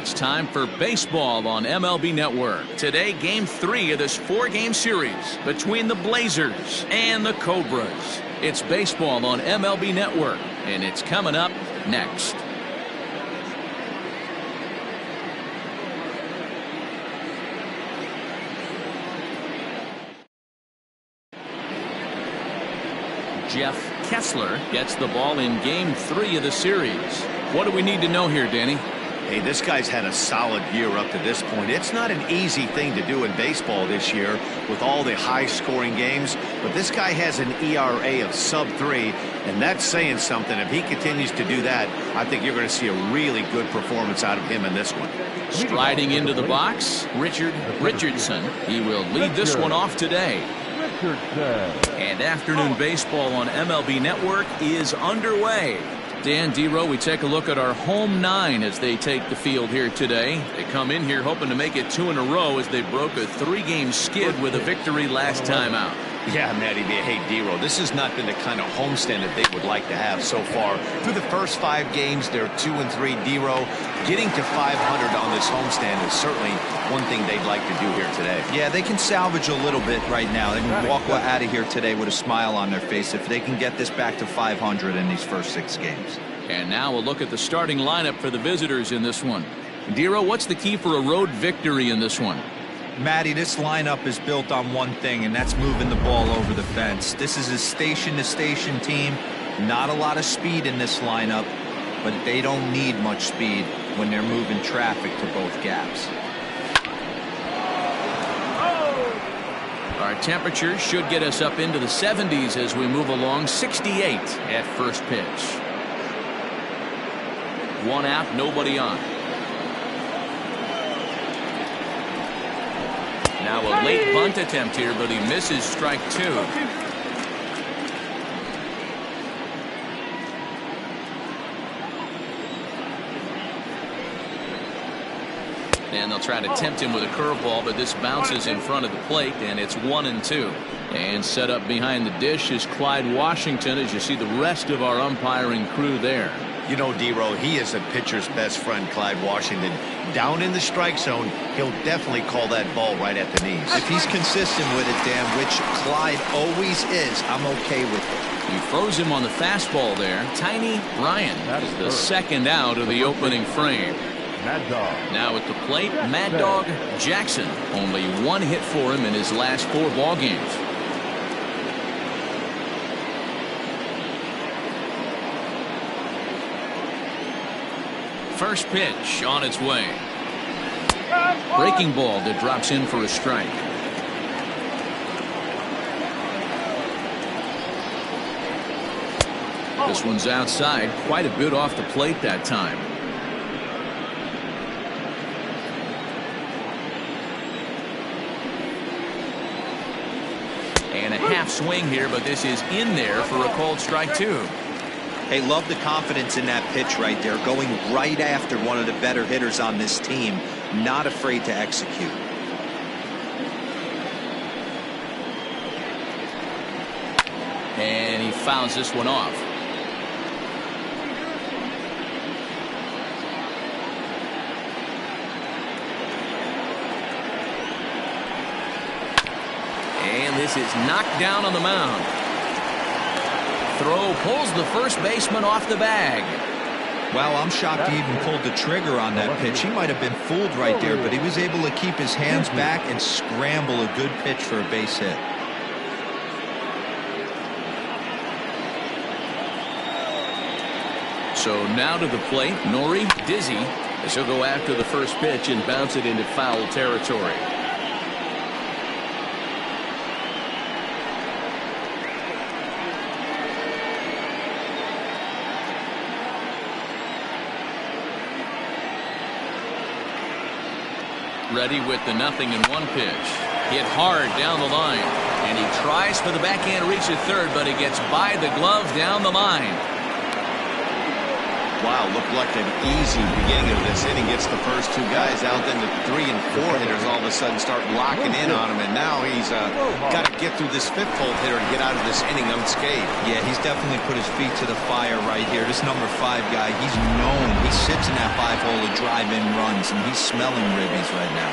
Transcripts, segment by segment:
It's time for baseball on MLB Network. Today, Game 3 of this 4-game series between the Blazers and the Cobras. It's baseball on MLB Network, and it's coming up next. Jeff Kessler gets the ball in Game 3 of the series. What do we need to know here, Danny? Hey, this guy's had a solid year up to this point. It's not an easy thing to do in baseball this year with all the high-scoring games, but this guy has an ERA of sub-3, and that's saying something. If he continues to do that, I think you're going to see a really good performance out of him in this one. Striding into the box, Richardson. He will lead this one off today. And afternoon baseball on MLB Network is underway. Dan, D-Row, we take a look at our home 9 as they take the field here today. They come in here hoping to make it 2 in a row as they broke a 3-game skid with a victory last time out. Yeah, Matty, hey, D-Row, this has not been the kind of homestand that they would like to have so far. Through the first 5 games, they're 2-3. D-Row, getting to 500 on this homestand is certainly one thing they'd like to do here today. Yeah, they can salvage a little bit right now. They can walk out of here today with a smile on their face if they can get this back to 500 in these first 6 games. And now we'll look at the starting lineup for the visitors in this one. D-Row, what's the key for a road victory in this one? Matty, this lineup is built on one thing, and that's moving the ball over the fence. This is a station-to-station team. Not a lot of speed in this lineup, but they don't need much speed when they're moving traffic to both gaps. Our temperature should get us up into the 70s as we move along. 68 at first pitch. 1 out, nobody on. Now a late bunt attempt here, but he misses strike 2. And they'll try to tempt him with a curveball, but this bounces in front of the plate, and it's 1-2. And set up behind the dish is Clyde Washington, as you see the rest of our umpiring crew there. You know, D-Row, he is a pitcher's best friend, Clyde Washington. Down in the strike zone, he'll definitely call that ball right at the knees. If he's consistent with it, Dan, which Clyde always is, I'm okay with it. He froze him on the fastball there. Tiny Ryan is the second out of the opening frame. Now at the plate, Mad Dog Jackson. Only 1 hit for him in his last 4 ball games. First pitch on its way. Breaking ball that drops in for a strike. This one's outside, quite a bit off the plate that time. And a half swing here, but this is in there for a called strike 2. Hey, love the confidence in that pitch right there, going right after one of the better hitters on this team, not afraid to execute. And he fouls this one off. And this is knocked down on the mound. Throw pulls the first baseman off the bag. Wow, I'm shocked he even pulled the trigger on that pitch. He might have been fooled right there, but he was able to keep his hands back and scramble a good pitch for a base hit. So now to the plate, Nori Dizzy, as he'll go after the first pitch and bounce it into foul territory. Ready with the 0-1 pitch. Hit hard down the line. And he tries for the backhand reach at third, but he gets by the glove down the line. Wow, looked like an easy beginning of this inning. Gets the first two guys out, then the 3 and 4 hitters all of a sudden start locking in on him, and now he's got to get through this 5th hole hitter and get out of this inning unscathed. Yeah, he's definitely put his feet to the fire right here. This number 5 guy, he's known. He sits in that 5 hole to drive in runs, and he's smelling ribbies right now.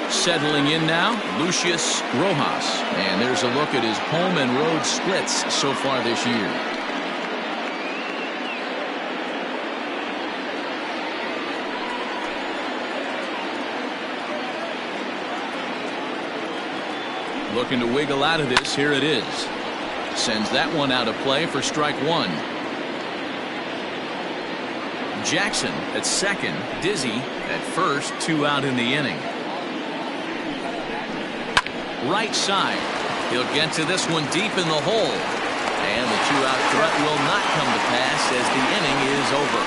Settling in now, Lucius Rojas, and there's a look at his home and road splits so far this year. Looking to wiggle out of this. Here it is. Sends that one out of play for strike 1. Jackson at second. Dizzy at first. 2 out in the inning. Right side. He'll get to this one deep in the hole. And the 2-out threat will not come to pass as the inning is over.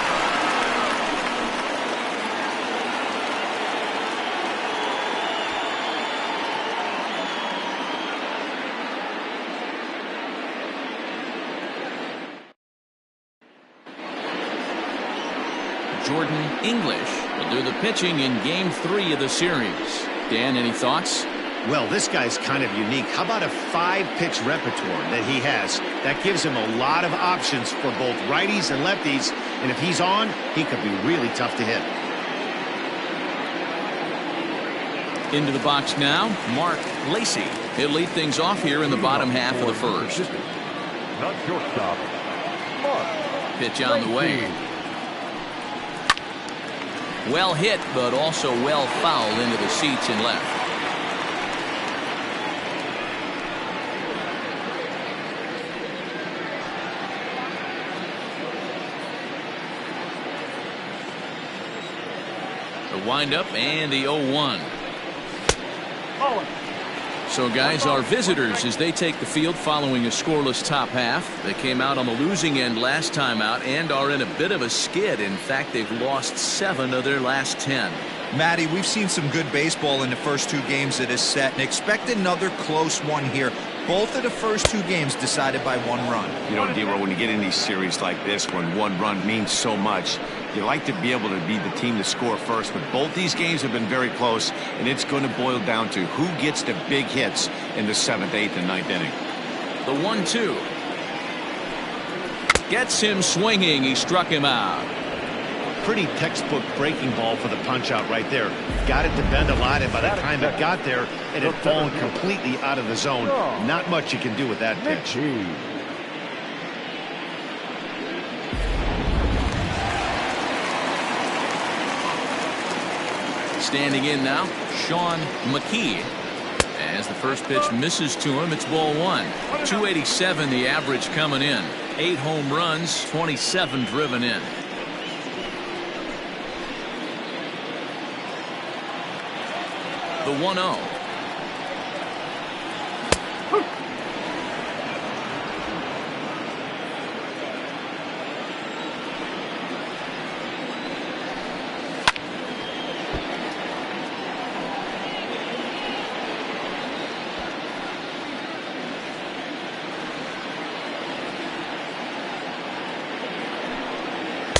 Jordan English will do the pitching in Game 3 of the series. Dan, any thoughts? Well, this guy's kind of unique. How about a 5-pitch repertoire that he has? That gives him a lot of options for both righties and lefties. And if he's on, he could be really tough to hit. Into the box now, Mark Lacey. He'll lead things off here in the bottom half of the first. Not shortstop. Pitch on the way. Well hit, but also well fouled into the seats and left. The windup and the 0-1. So, guys, our visitors, as they take the field following a scoreless top half. They came out on the losing end last time out and are in a bit of a skid. In fact, they've lost 7 of their last 10. Matty, we've seen some good baseball in the first 2 games of this set, and expect another close one here. Both of the first 2 games decided by 1 run. You know, D-Row, when you get in these series like this, when 1 run means so much, you like to be able to be the team to score first. But both these games have been very close, and it's going to boil down to who gets the big hits in the 7th, 8th, and 9th inning. The 1-2. Gets him swinging. He struck him out. Pretty textbook breaking ball for the punch out right there. Got it to bend a lot, and by the time it got there, it had fallen completely out of the zone. Not much you can do with that pitch. Standing in now, Sean McKee. As the first pitch misses to him, it's ball 1. 287 the average coming in. 8 home runs, 27 driven in. The 1-0.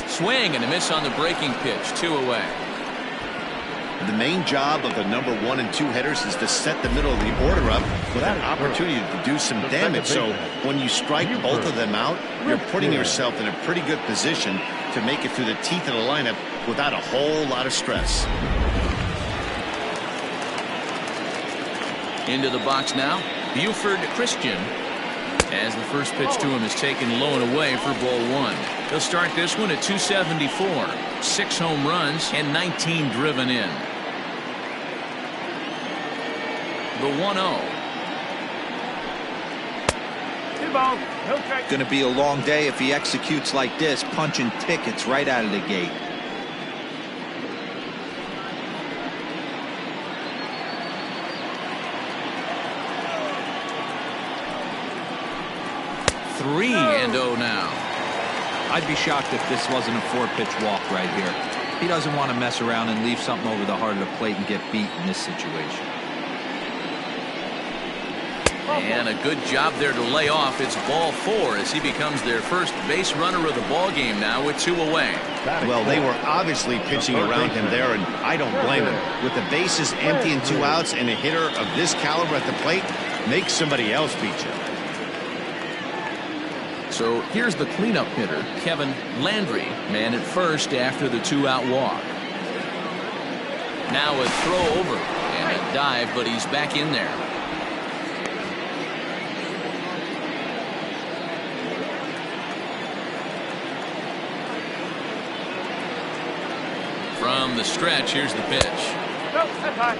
Swing and a miss on the breaking pitch. 2 away. The main job of the number 1 and 2 hitters is to set the middle of the order up with an opportunity to do some damage. So when you strike both of them out, you're putting yourself in a pretty good position to make it through the teeth of the lineup without a whole lot of stress. Into the box now, Buford Christian. As the first pitch to him is taken low and away for ball 1. He'll start this one at 274. 6 home runs and 19 driven in. The 1-0. Going to be a long day if he executes like this, punching tickets right out of the gate. Three and 0 now. I'd be shocked if this wasn't a 4-pitch walk right here. He doesn't want to mess around and leave something over the heart of the plate and get beat in this situation. And a good job there to lay off. It's ball 4 as he becomes their first base runner of the ball game now with 2 away. Well, they were obviously pitching around him there, and I don't blame him. With the bases empty and 2 outs and a hitter of this caliber at the plate, make somebody else beat you. So here's the cleanup hitter, Kevin Landry, man at first after the 2-out walk. Now a throw over and a dive, but he's back in there. From the stretch, here's the pitch. Nope, that's high.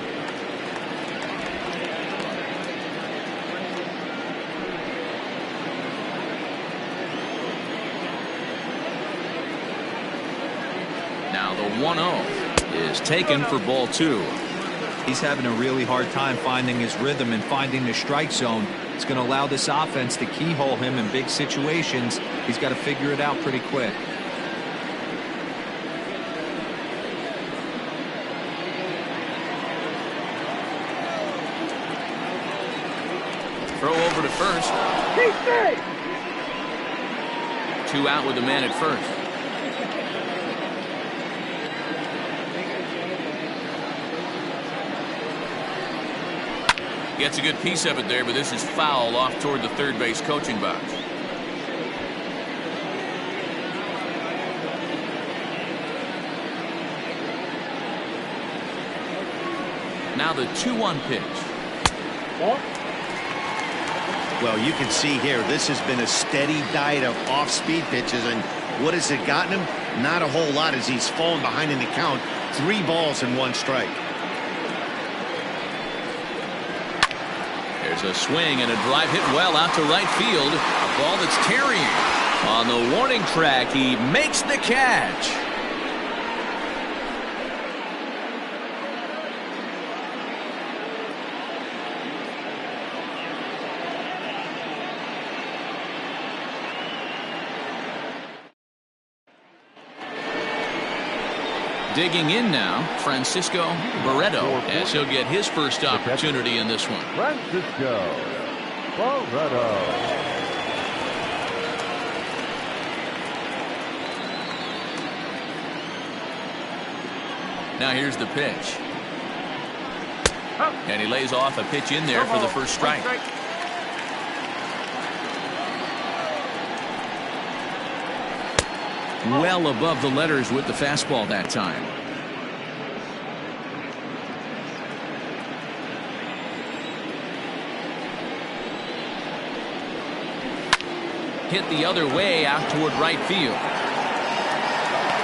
Now the 1-0 is taken for ball 2. He's having a really hard time finding his rhythm and finding the strike zone. It's going to allow this offense to keyhole him in big situations. He's got to figure it out pretty quick. Throw over to first. 2 out with the man at first. Gets a good piece of it there, but this is foul off toward the third base coaching box. Now the 2-1 pitch. Well, you can see here, this has been a steady diet of off-speed pitches, and what has it gotten him? Not a whole lot as he's fallen behind in the count. 3 balls and 1 strike. There's a swing and a drive hit well out to right field. A ball that's carrying. On the warning track, he makes the catch. Digging in now, Francisco Barreto, as he'll get his first opportunity in this one. Francisco Barreto. Now here's the pitch. And he lays off a pitch in there for the first strike. Well above the letters with the fastball that time. Hit the other way out toward right field.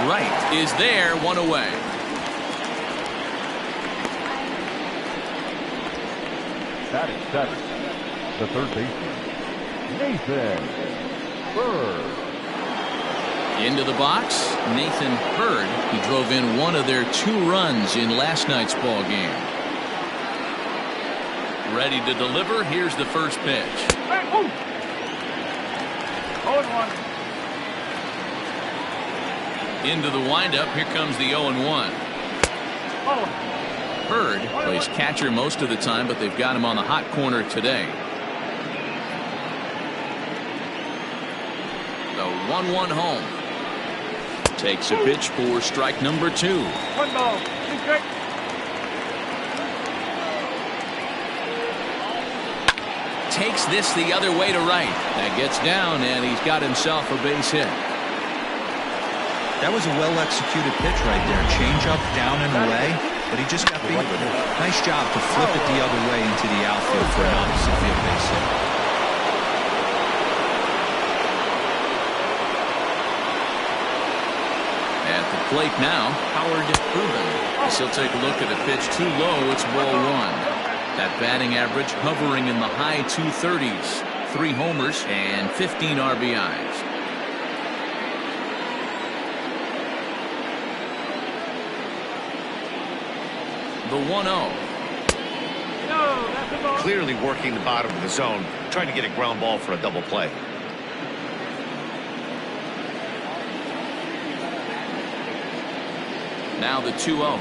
Right is there, 1 away. Batting seventh, the third baseman, Nathan Bird. Into the box, Nathan Bird. He drove in 1 of their 2 runs in last night's ball game. Ready to deliver. Here's the first pitch. Hey, 0-1. Into the windup. Here comes the 0-1. Bird plays catcher most of the time, but they've got him on the hot corner today. The 1-1 home. Takes a pitch for strike number 2. 1 ball, 2 strikes. Takes this the other way to right. That gets down, and he's got himself a base hit. That was a well-executed pitch right there. Change up, down and away, but he just got beat. Nice job to flip it the other way into the outfield for an opposite field base hit. At the plate now, Howard Urban. As he'll take a look at a pitch too low. It's ball 1. That batting average hovering in the high 230s. 3 homers and 15 RBIs. The 1-0. Clearly working the bottom of the zone, trying to get a ground ball for a double play. Now the 2-0.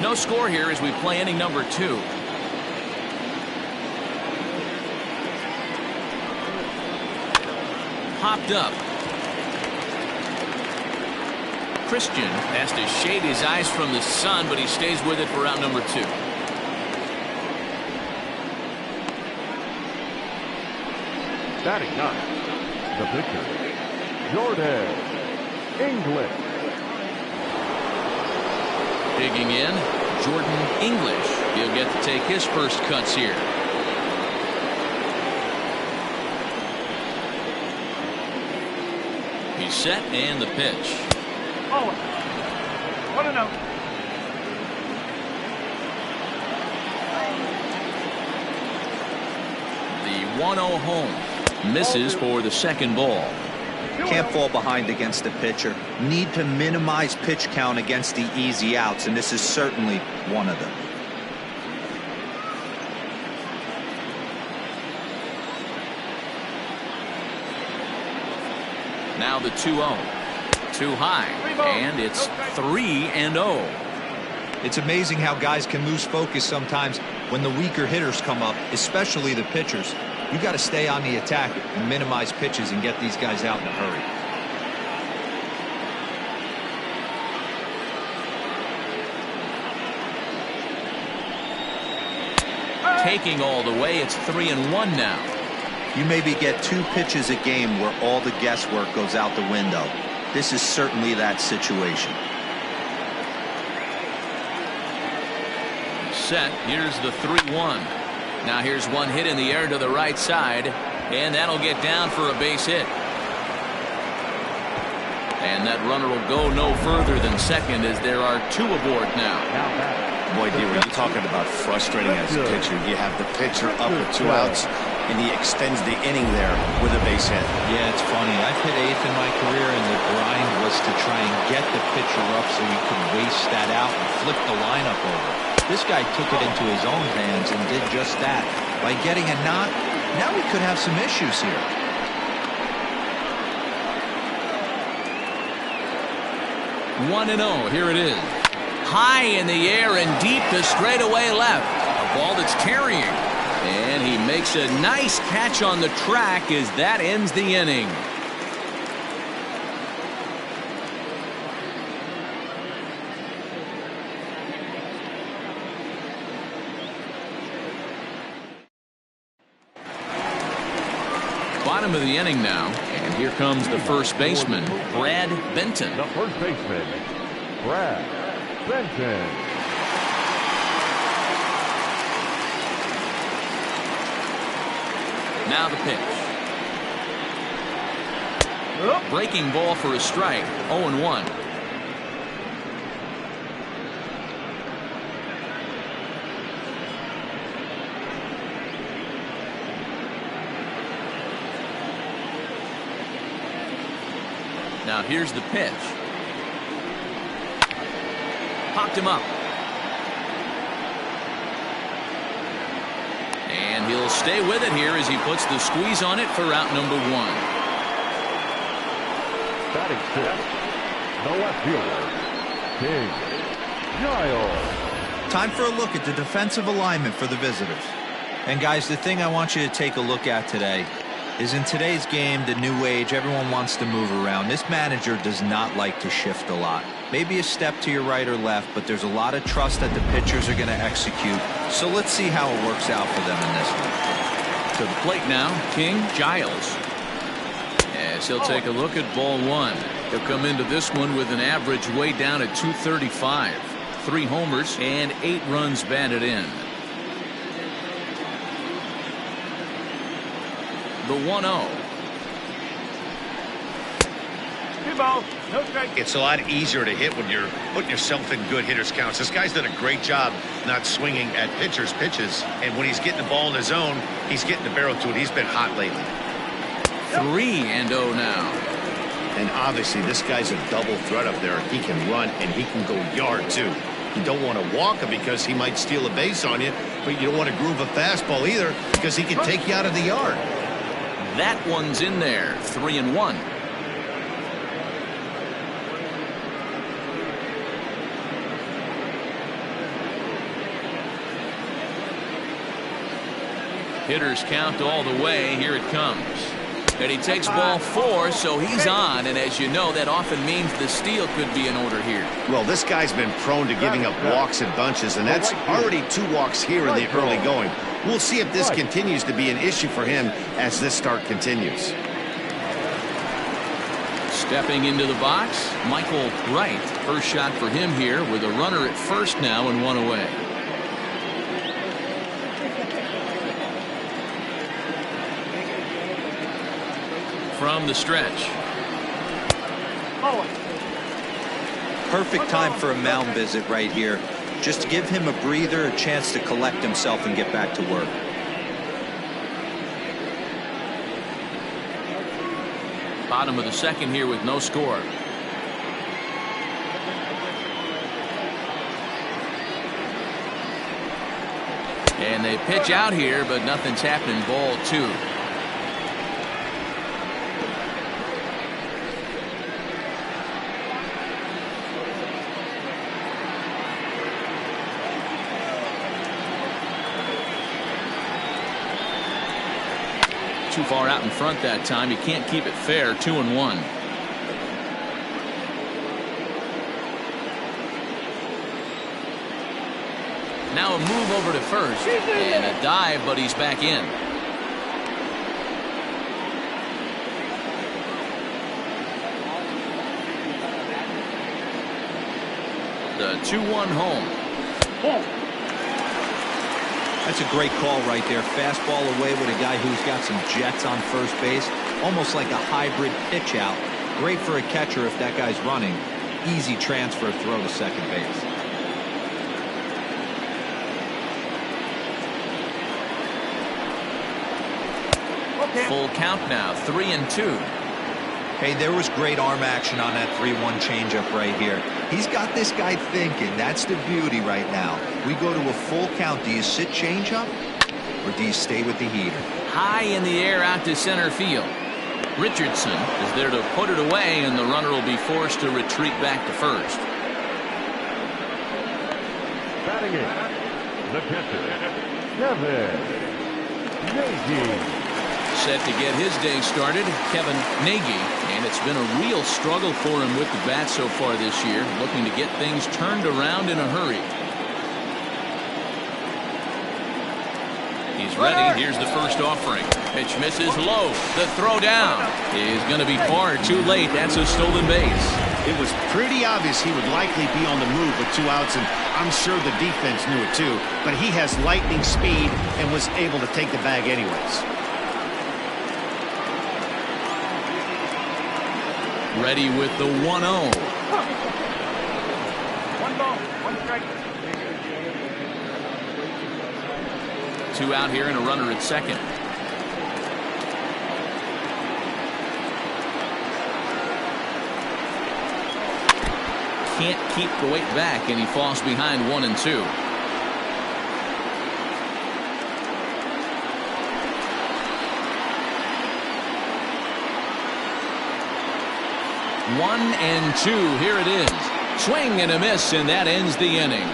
No score here as we play inning number 2. Popped up. Christian has to shade his eyes from the sun, but he stays with it for out number 2. Batting 9, the pitcher, Jordan English. Digging in, Jordan English. He'll get to take his first cuts here. He's set and the pitch. Oh, 1-0. The 1-0 home. Misses for the second ball. Can't fall behind against the pitcher. Need to minimize pitch count against the easy outs, and this is certainly one of them. Now the 2-0. Too high, and it's 3-0. It's amazing how guys can lose focus sometimes when the weaker hitters come up, especially the pitchers. You got to stay on the attack and minimize pitches and get these guys out in a hurry. Taking all the way, it's 3-1 now. You maybe get 2 pitches a game where all the guesswork goes out the window. This is certainly that situation. Set. Here's the 3-1. Now here's one hit in the air to the right side, and that'll get down for a base hit. And that runner will go no further than second as there are 2 aboard now. Boy, D, when you're talking about frustrating as a pitcher, you have the pitcher up with 2 outs, and he extends the inning there with a base hit. Yeah, it's funny. I've hit 8th in my career, and the grind was to try and get the pitcher up so you could waste that out and flip the lineup over. This guy took it into his own hands and did just that. By getting a knock, now we could have some issues here. One and 0. Here it is. High in the air and deep to straightaway left. A ball that's carrying. And he makes a nice catch on the track as that ends the inning. Bottom of the inning now, and here comes the first baseman, Brad Benton. The first baseman, Brad Benton. Now the pitch. Breaking ball for a strike. 0-1. Now here's the pitch. Popped him up. And he'll stay with it here as he puts the squeeze on it for out number 1. Batting 6, the left fielder, King Giles. Time for a look at the defensive alignment for the visitors. And guys, the thing I want you to take a look at today is in today's game, the new age, everyone wants to move around. This manager does not like to shift a lot. Maybe a step to your right or left, but there's a lot of trust that the pitchers are going to execute. So let's see how it works out for them in this one. To the plate now, King Giles. As he'll take a look at ball 1. He'll come into this one with an average way down at 235. 3 homers and 8 runs batted in. The 1-0. It's a lot easier to hit when you're putting yourself in good hitters counts. This guy's done a great job not swinging at pitchers' pitches, and when he's getting the ball in his zone, he's getting the barrel to it. He's been hot lately. 3-0 now. And obviously this guy's a double threat up there. He can run and he can go yard too. You don't want to walk him because he might steal a base on you, but you don't want to groove a fastball either because he can take you out of the yard. That one's in there. 3-1. Hitters count all the way. Here it comes. And he takes ball 4, so he's on. And as you know, that often means the steal could be in order here. Well, this guy's been prone to giving up walks in bunches, and that's already 2 walks here in the early going. We'll see if this continues to be an issue for him as this start continues. Stepping into the box, Michael Wright. First shot for him here with a runner at first now and 1 away. From the stretch. Perfect time for a mound visit right here. Just give him a breather, a chance to collect himself and get back to work. Bottom of the second here with no score. And they pitch out here, but nothing's happening. Ball 2. Too far out in front that time. He can't keep it fair. 2-1. Now a move over to first and a dive, but he's back in. The 2-1 home. That's a great call right there. Fastball away with a guy who's got some jets on first base. Almost like a hybrid pitch out. Great for a catcher if that guy's running. Easy transfer throw to second base. Full count now. 3-2. Hey, there was great arm action on that 3-1 changeup right here. He's got this guy thinking. That's the beauty right now. We go to a full count. Do you sit changeup or do you stay with the heater? High in the air out to center field. Richardson is there to put it away, and the runner will be forced to retreat back to first. Batting in, the catcher, Kevin Nagy. Set to get his day started, Kevin Nagy, and it's been a real struggle for him with the bat so far this year, looking to get things turned around in a hurry. He's ready. Here's the first offering. Pitch misses low. The throw down is going to be far too late. That's a stolen base. It was pretty obvious he would likely be on the move with 2 outs, and I'm sure the defense knew it too, but he has lightning speed and was able to take the bag anyways. Ready with the 1-0. 1 ball, 1 strike. 2 out here and a runner at second. Can't keep the weight back, and he falls behind 1-2. One and 2. Here it is. Swing and a miss, and that ends the inning.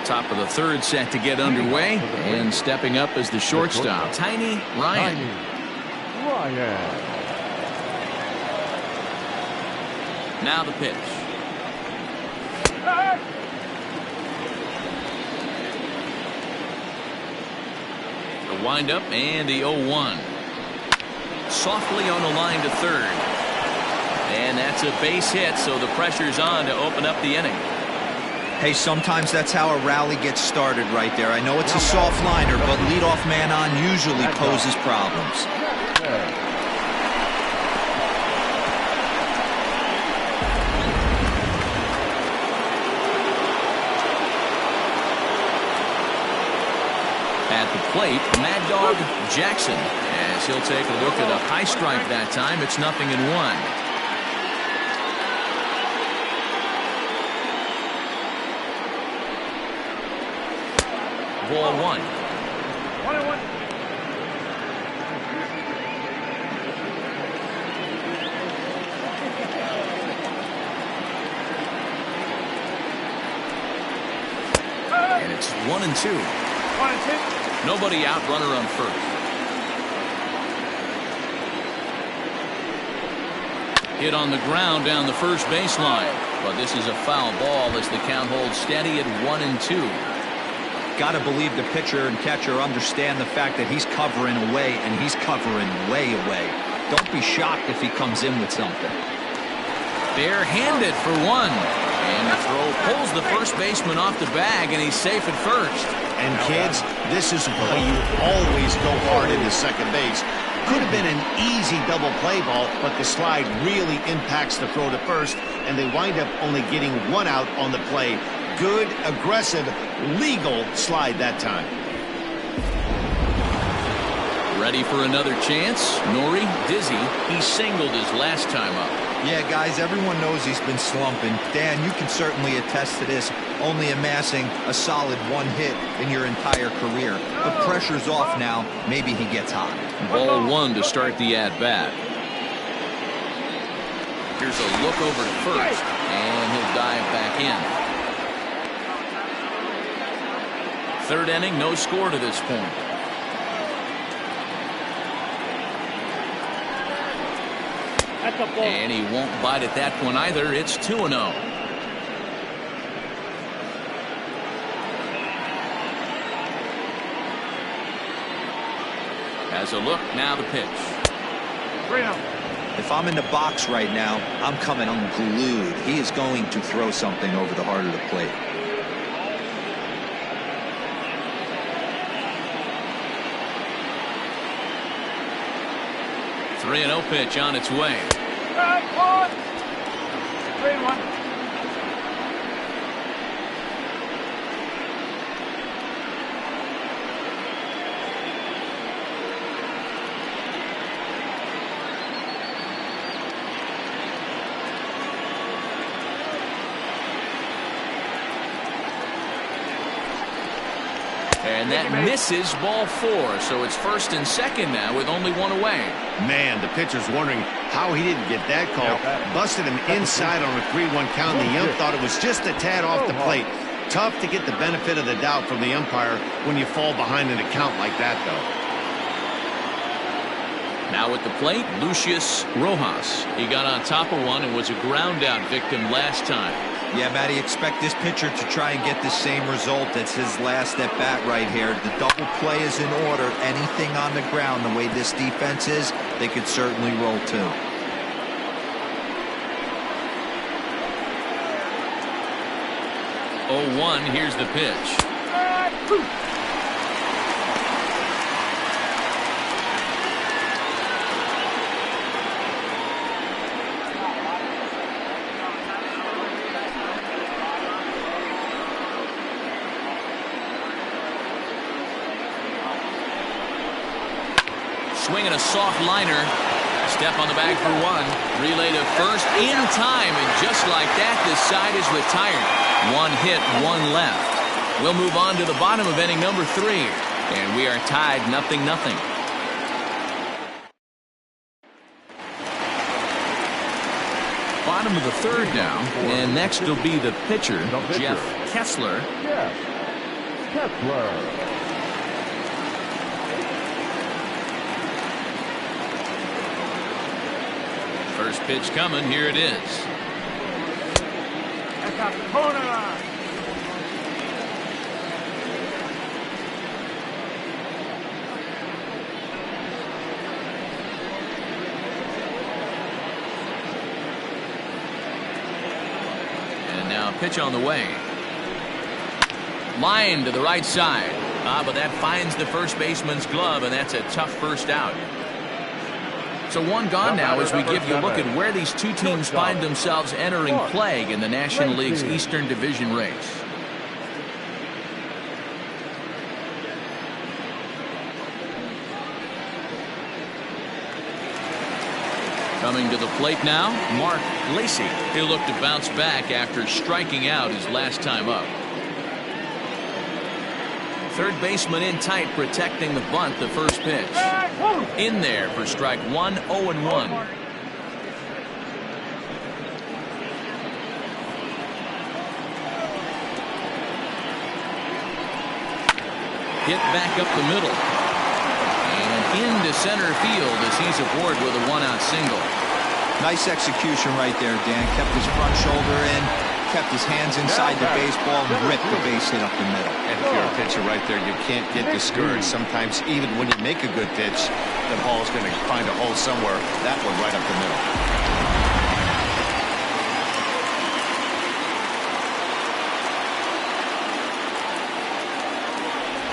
Top of the third set to get underway, and stepping up as the shortstop, Tiny Ryan. Now the pitch. The windup and the 0-1. Softly on the line to third. And that's a base hit, so the pressure's on to open up the inning. Hey, sometimes that's how a rally gets started right there. I know it's a soft liner, but leadoff man on usually poses problems. At the plate, Mad Dog Jackson, as he'll take a look at a high strike that time. It's 0-1. ball one. 1-1. And it's 1-2. 1-2. Nobody out, runner on first. Hit on the ground down the first baseline. But this is a foul ball as the count holds steady at 1-2. Got to believe the pitcher and catcher understand the fact that he's covering away, and he's covering way away. Don't be shocked if he comes in with something. Barehanded for one. And the throw pulls the first baseman off the bag, and he's safe at first. And kids, this is why you always go hard into second base. Could have been an easy double play ball, but the slide really impacts the throw to first, and they wind up only getting one out on the play. Good, aggressive, legal slide that time. Ready for another chance? Nori dizzy. He singled his last time up. Yeah, guys, everyone knows he's been slumping. Dan, you can certainly attest to this, only amassing a solid one hit in your entire career. But pressure's off now. Maybe he gets hot. Ball one to start the at-bat. Here's a look over to first, and he'll dive back in. Third inning, no score to this point. And he won't bite at that one either. It's 2-0. Has a look, now the pitch. 3-0. If I'm in the box right now, I'm coming unglued. He is going to throw something over the heart of the plate. 3-0 pitch on its way. 3-1. And that misses ball four, so it's first and second now with only one away. Man, the pitcher's wondering how he didn't get that call. Busted him inside on a 3-1 count. The ump thought it was just a tad off the plate. Tough to get the benefit of the doubt from the umpire when you fall behind in a count like that, though. Now at the plate, Lucius Rojas. He got on top of one and was a ground out victim last time. Yeah, Matty, expect this pitcher to try and get the same result. That's his last at bat right here. The double play is in order. Anything on the ground, the way this defense is, they could certainly roll too. Oh, 1, here's the pitch. Swinging a soft liner. Step on the bag for one. Relay to first in time, and just like that, this side is retired. One hit, one left. We'll move on to the bottom of inning number 3, and we are tied 0-0. Bottom of the third now, and next will be the pitcher, Jeff Kessler. Yes, Kessler. First pitch coming. Here it is. And now a pitch on the way. Line to the right side. But that finds the first baseman's glove, and that's a tough first out. So one gone now as we give you a look at where these two teams find themselves entering play in the National League's Eastern Division race. Coming to the plate now, Mark Lacy. He'll look to bounce back after striking out his last time up. Third baseman in tight, protecting the bunt, the first pitch. In there for strike one, 0-1. Hit back up the middle. And into center field as he's aboard with a one-out single. Nice execution right there, Dan. Kept his front shoulder in, kept his hands inside the baseball, and ripped the base hit up the middle. And if you're a pitcher right there, you can't get discouraged. Sometimes even when you make a good pitch, the ball's going to find a hole somewhere. That one right up the middle.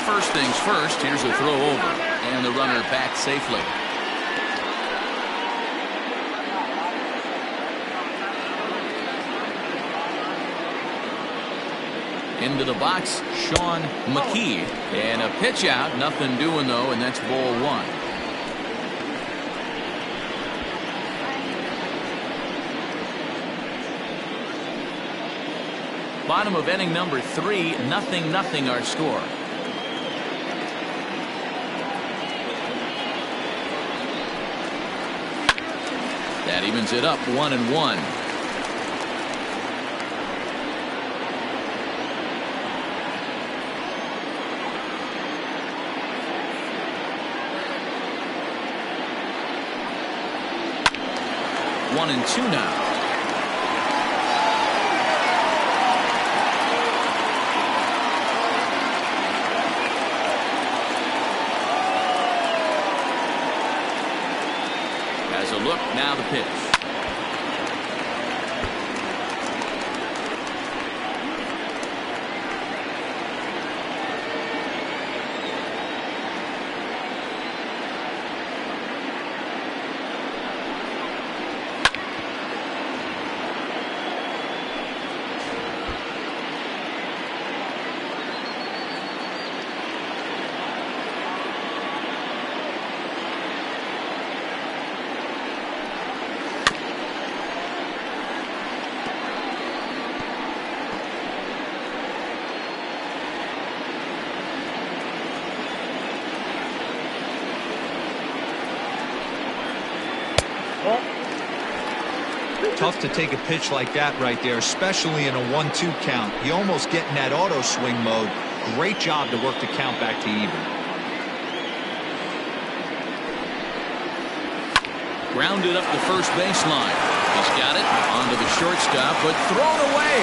First things first, here's a throw over, and the runner back safely. Into the box, Sean McKee, and a pitch out, nothing doing though, and that's ball one. Bottom of inning number 3, 0-0 our score. That evens it up 1-1. One and two now. As a look, now the pitch. Tough to take a pitch like that right there, especially in a 1-2 count. You almost get in that auto swing mode. Great job to work the count back to even. Grounded up the first baseline. He's got it onto the shortstop, but thrown away.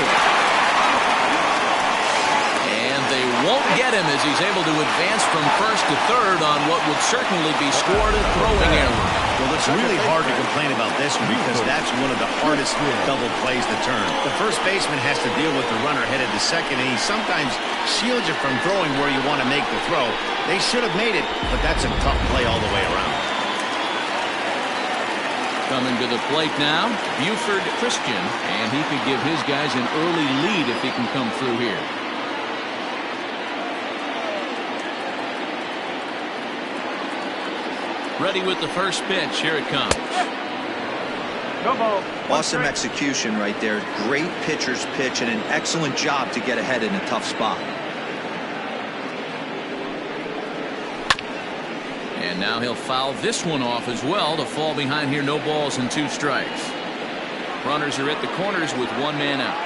And they won't get him as he's able to advance from first to third on what would certainly be scored a throwing error. Well, it's really hard to complain about this one because that's one of the hardest double plays to turn. The first baseman has to deal with the runner headed to second, and he sometimes shields you from throwing where you want to make the throw. They should have made it, but that's a tough play all the way around. Coming to the plate now, Buford Christian, and he could give his guys an early lead if he can come through here. Ready with the first pitch. Here it comes. Awesome execution right there. Great pitcher's pitch and an excellent job to get ahead in a tough spot. And now he'll foul this one off as well to fall behind here. No balls and 2 strikes. Runners are at the corners with 1 man out.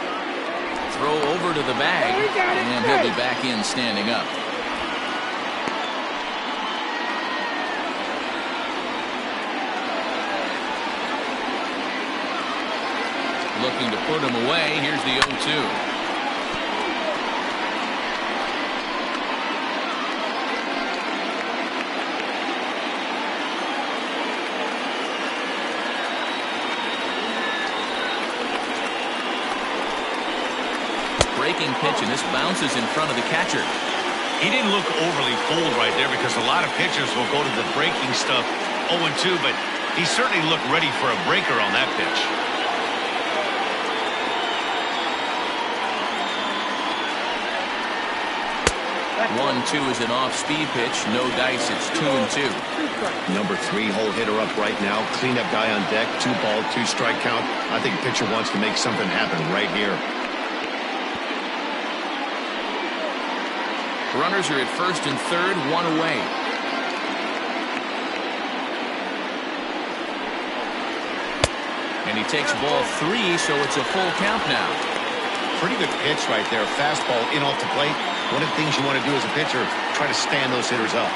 Throw over to the bag, and he'll be back in standing up. Looking to put him away. Here's the 0-2. Breaking pitch, and this bounces in front of the catcher. He didn't look overly fooled right there because a lot of pitchers will go to the breaking stuff 0-2, but he certainly looked ready for a breaker on that pitch. 1-2 is an off-speed pitch. No dice. It's 2-2. Number 3 hole hitter up right now. Cleanup guy on deck. 2-ball, 2-strike count. I think pitcher wants to make something happen right here. Runners are at first and third, one away. And he takes ball 3, so it's a full count now. Pretty good pitch right there. Fastball in off the plate. One of the things you want to do as a pitcher, try to stand those hitters up.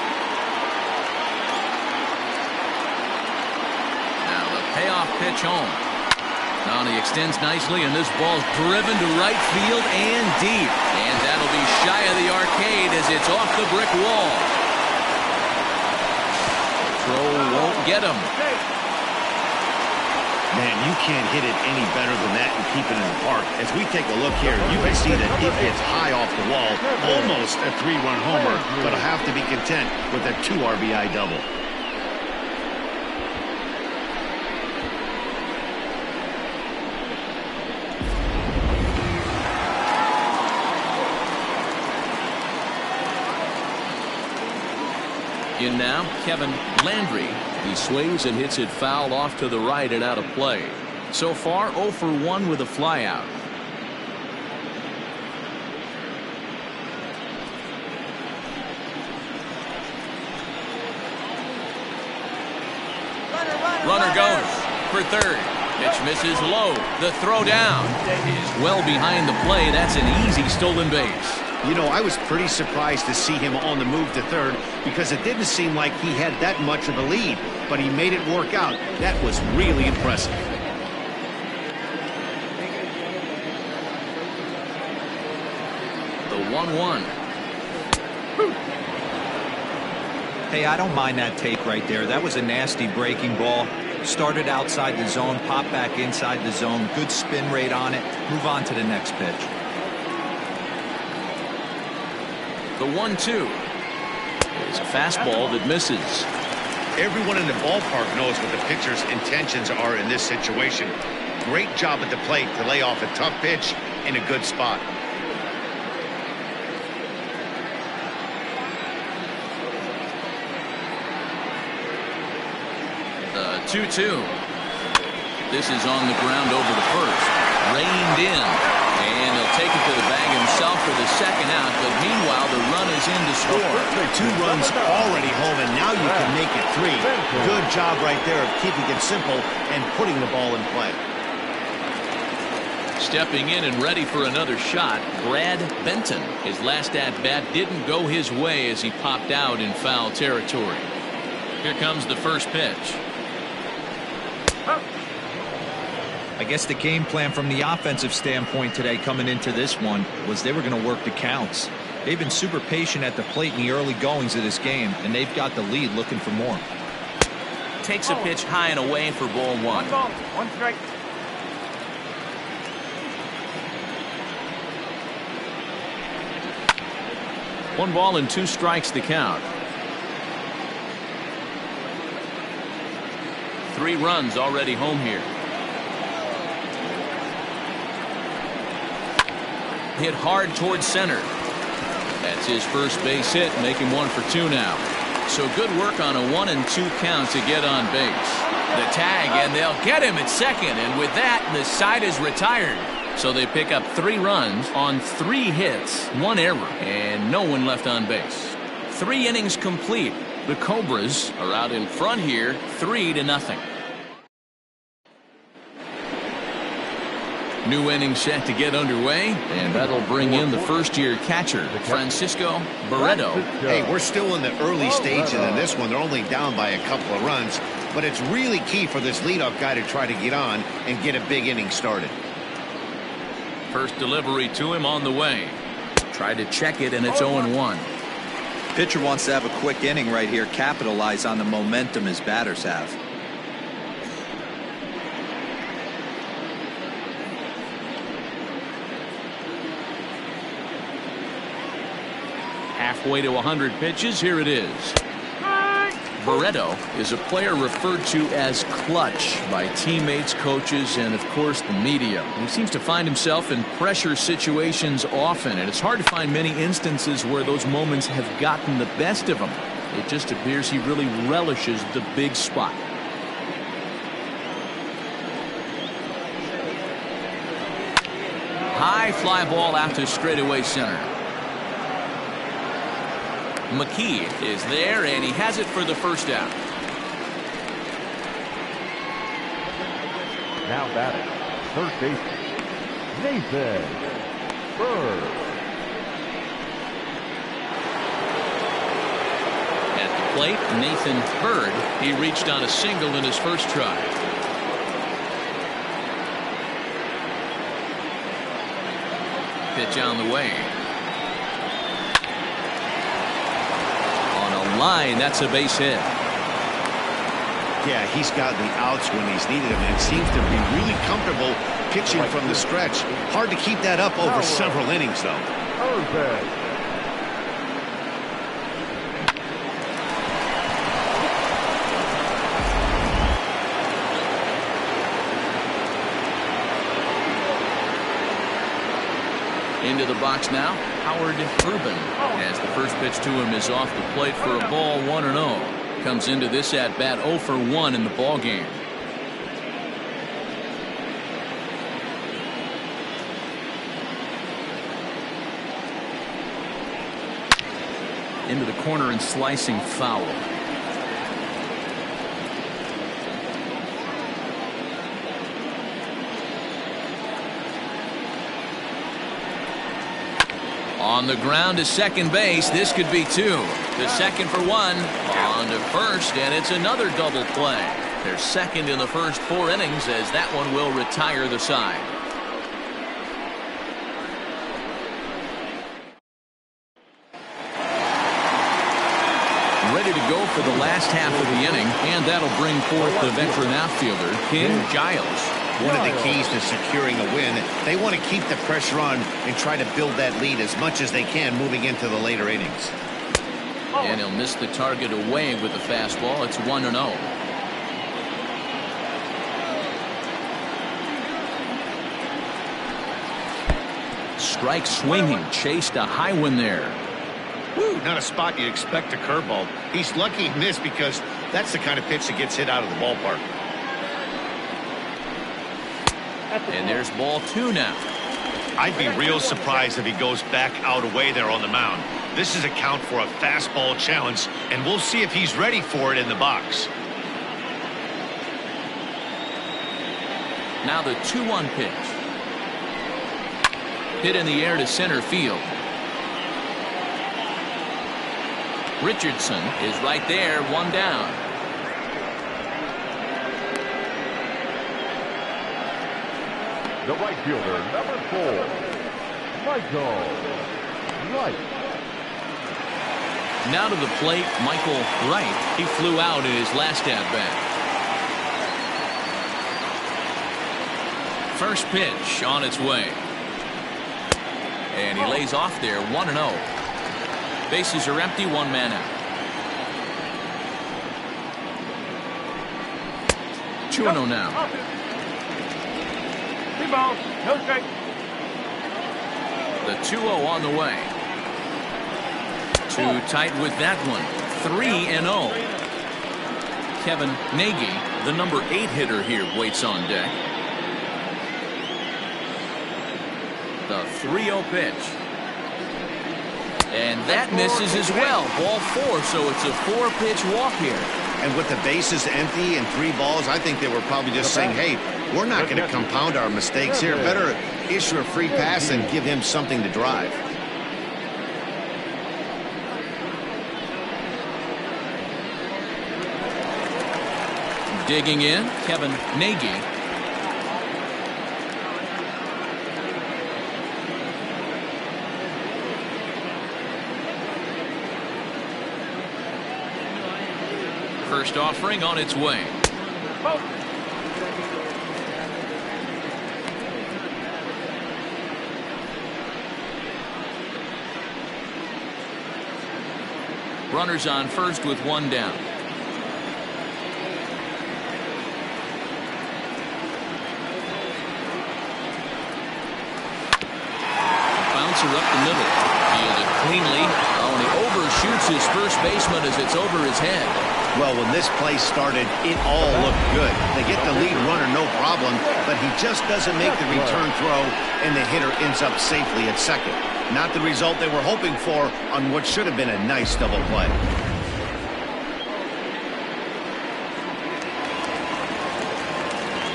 Now the payoff pitch home. Now he extends nicely, and this ball's driven to right field and deep. And that'll be shy of the arcade as it's off the brick wall. Throw won't get him. Man, you can't hit it any better than that and keep it in the park. As we take a look here, you can see that it hits high off the wall. Almost a 3-run homer, but I'll have to be content with a 2 RBI double. In now, Kevin Landry. He swings and hits it foul off to the right and out of play. So far, 0 for 1 with a flyout. Runner goes for third. Pitch misses low. The throw down is well behind the play. That's an easy stolen base. You know, I was pretty surprised to see him on the move to third because it didn't seem like he had that much of a lead, but he made it work out. That was really impressive. The 1-1. Hey, I don't mind that take right there. That was a nasty breaking ball. Started outside the zone, popped back inside the zone. Good spin rate on it. Move on to the next pitch. The 1-2 is a fastball that misses. Everyone in the ballpark knows what the pitcher's intentions are in this situation. Great job at the plate to lay off a tough pitch in a good spot. The 2-2. This is on the ground over the first. Reined in. And he'll take it to the bag himself for the second out. But meanwhile, the run is in to score. 2 runs already home, and now you can make it 3. Good job right there of keeping it simple and putting the ball in play. Stepping in and ready for another shot, Brad Benton. His last at-bat didn't go his way as he popped out in foul territory. Here comes the first pitch. I guess the game plan from the offensive standpoint today coming into this one was they were going to work the counts. They've been super patient at the plate in the early goings of this game, and they've got the lead looking for more. Takes a pitch high and away for ball 1. 1 ball, 1 strike. One ball and 2 strikes the count. 3 runs already home here. Hit hard towards center. That's his first base hit, making 1 for 2 now. So good work on a 1 and 2 count to get on base. The tag, and they'll get him at second, and with that, the side is retired. So they pick up 3 runs on 3 hits, 1 error, and no one left on base. 3 innings complete. The Cobras are out in front here, 3-0. New inning set to get underway, and that'll bring in the first-year catcher, Francisco Barreto. Hey, we're still in the early stages in this one. They're only down by a couple of runs, but it's really key for this leadoff guy to try to get on and get a big inning started. First delivery to him on the way. Tried to check it, and it's 0-1. Pitcher wants to have a quick inning right here, capitalize on the momentum his batters have. Halfway to 100 pitches, here it is. Barreto is a player referred to as clutch by teammates, coaches, and of course the media. He seems to find himself in pressure situations often, and it's hard to find many instances where those moments have gotten the best of him. It just appears he really relishes the big spot. High fly ball out to straightaway center. McKee is there, and he has it for the first out. Now batting, third baseman, Nathan Bird. At the plate, Nathan Bird. He reached on a single in his first try. Pitch on the way. On a line, that's a base hit. Yeah, he's gotten the outs when he's needed them, and seems to be really comfortable pitching from the stretch. Hard to keep that up over several innings, though. Into the box now, Howard Rubin, as the first pitch to him is off the plate for a ball, 1-0. Comes into this at bat 0 for 1 in the ball game. Into the corner and slicing foul. On the ground to second base. This could be 2. To second for 1. On to first, and it's another double play. They're second in the first 4 innings, as that one will retire the side. Ready to go for the last half of the inning, and that'll bring forth the veteran outfielder, King Giles. One of the keys to securing a win, they want to keep the pressure on and try to build that lead as much as they can moving into the later innings. And he'll miss the target away with the fastball. It's 1-0. Strike swinging, chased a high one there. Woo, not a spot you'd expect a curveball. He's lucky he missed, because that's the kind of pitch that gets hit out of the ballpark. And there's ball 2 now. I'd be real surprised if he goes back out away there on the mound. This is a count for a fastball challenge, and we'll see if he's ready for it in the box. Now the 2-1 pitch. Hit in the air to center field. Richardson is right there, 1 down. The right fielder, number 4, Michael Wright. Now to the plate, Michael Wright. He flew out in his last at-bat. First pitch on its way. And he lays off there, 1-0. Bases are empty, 1 man out. 2-0 now. Ball, no strike. The 2-0 on the way. Too tight with that one. 3-0. Kevin Nagy, the number 8 hitter here, waits on deck. The 3-0 pitch. And that misses as well. Ball 4, so it's a 4-pitch walk here. And with the bases empty and 3 balls, I think they were probably just saying, hey, we're not going to compound our mistakes here. Better issue a free pass and give him something to drive. Digging in, Kevin Nagy. First offering on its way. Runners on first with 1 down. Bouncer up the middle. Fielded cleanly. Oh, and he overshoots his first baseman as it's over his head. Well, when this play started, it all looked good. They get the lead runner, no problem, but he just doesn't make the return throw, and the hitter ends up safely at second. Not the result they were hoping for on what should have been a nice double play.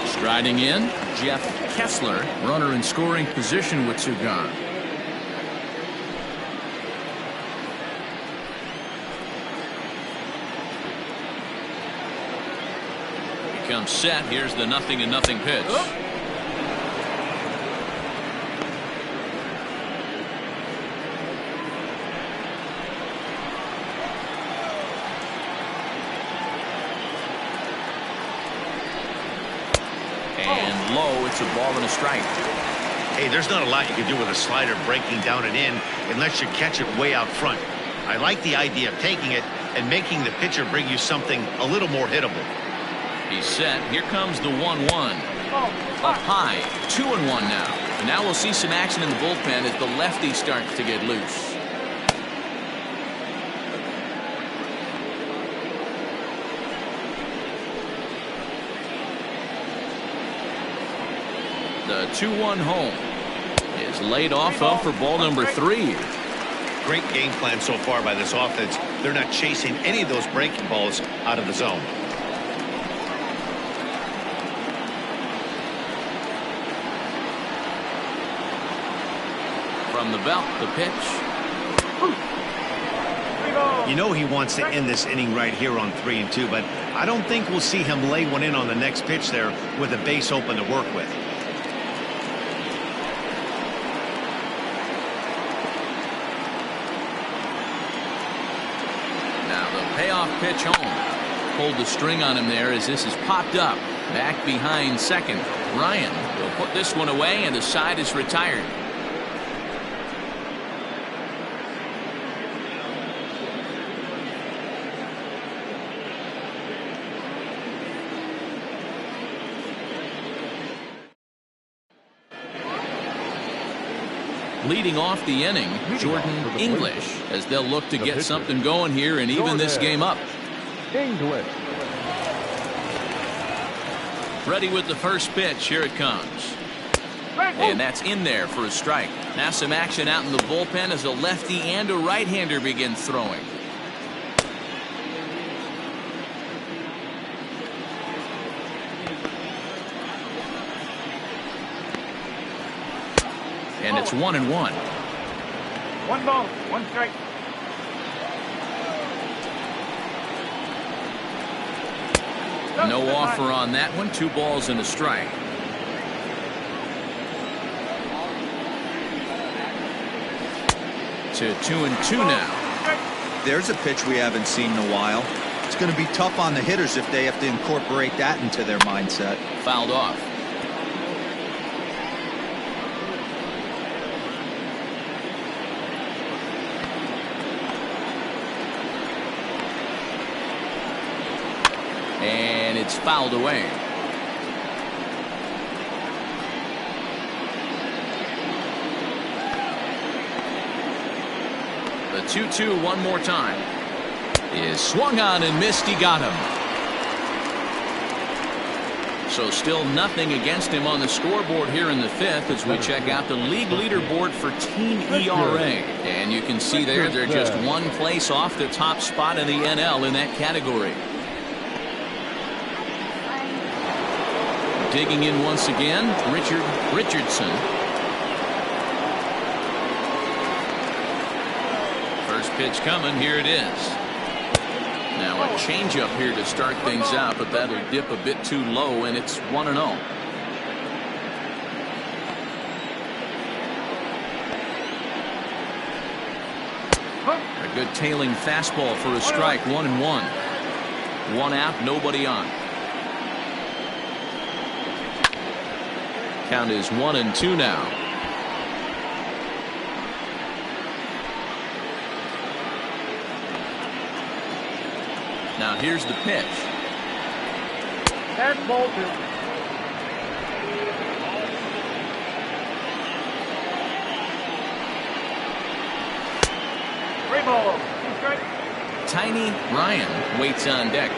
Striding in, Jeff Kessler, runner in scoring position with two gone. He comes set. Here's the 0-0 pitch. And low, it's a ball and a strike. Hey, there's not a lot you can do with a slider breaking down and in unless you catch it way out front. I like the idea of taking it and making the pitcher bring you something a little more hittable. He's set. Here comes the 1-1. Up high. 2-1 now. And now we'll see some action in the bullpen as the lefty starts to get loose. The 2-1 home is laid off up for ball number 3. Great game plan so far by this offense. They're not chasing any of those breaking balls out of the zone. From the belt, the pitch. You know he wants to end this inning right here on 3-2, but I don't think we'll see him lay one in on the next pitch there with a base open to work with. Payoff pitch home. Pulled the string on him there as this is popped up. Back behind second. Ryan will put this one away and the side is retired. Leading off the inning, Jordan English, as they'll look to get something going here and even this game up. English. Ready with the first pitch. Here it comes. And that's in there for a strike. Now some action out in the bullpen as a lefty and a right-hander begin throwing. And it's 1-1. 1 ball, 1 strike. No offer on that one. 2 balls and a strike. To 2-2 now. There's a pitch we haven't seen in a while. It's going to be tough on the hitters if they have to incorporate that into their mindset. Fouled off. And it's fouled away. The 2-2 one more time. Is swung on and missed. He got him. So still nothing against him on the scoreboard here in the 5th as we check out the league leaderboard for team ERA. And you can see there they're just 1 place off the top spot in the NL in that category. Digging in once again, Richardson. First pitch coming. Here it is. Now a changeup here to start things out, but that'll dip a bit too low, and it's 1-0. A good tailing fastball for a strike. 1-1. 1 out, nobody on. Count is 1-2 now. Now here's the pitch. That's ball 2. Three ball, 2 strike. Tiny Ryan waits on deck.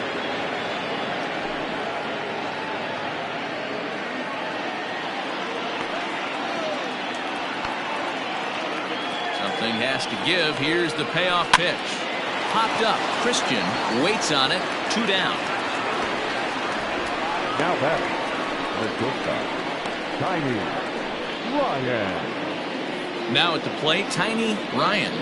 has to give. Here's the payoff pitch. Popped up. Christian waits on it. 2 down. Now batting, the shortstop, Tiny Ryan. Now at the plate, Tiny Ryan.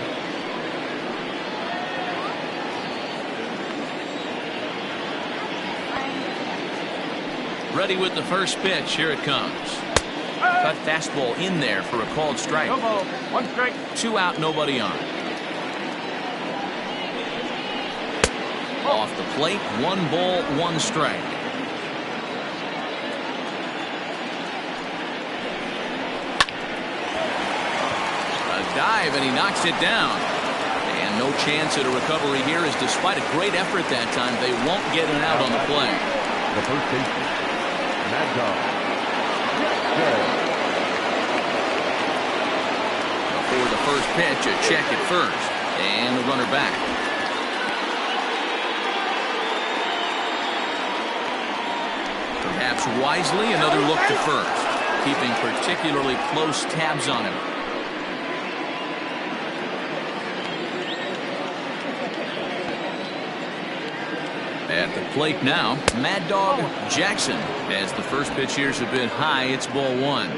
Ready with the first pitch. Here it comes. Cut fastball in there for a called strike. No ball, 1 strike. 2 out, nobody on. Off the plate, 1 ball, 1 strike. A dive, and he knocks it down. And no chance at a recovery here, as despite a great effort that time, they won't get an out on the play. The first baseman, Mad Dog. Before the first pitch, a check at first. And the runner back. Perhaps wisely, another look to first. Keeping particularly close tabs on him. At the plate now, Mad Dog Jackson. As the first pitch here's a bit high, it's ball 1.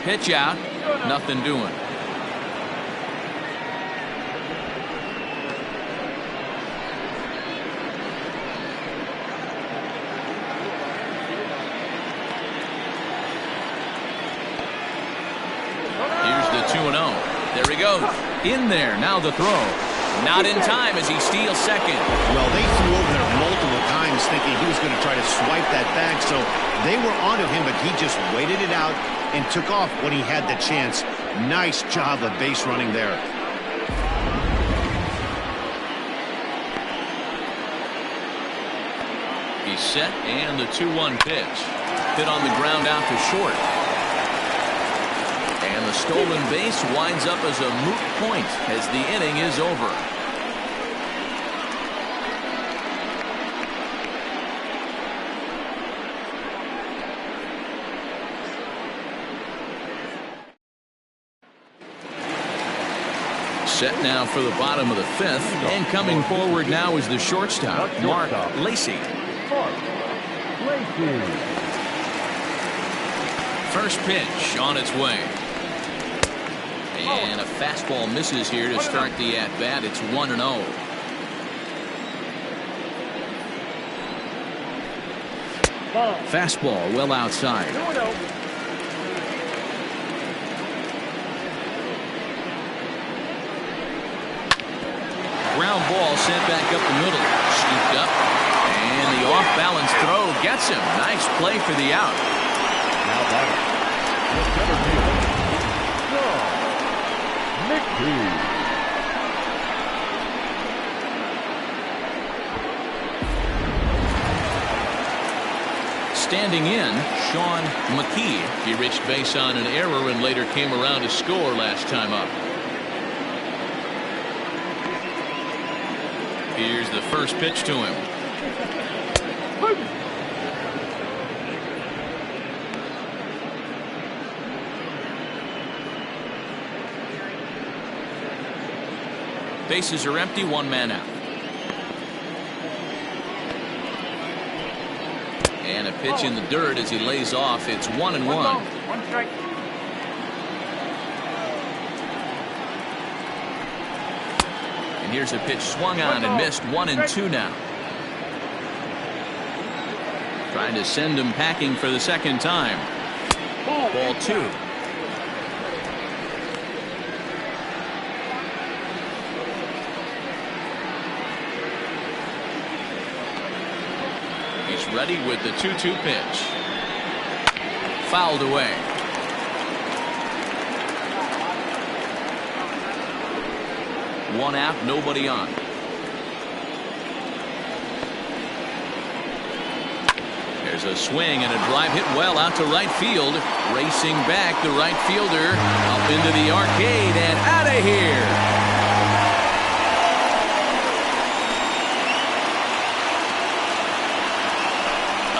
Pitch out, nothing doing. Here's the 2-0. There he goes. In there. Now the throw. Not in time as he steals second. Well, they threw over there multiple times thinking he was going to try to swipe that back, so they were onto him, but he just waited it out and took off when he had the chance. Nice job of base running there. He's set, and the 2-1 pitch. Hit on the ground out to short. And the stolen base winds up as a moot point as the inning is over. Set now for the bottom of the 5th, and coming forward now is the shortstop, Mark Lacey. First pitch on its way. And a fastball misses here to start the at-bat. It's 1-0. Fastball well outside. Ground ball sent back up the middle. Scooped up. And the off-balance throw gets him. Nice play for the out. Now batting, the center fielder, Mickey. Standing in, Sean McKee. He reached base on an error and later came around to score last time up. Here's the first pitch to him. Bases are empty, 1 man out. And a pitch in the dirt as he lays off. It's 1-1. 1 strike. And here's a pitch swung on and missed. 1-2 now. Trying to send him packing for the second time. Ball 2. He's ready with the 2-2 pitch. Fouled away. One out, nobody on. There's a swing and a drive hit well out to right field. Racing back, the right fielder up into the arcade and out of here.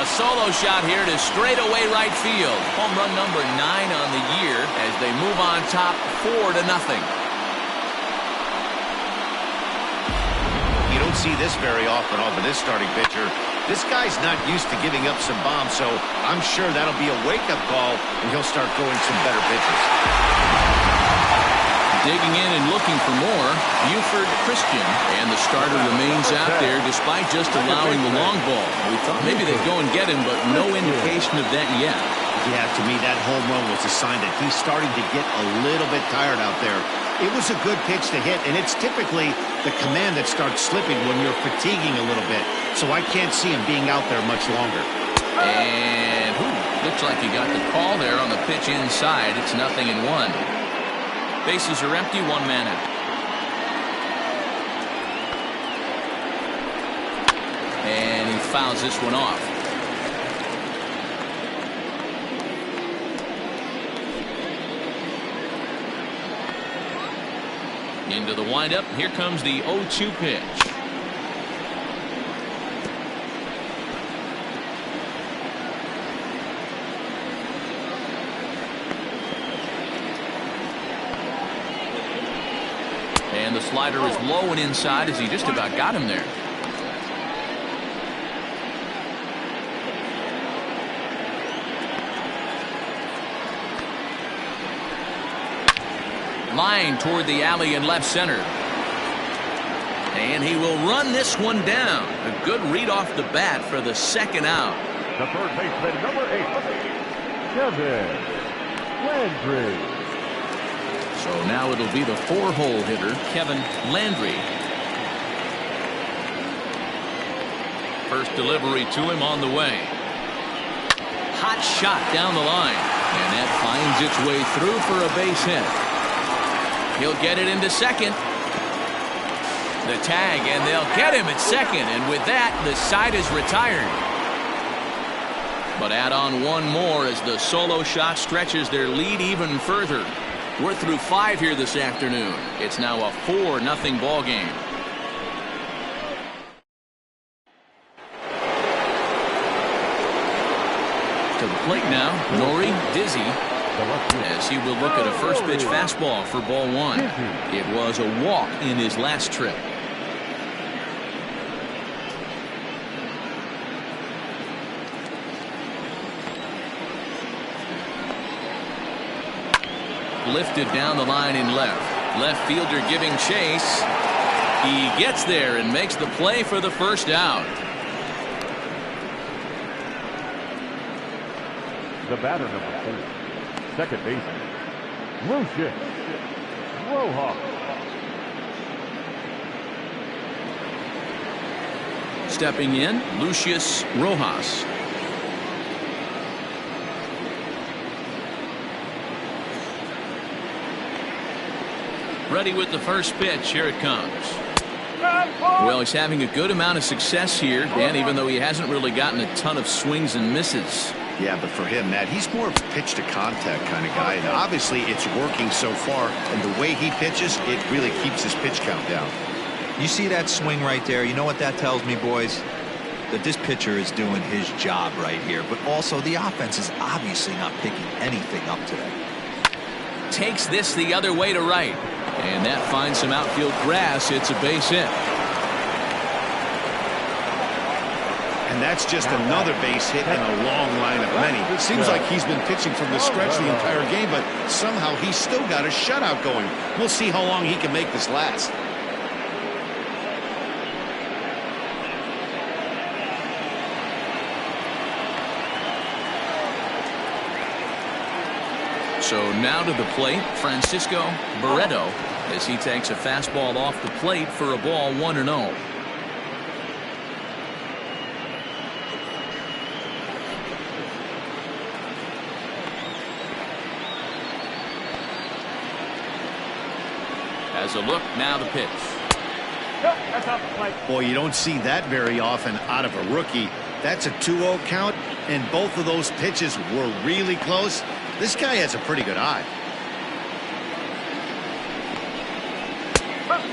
A solo shot here to straightaway right field. Home run number 9 on the year as they move on top 4-0. You don't see this very often off of this starting pitcher. This guy's not used to giving up some bombs, so I'm sure that'll be a wake-up call, and he'll start throwing some better pitches. Digging in and looking for more, Buford Christian, and the starter remains out there despite just allowing the long ball. We thought maybe they'd go and get him, but no indication of that yet. Yeah, to me, that home run was a sign that he's starting to get a little bit tired out there. It was a good pitch to hit, and it's typically the command that starts slipping when you're fatiguing a little bit. So I can't see him being out there much longer. And looks like he got the call there on the pitch inside. It's 0-1. Bases are empty, 1 man out. And he fouls this one off. Into the windup. Here comes the 0-2 pitch. And the slider is low and inside as he just about got him there. Line toward the alley in left center. And he will run this one down. A good read off the bat for the second out. The third baseman, number 8, Kevin Landry. So now it'll be the 4-hole hitter, Kevin Landry. First delivery to him on the way. Hot shot down the line. And that finds its way through for a base hit. He'll get it into second. The tag, and they'll get him at second. And with that, the side is retired. But add on one more as the solo shot stretches their lead even further. We're through 5 here this afternoon. It's now a 4-0 ball game. To the plate now, Nori Dizzy, as he will look at a first pitch fastball for ball 1. It was a walk in his last trip. Lifted down the line in left. Left fielder giving chase. He gets there and makes the play for the first out. The batter, number 4, second baseman, Lucius Rojas. Stepping in, Lucius Rojas. Ready with the first pitch. Here it comes. Well, he's having a good amount of success here, Dan, even though he hasn't really gotten a ton of swings and misses. Yeah, but for him, Matt, he's more of a pitch to contact kind of guy. And obviously, it's working so far. And the way he pitches, it really keeps his pitch count down. You see that swing right there? You know what that tells me, boys? That this pitcher is doing his job right here. But also, the offense is obviously not picking anything up today. Takes this the other way to right. And that finds some outfield grass. It's a base hit. And that's just another base hit in a long line of many. It seems like he's been pitching from the stretch the entire game, but somehow he's still got a shutout going. We'll see how long he can make this last. So now to the plate, Francisco Barreto, as he takes a fastball off the plate for a ball 1-0. As a look, now the pitch. That's off the plate. Boy, you don't see that very often out of a rookie. That's a 2-0 count, and both of those pitches were really close. This guy has a pretty good eye.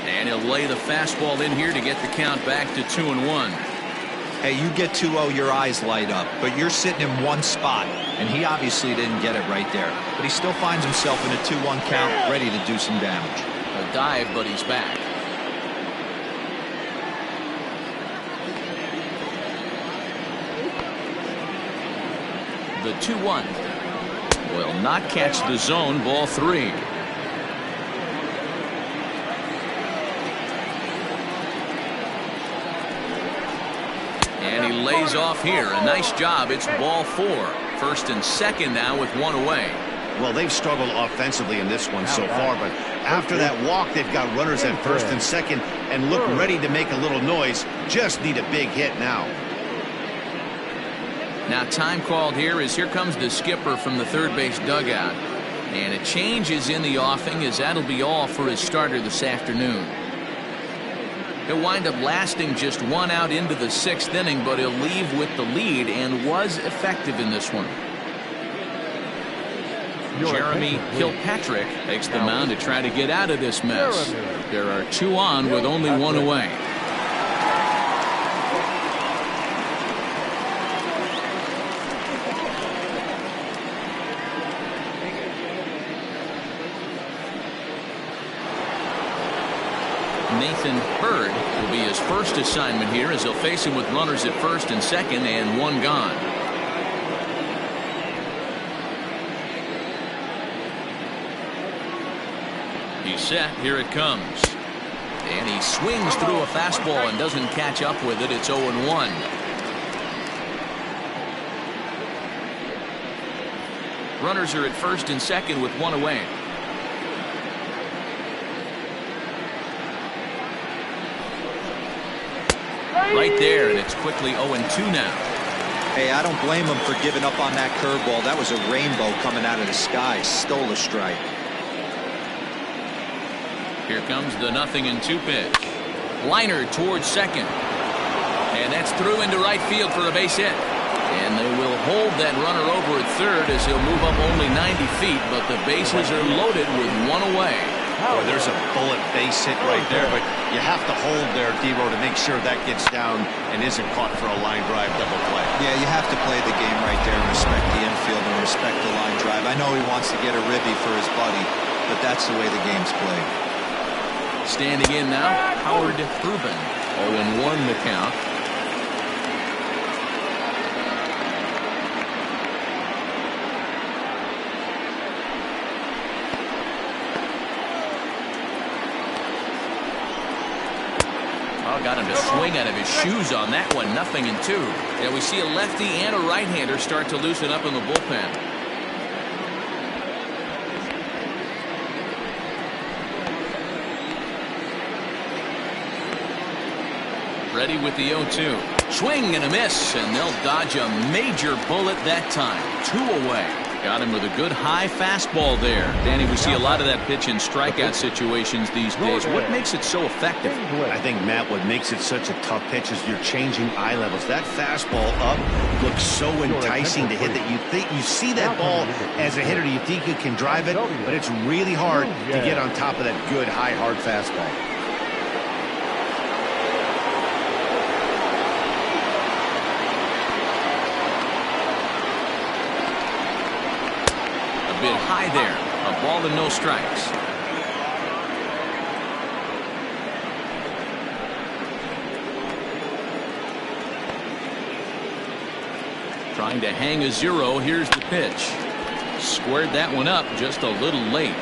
And he'll lay the fastball in here to get the count back to 2-1. Hey, you get 2-0, your eyes light up, but you're sitting in one spot, and he obviously didn't get it right there. But he still finds himself in a 2-1 count, ready to do some damage. A dive, but he's back. The 2-1 will not catch the zone. Ball 3. And he lays off here. A nice job. It's ball 4. First and second now with 1 away. Well, they've struggled offensively in this one so far, but after that walk, they've got runners at first and second and look ready to make a little noise. Just need a big hit now. Now time called here as here comes the skipper from the third base dugout. And a change is in the offing, as that'll be all for his starter this afternoon. He'll wind up lasting just 1 out into the 6th inning, but he'll leave with the lead and was effective in this one. Jeremy Kilpatrick takes the mound to try to get out of this mess. There are 2 on with only 1 away. Nathan Bird will be his first assignment here, as he'll face him with runners at first and second and 1 gone. He's set. Here it comes. And he swings through a fastball and doesn't catch up with it. It's 0-1. Runners are at first and second with 1 away. Right there, and it's quickly 0-2 now. Hey, I don't blame him for giving up on that curveball. That was a rainbow coming out of the sky. Stole a strike. Here comes the 0-2 pitch. Liner towards second. And that's through into right field for a base hit. And they will hold that runner over at third as he'll move up only 90 feet, but the bases are loaded with 1 away. Boy, there's a bullet base hit right there, but you have to hold there, Debo, to make sure that gets down and isn't caught for a line drive double play. Yeah, you have to play the game right there and respect the infield and respect the line drive. I know he wants to get a ribby for his buddy, but that's the way the game's played. Standing in now, Howard Rubin. 0-1 the count. Got him to swing out of his shoes on that one. 0-2. And we see a lefty and a right-hander start to loosen up in the bullpen. Ready with the 0-2. Swing and a miss, and they'll dodge a major bullet that time. 2 away. Got him with a good high fastball there. Danny, we see a lot of that pitch in strikeout situations these days. What makes it so effective? I think, Matt, what makes it such a tough pitch is you're changing eye levels. That fastball up looks so enticing to hit that you see that ball as a hitter, you think you can drive it, but it's really hard to get on top of that good high hard fastball. Bit high there. A ball and no strikes. Trying to hang a 0. Here's the pitch. Squared that one up just a little late.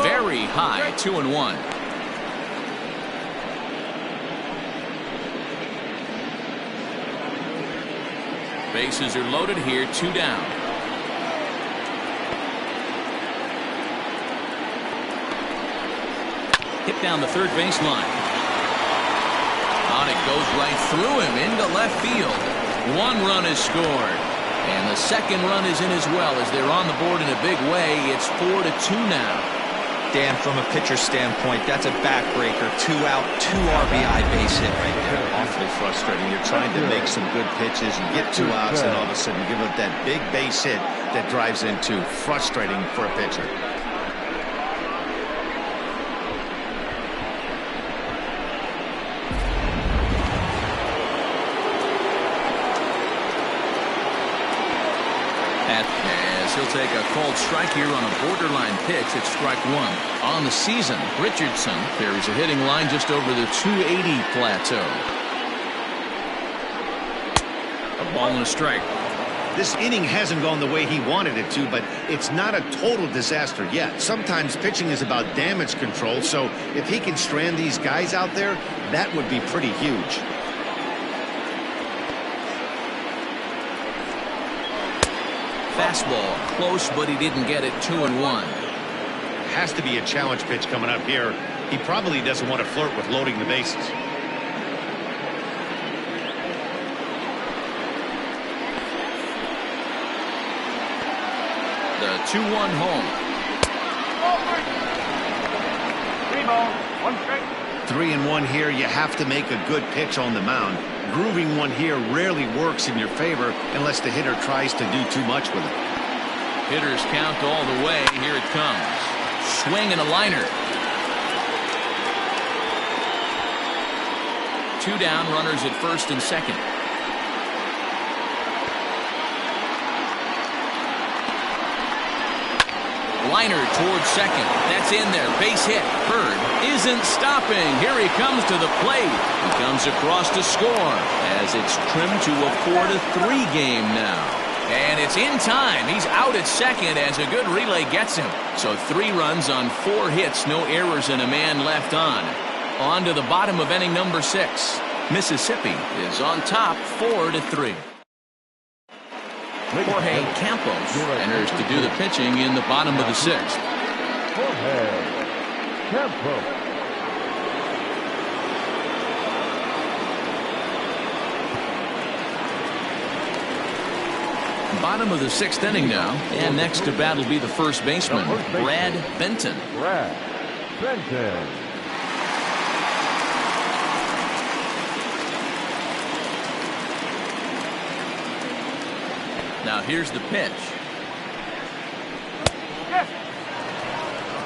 Very high. 2-1. Bases are loaded here. 2 down. Hit down the third baseline. On it goes right through him into left field. 1 run is scored. And the second run is in as well as they're on the board in a big way. It's 4-2 now. Dan, from a pitcher standpoint, that's a backbreaker. 2 out, 2 RBI base hit right there. Awfully frustrating. You're trying to make some good pitches. You get 2 outs, and all of a sudden you give up that big base hit that drives in 2. Frustrating for a pitcher. He'll take a called strike here on a borderline pitch at strike 1. On the season, Richardson carries a hitting line just over the 280 plateau. A ball and a strike. This inning hasn't gone the way he wanted it to, but it's not a total disaster yet. Sometimes pitching is about damage control, so if he can strand these guys out there, that would be pretty huge. Fastball close, but he didn't get it. 2-1. Has to be a challenge pitch coming up here. He probably doesn't want to flirt with loading the bases. The 2-1 home. 3 balls, 1 strike. 3-1 here. You have to make a good pitch on the mound. Grooving one here rarely works in your favor unless the hitter tries to do too much with it. Hitters count all the way. Here it comes. Swing and a liner. 2 down, runners at first and second. Liner towards second. That's in there. Base hit. Bird isn't stopping. Here he comes to the plate. He comes across to score as it's trimmed to a 4-3 game now. And it's in time. He's out at second as a good relay gets him. So 3 runs on 4 hits. No errors and a man left on. On to the bottom of inning number 6. Mississippi is on top 4-3. Jorge Campos enters to do the pitching in the bottom of the 6th. Jorge Campos. Bottom of the 6th inning now, and next to bat will be the first baseman, Brad Benton. Brad Benton. Now here's the pitch.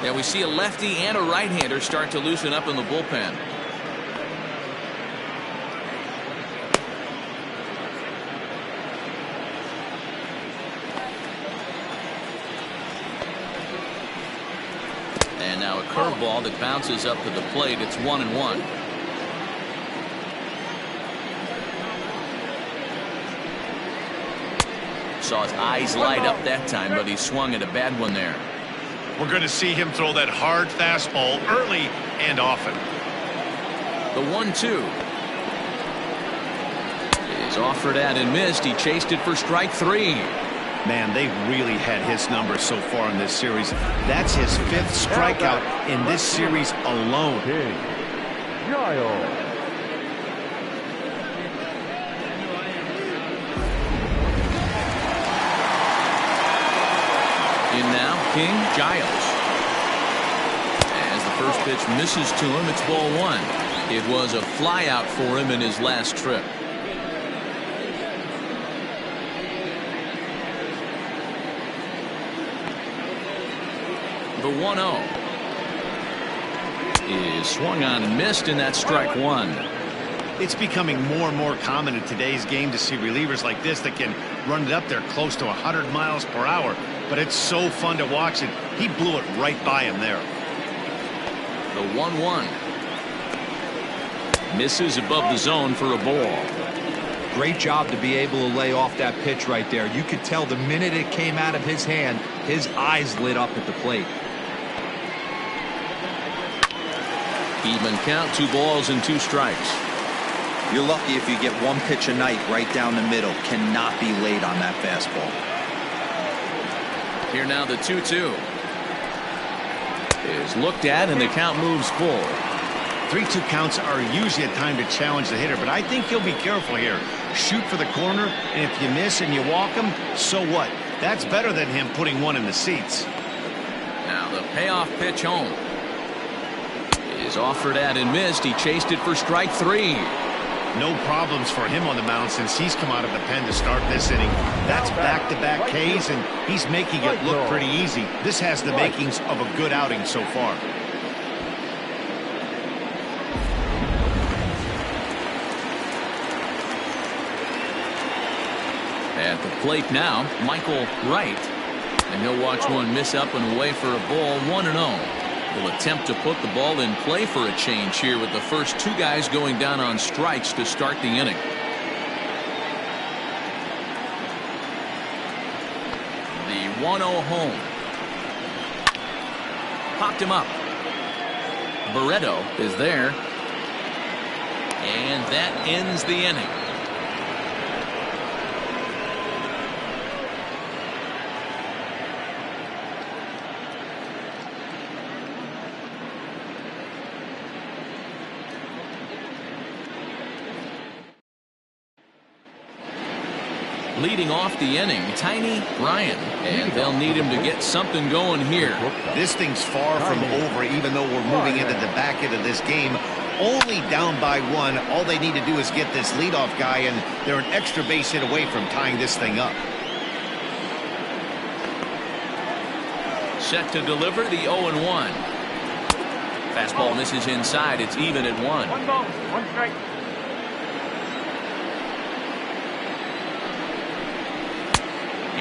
Yeah, we see a lefty and a right-hander start to loosen up in the bullpen. And now a curveball that bounces up to the plate. It's 1-1. Saw his eyes light up that time, but he swung at a bad one there. We're going to see him throw that hard fastball early and often. The 1-2 is offered at and missed. He chased it for strike 3. Man, they've really had his number so far in this series. That's his 5th strikeout in this series alone. King Giles. In now, King Giles. As the first pitch misses to him, it's ball 1. It was a flyout for him in his last trip. The 1-0 is swung on and missed, and that's strike 1. It's becoming more and more common in today's game to see relievers like this that can run it up there close to 100 miles per hour. But it's so fun to watch it. He blew it right by him there. The 1-1 misses above the zone for a ball. Great job to be able to lay off that pitch right there. You could tell the minute it came out of his hand, his eyes lit up at the plate. Even count, 2 balls and 2 strikes. You're lucky if you get 1 pitch a night right down the middle. Cannot be late on that fastball. Here now the 2-2 is looked at, and the count moves full. 3-2 counts are usually a time to challenge the hitter, but I think he'll be careful here. Shoot for the corner, and if you miss and you walk him, so what? That's better than him putting one in the seats. Now the payoff pitch home is offered at and missed. He chased it for strike 3. No problems for him on the mound since he's come out of the pen to start this inning. That's back-to-back Ks, and he's making it look pretty easy. This has the makings of a good outing so far. At the plate now, Michael Wright. And he'll watch one miss up and away for a ball, 1-0. Will attempt to put the ball in play for a change here with the first 2 guys going down on strikes to start the inning. The 1-0 home. Popped him up. Barreto is there. And that ends the inning. Leading off the inning, Tiny Ryan, and they'll need him to get something going here. This thing's far from over, even though we're moving into the back end of this game. Only down by 1. All they need to do is get this leadoff guy, and they're an extra base hit away from tying this thing up. Set to deliver the 0-1. Fastball misses inside. It's even at 1. 1 ball, 1 strike.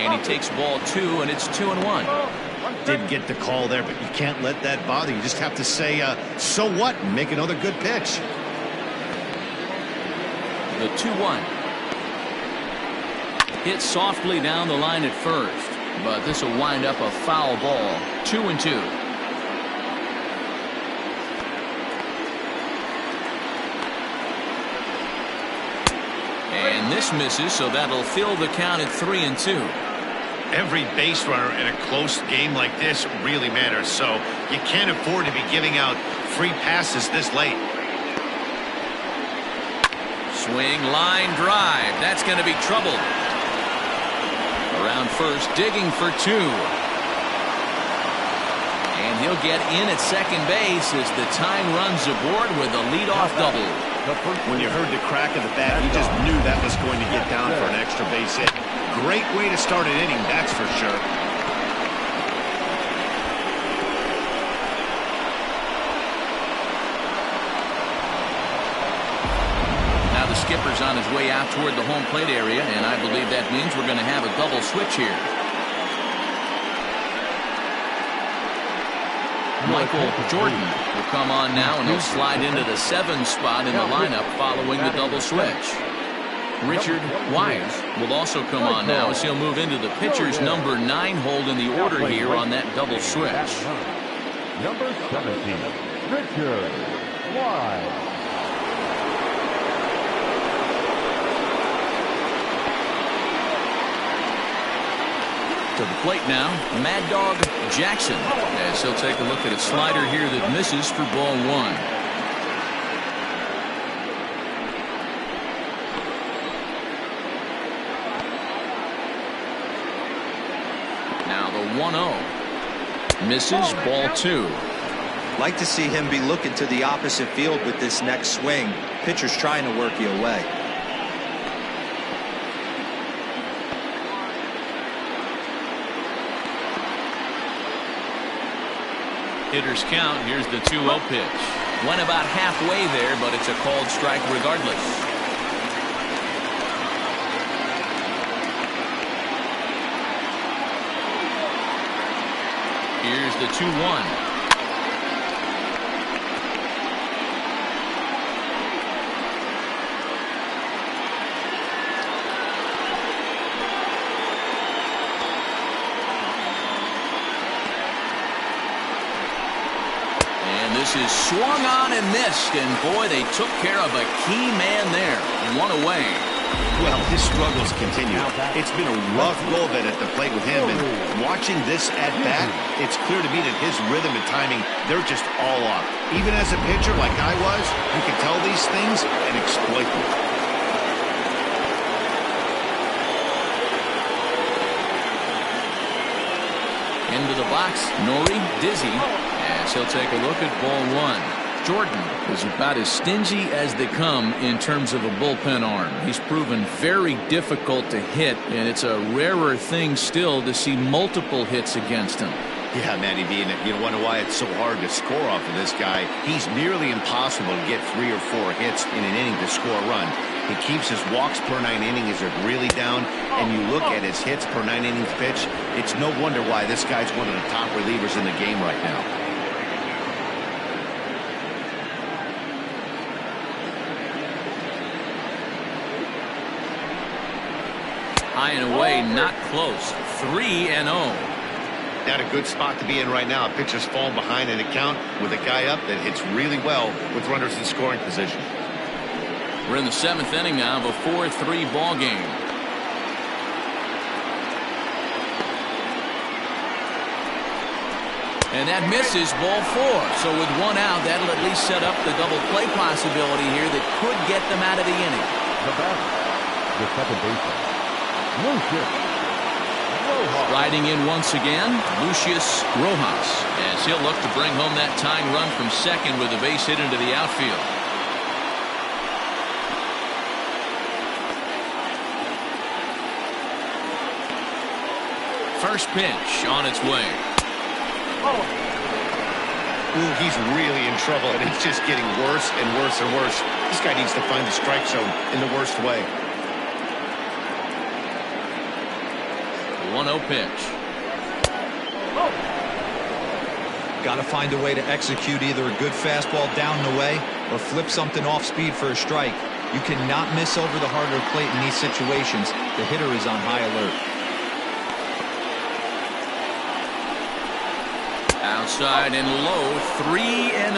And he takes ball 2, and it's 2-1. Did get the call there, but you can't let that bother you. You just have to say, so what, and make another good pitch. The 2-1. Hit softly down the line at first, but this will wind up a foul ball. 2-2. And this misses, so that'll fill the count at 3-2. Every base runner in a close game like this really matters, so you can't afford to be giving out free passes this late. Swing, line drive. That's going to be trouble. Around first, digging for 2. And he'll get in at second base as the time runs aboard with a leadoff double. When you heard the crack of the bat, you just knew that was going to get down for an extra base hit. Great way to start an inning, that's for sure. Now the skipper's on his way out toward the home plate area, and I believe that means we're going to have a double switch here. Michael Jordan will come on now, and he'll slide into the 7 spot in the lineup following the double switch. Richard Wise will also come on now as he'll move into the pitcher's number 9 hold in the order here on that double switch. Number 17, Richard Wise. To the plate now, Mad Dog Jackson, as he'll take a look at a slider here that misses for ball 1. Now the 1-0 misses, ball 2. Like to see him be looking to the opposite field with this next swing. Pitcher's trying to work you away. Hitters count. Here's the 2-0 pitch. Went about halfway there, but it's a called strike regardless. Here's the 2-1. This is swung on and missed, and boy, they took care of a key man there. 1 away. Well, his struggles continue. It's been a rough go of it at the plate with him, and watching this at bat, it's clear to me that his rhythm and timing, they're just all off. Even as a pitcher like I was, you can tell these things and exploit them. Into the box. box, Nori Dizzy, as he'll take a look at ball one. Jordan is about as stingy as they come in terms of a bullpen arm. He's proven very difficult to hit, and it's a rarer thing still to see multiple hits against him. Yeah, Manny B, and you wonder why it's so hard to score off of this guy. He's nearly impossible to get 3 or 4 hits in an inning to score a run. He keeps his walks per 9 innings are really down, and you look at his hits per 9 innings pitch, it's no wonder why this guy's one of the top relievers in the game right now. High and away, not close. 3-0. Not a good spot to be in right now. A pitcher's falling behind an account with a guy up that hits really well with runners in scoring position. We're in the 7th inning now of a 4-3 ball game. And that misses, ball 4. So with 1 out, that'll at least set up the double play possibility here that could get them out of the inning. The batter, the second baseman, Lucius Rojas. Riding in once again, Lucius Rojas, as he'll look to bring home that tying run from second with a base hit into the outfield. First pitch on its way. Ooh, he's really in trouble, and it's just getting worse and worse and worse. This guy needs to find the strike zone in the worst way. 1-0 pitch. Got to find a way to execute either a good fastball down and away or flip something off speed for a strike. You cannot miss over the heart of the plate in these situations. The hitter is on high alert. Outside and low, 3-0.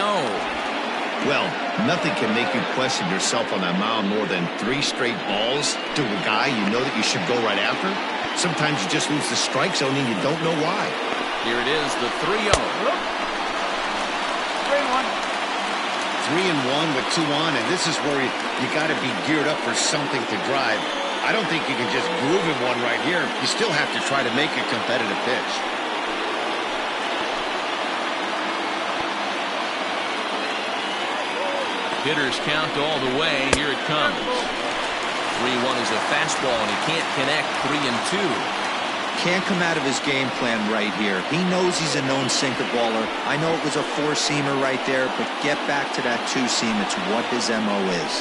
Well, nothing can make you question yourself on that mound more than 3 straight balls to a guy you know that you should go right after. Sometimes you just lose the strike zone and you don't know why. Here it is, the 3-0. 3-1 with 2 on, and this is where you got to be geared up for something to drive. I don't think you can just groove in one right here. You still have to try to make a competitive pitch. Hitters count all the way. Here it comes. 3-1 is a fastball, and he can't connect. 3-2. Can't come out of his game plan right here. He knows he's a known sinker baller. I know it was a 4-seamer right there, but get back to that 2-seam. It's what his MO is.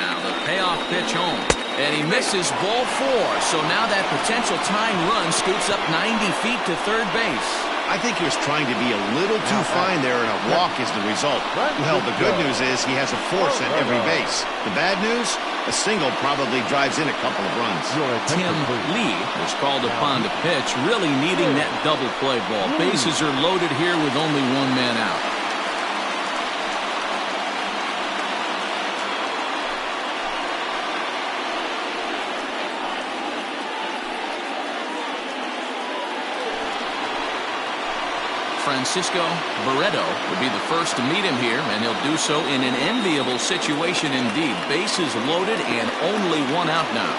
Now the payoff pitch home. And he misses, ball 4. So now that potential tying run scoots up 90 feet to third base. I think he was trying to be a little too fine there, and a walk is the result. Well, the good news is he has a force at every base. The bad news, a single probably drives in a couple of runs. Tim Lee was called upon to pitch, really needing that double play ball. Bases are loaded here with only 1 man out. Francisco Barreto would be the first to meet him here, and he'll do so in an enviable situation indeed. Bases loaded and only 1 out now.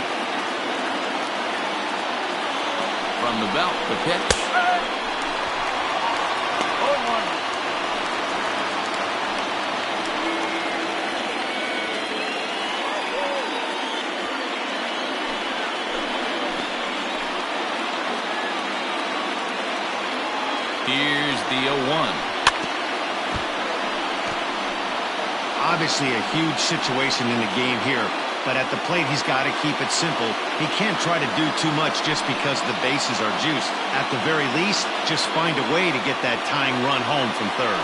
From the belt, the pitch. Here's the 0-1. Obviously a huge situation in the game here, but at the plate he's got to keep it simple. He can't try to do too much just because the bases are juiced. At the very least, just find a way to get that tying run home from third.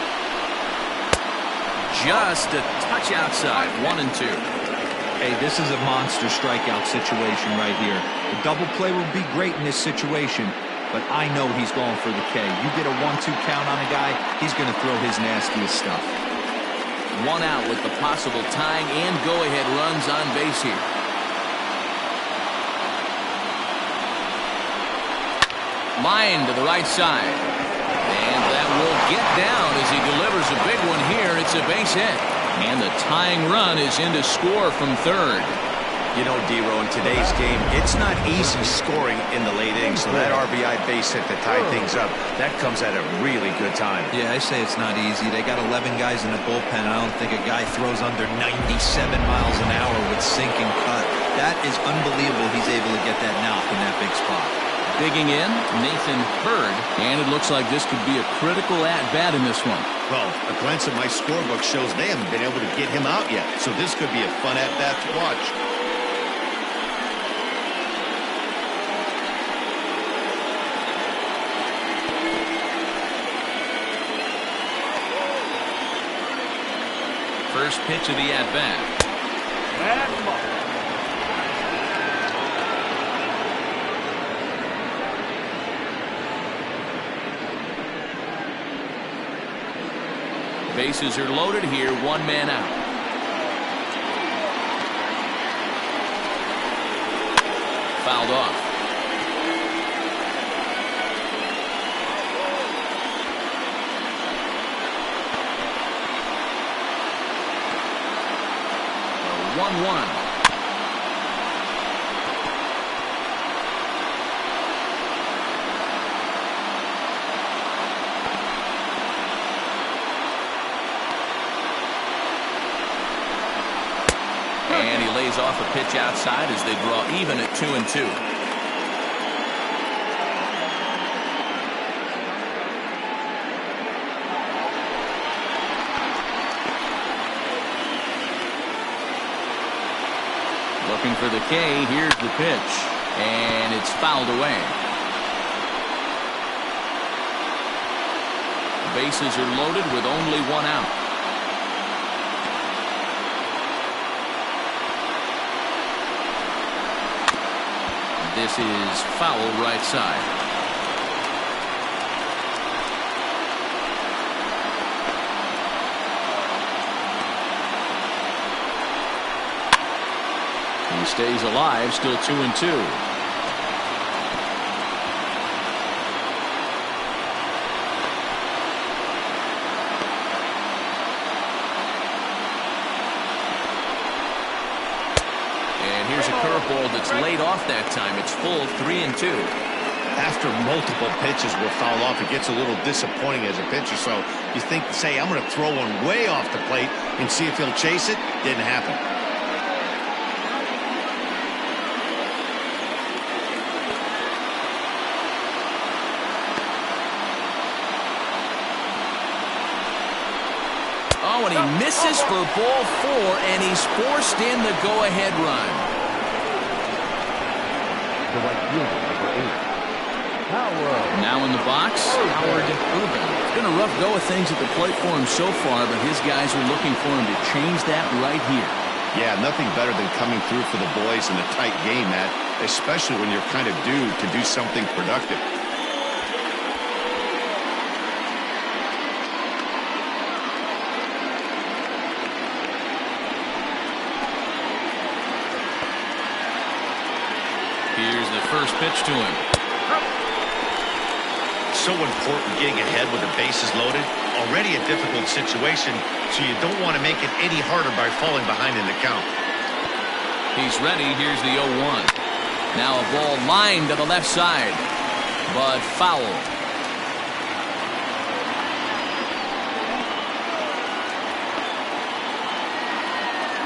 Just a touch outside, 1-2. Hey, this is a monster strikeout situation right here. The double play will be great in this situation, but I know he's going for the K. You get a 1-2 count on a guy, he's going to throw his nastiest stuff. 1 out with the possible tying and go-ahead runs on base here. Line to the right side. And that will get down as he delivers a big one here. It's a base hit. And the tying run is in to score from third. You know, D-Row, in today's game, it's not easy scoring in the late innings, so that RBI base hit to tie things up, that comes at a really good time. Yeah, I say it's not easy. They got 11 guys in the bullpen. I don't think a guy throws under 97 miles an hour with sinking cut. That is unbelievable he's able to get that knock in that big spot. Digging in, Nathan Hurd, and it looks like this could be a critical at-bat in this one. Well, a glance at my scorebook shows they haven't been able to get him out yet, so this could be a fun at-bat to watch. First pitch of the at-bat. Bad ball. Bases are loaded here, one man out. Fouled off. A 1-1. And he lays off a pitch outside as they draw even at 2-2. Looking for the K. Here's the pitch. And it's fouled away. Bases are loaded with only one out. This is foul right side. He stays alive, still 2-2. Here's a curveball that's laid off that time. It's full 3-2. After multiple pitches will foul off, it gets a little disappointing as a pitcher. So you think, say, I'm going to throw one way off the plate and see if he'll chase it. Didn't happen. Oh, and he misses for ball 4, and he's forced in the go-ahead run. Now in the box, Howard Ubben. It's been a rough go of things at the plate for him so far, but his guys are looking for him to change that right here. Yeah, nothing better than coming through for the boys in a tight game, Matt, especially when you're kind of due to do something productive. Here's the first pitch to him. So important getting ahead with the bases loaded. Already a difficult situation, so you don't want to make it any harder by falling behind in the count. He's ready. Here's the 0-1. Now a ball lined to the left side, but foul.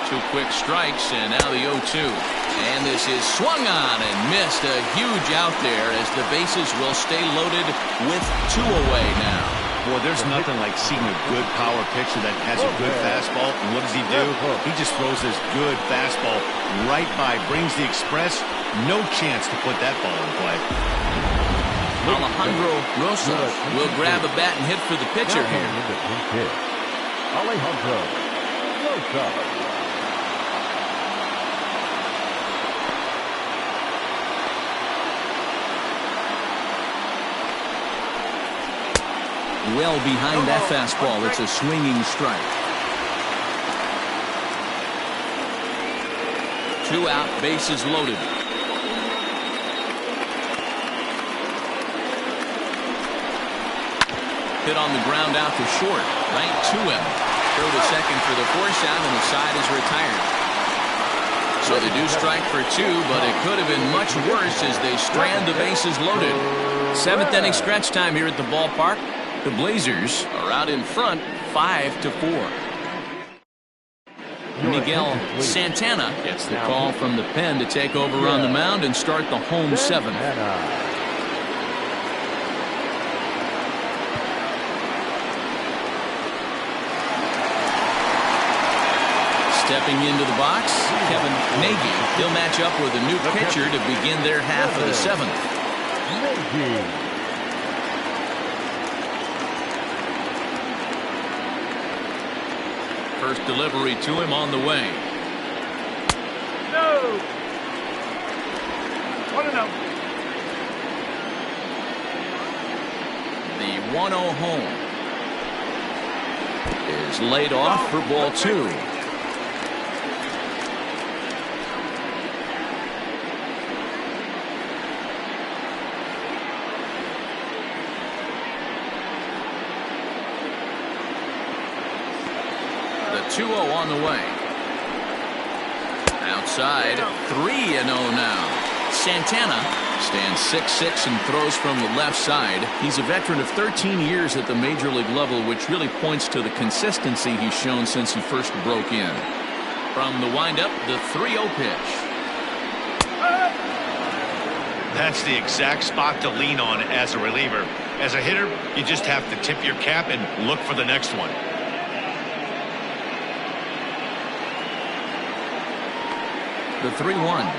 Two quick strikes, and now the 0-2. And this is swung on and missed. A huge out there as the bases will stay loaded with 2 away now. Boy, there's nothing like seeing a good power pitcher that has a good fastball. And what does he do? He just throws this good fastball right by, brings the express. No chance to put that ball in play. Alejandro Rosa will grab a bat and hit for the pitcher here. Alejandro Rosa. Well behind that fastball. It's a swinging strike. 2 out, bases loaded. Hit on the ground out to short. Right to him. Throw to second for the force out, and the side is retired. So they do strike for two, but it could have been much worse as they strand the bases loaded. Seventh inning stretch time here at the ballpark. The Blazers are out in front 5-4. Miguel Santana gets the call from the pen to take over on the mound and start the home seventh. Stepping into the box, Kevin Nagy. He'll match up with a new pitcher to begin their half of the seventh. First delivery to him on the way. No. 1-0. The 1-0 home is laid off for ball two. The 2-0 on the way. Outside, 3-0 now. Santana stands 6'6" and throws from the left side. He's a veteran of 13 years at the major league level, which really points to the consistency he's shown since he first broke in. From the windup, the 3-0 pitch. That's the exact spot to lean on as a reliever. As a hitter, you just have to tip your cap and look for the next one. The 3-1.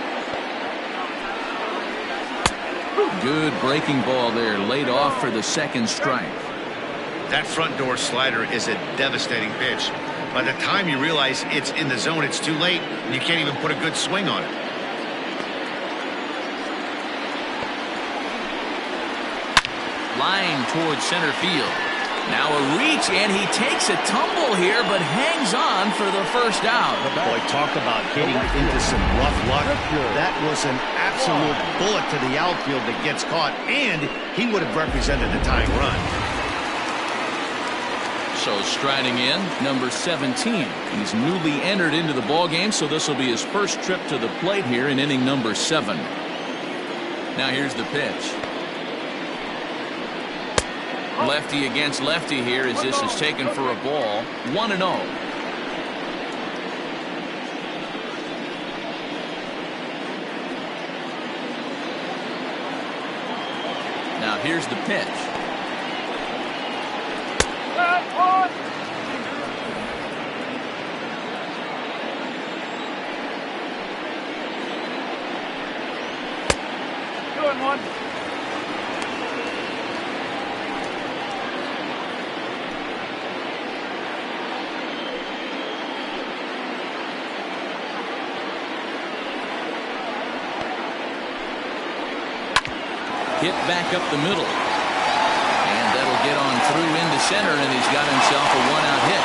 Good breaking ball there, laid off for the second strike. That front door slider is a devastating pitch. By the time you realize it's in the zone, it's too late, and you can't even put a good swing on it. Line towards center field. Now a reach, and he takes a tumble here, but hangs on for the first out. Boy, talk about getting into some rough luck. That was an absolute bullet to the outfield that gets caught, and he would have represented the tying run. So striding in, number 17. He's newly entered into the ballgame, so this will be his first trip to the plate here in inning number 7. Now here's the pitch. Lefty against lefty here as this is taken for a ball. 1-0. Now here's the pitch. Doing one. Hit back up the middle. And that'll get on through into center, and he's got himself a one-out hit.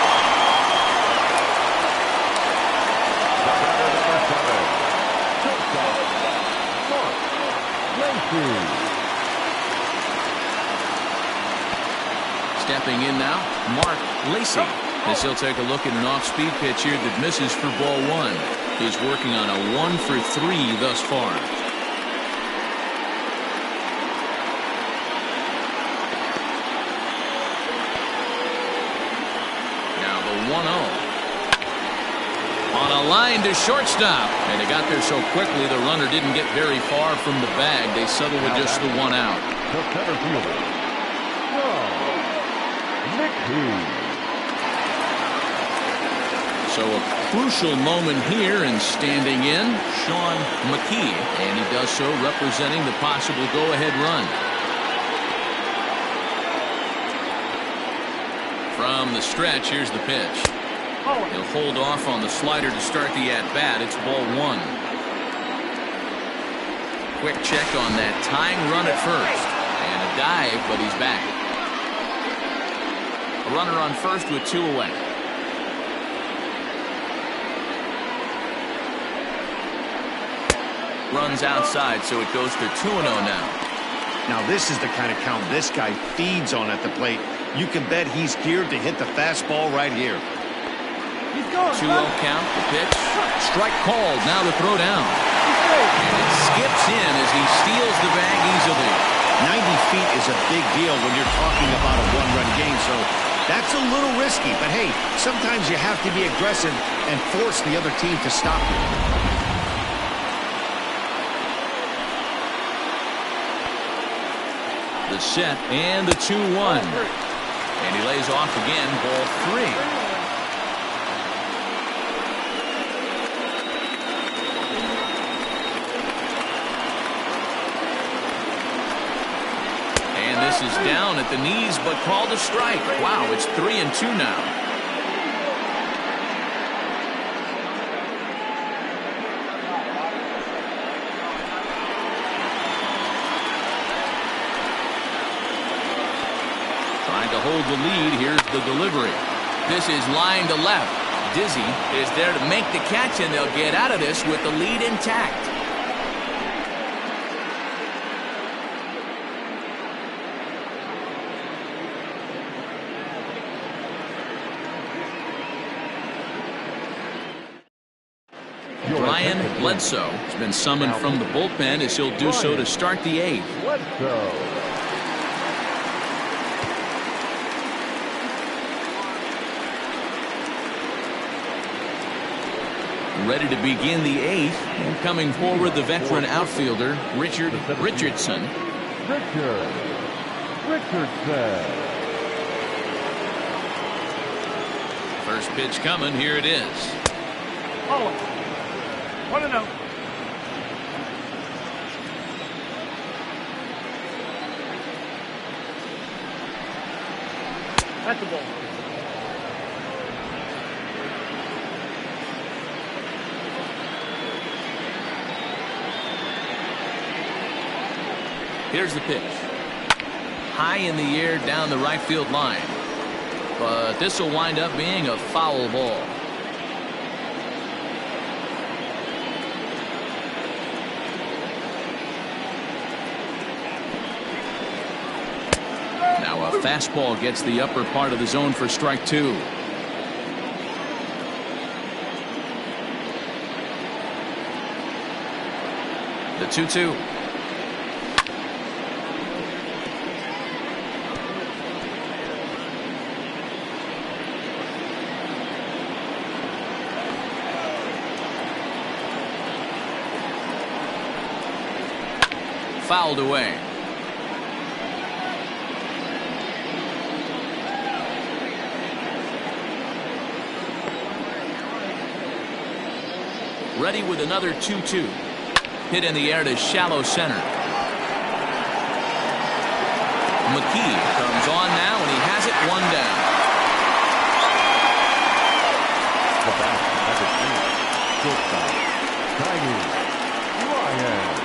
Stepping in now, Mark Lacey. As he'll take a look at an off-speed pitch here that misses for ball 1. He's working on a 1-for-3 thus far. Now the 1-0. On a line to shortstop. And they got there so quickly the runner didn't get very far from the bag. They settled with just the 1 out. So a crucial moment here, and standing in, Sean McKee, and he does so representing the possible go-ahead run. From the stretch, here's the pitch. He'll hold off on the slider to start the at-bat. It's ball 1. Quick check on that tying run at first. And a dive, but he's back. A runner on first with 2 away. Runs outside, so it goes to 2-0 now. Now this is the kind of count this guy feeds on at the plate. You can bet he's geared to hit the fastball right here. 2-0 count, the pitch. Strike called, now the throw down. And it skips in as he steals the bag easily. 90 feet is a big deal when you're talking about a one-run game, so that's a little risky. But hey, sometimes you have to be aggressive and force the other team to stop you. The set and the 2-1. And he lays off again, ball 3. This is down at the knees, but called a strike. Wow, it's 3-2 now. Trying to hold the lead. Here's the delivery. This is line to left. Dizzy is there to make the catch, and they'll get out of this with the lead intact. Bledsoe has been summoned from the bullpen as he'll do so to start the 8th. Ready to begin the 8th, and coming forward the veteran outfielder Richardson. First pitch coming, here it is. Oh. 1-0. That's the ball. Here's the pitch. High in the air down the right field line. But this will wind up being a foul ball. Now a fastball gets the upper part of the zone for strike 2. The 2-2. Fouled away. Ready with another 2-2. Hit in the air to shallow center. McKee comes on now, and he has it 1 down. The back at the shortstop, Tiny Ryan.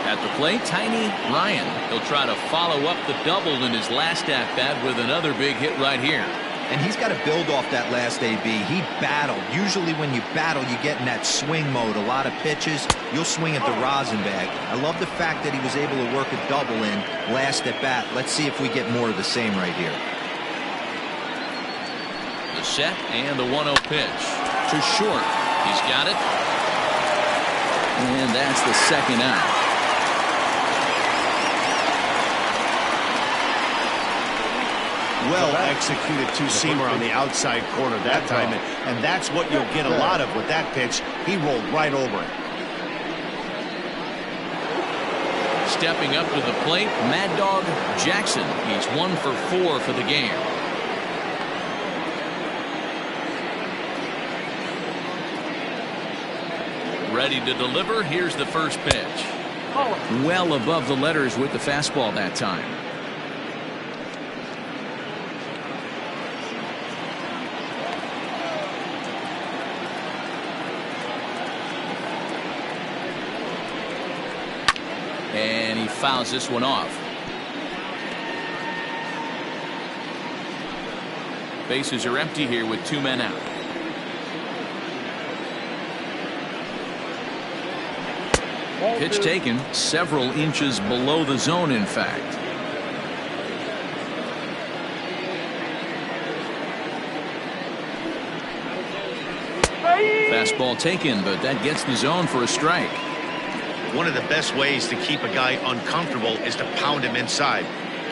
At the plate, Tiny Ryan. He'll try to follow up the double in his last at-bat with another big hit right here. And he's got to build off that last AB. He battled. Usually when you battle, you get in that swing mode. A lot of pitches, you'll swing at the rosin bag. I love the fact that he was able to work a double in last at bat. Let's see if we get more of the same right here. The set and the 1-0 pitch. To short. He's got it. And that's the second out. Well executed two-seamer on the outside corner that time, and that's what you'll get a lot of with that pitch. He rolled right over it. Stepping up to the plate, Mad Dog Jackson. He's 1 for 4 for the game. Ready to deliver. Here's the first pitch. Well above the letters with the fastball that time. And he fouls this one off. Bases are empty here with 2 men out. Pitch taken several inches below the zone, in fact. Fastball taken, but that gets the zone for a strike. One of the best ways to keep a guy uncomfortable is to pound him inside.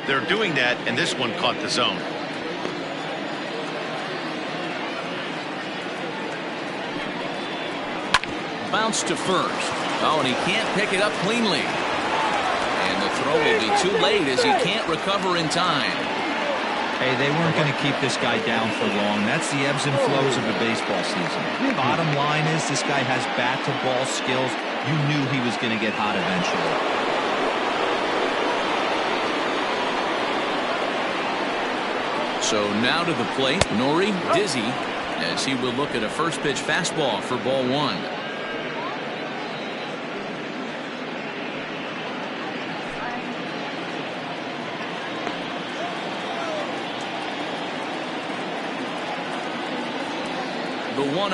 They're doing that, and this one caught the zone. Bounce to first. Oh, and he can't pick it up cleanly. And the throw will be too late as he can't recover in time. Hey, they weren't going to keep this guy down for long. That's the ebbs and flows of a baseball season. Bottom line is this guy has bat-to-ball skills. You knew he was going to get hot eventually. So now to the plate, Nori Dizzy, as he will look at a first pitch fastball for ball one. The 1-0.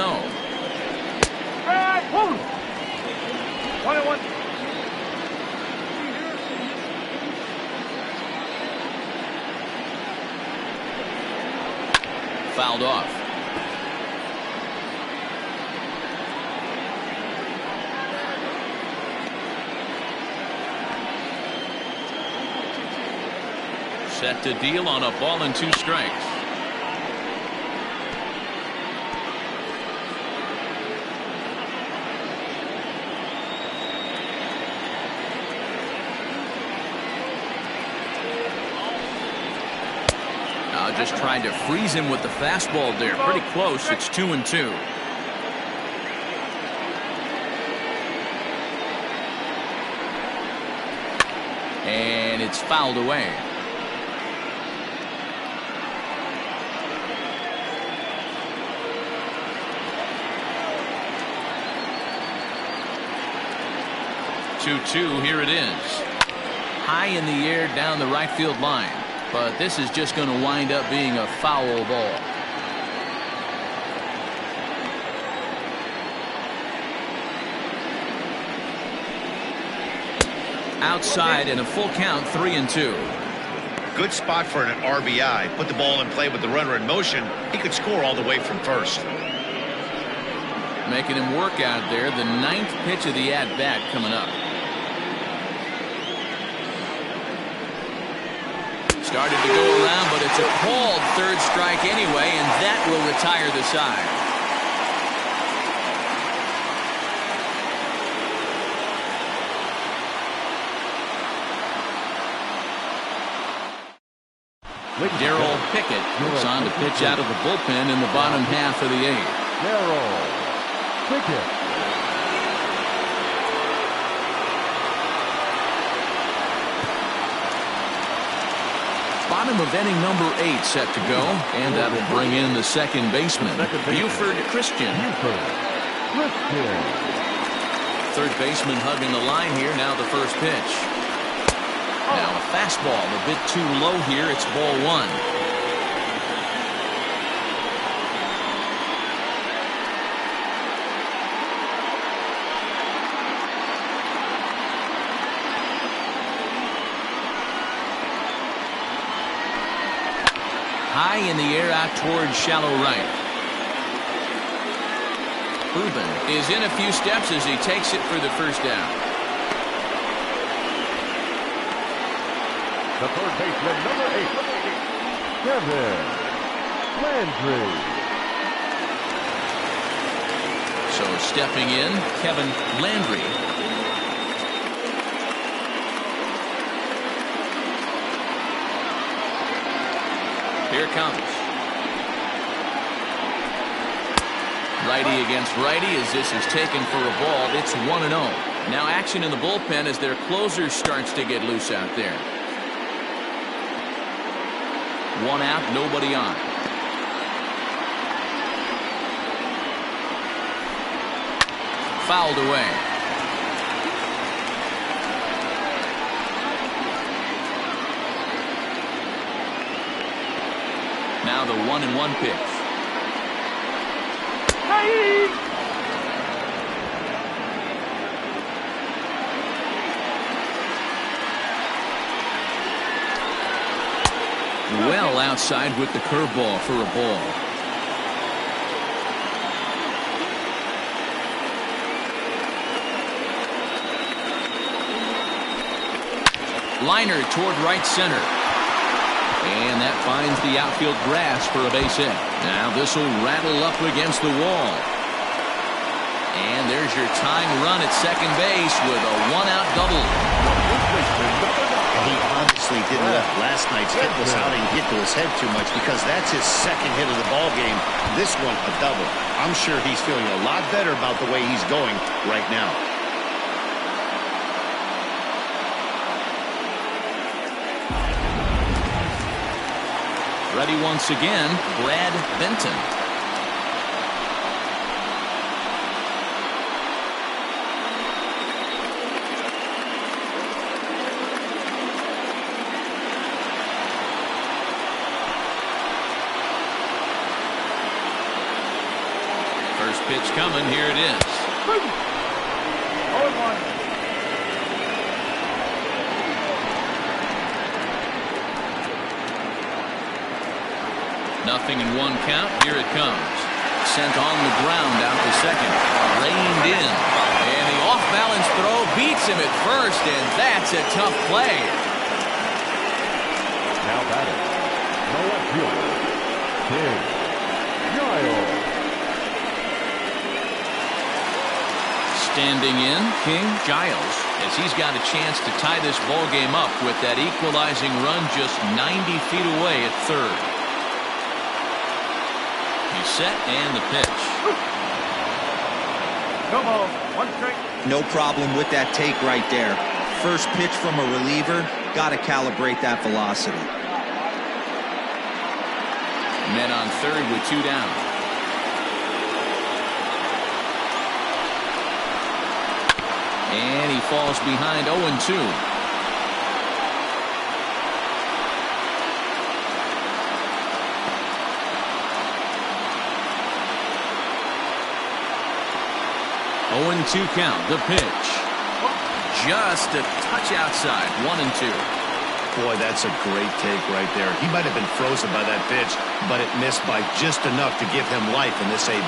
1-1. Fouled off. Set to deal on a ball and 2 strikes. Just trying to freeze him with the fastball there. Pretty close. It's 2-2. And it's fouled away. Two, here it is. High in the air down the right field line. But this is just going to wind up being a foul ball. Outside and a full count, 3-2. Good spot for an RBI. Put the ball in play with the runner in motion. He could score all the way from first. Making him work out there. The 9th pitch of the at-bat coming up. Started to go around, but it's a called 3rd strike anyway, and that will retire the side. Darryl Pickett moves on to pitch out of the bullpen in the bottom half of the 8th. Darryl Pickett. Bottom of inning number 8 set to go, and that will bring in the second baseman, Buford Christian. 3rd baseman hugging the line here. Now the first pitch. Now a fastball a bit too low here. It's ball 1. High in the air out towards shallow right. Ruben is in a few steps as he takes it for the first down. The third baseman, number 8, Kevin Landry. So stepping in, Kevin Landry. Here comes. Righty against righty as this is taken for a ball. It's 1-0. Now action in the bullpen as their closer starts to get loose out there. 1 out, nobody on. Fouled away. Now the 1-1 pitch. Well outside with the curveball for a ball. Liner toward right center. And that finds the outfield grass for a base hit. Now this will rattle up against the wall. And there's your tying run at second base with a one-out double. And he obviously didn't let last night's hitless outing get to his head too much, because that's his second hit of the ball game. This one, a double. I'm sure he's feeling a lot better about the way he's going right now. Ready once again, Brad Benton. First pitch coming, here it is. 0-1. Nothing in one count. Here it comes. Sent on the ground out to second. Reined in. And the off-balance throw beats him at first, and that's a tough play. Now batting. No left fielder. King Giles. Standing in, King Giles, as he's got a chance to tie this ball game up with that equalizing run just 90 feet away at third. He's set, and the pitch. No ball. One strike. No problem with that take right there. First pitch from a reliever, got to calibrate that velocity. Men on third with two down. And he falls behind 0-2. Two count. The pitch. Just a touch outside. 1-2. Boy, that's a great take right there. He might have been frozen by that pitch, but it missed by just enough to give him life in this AB.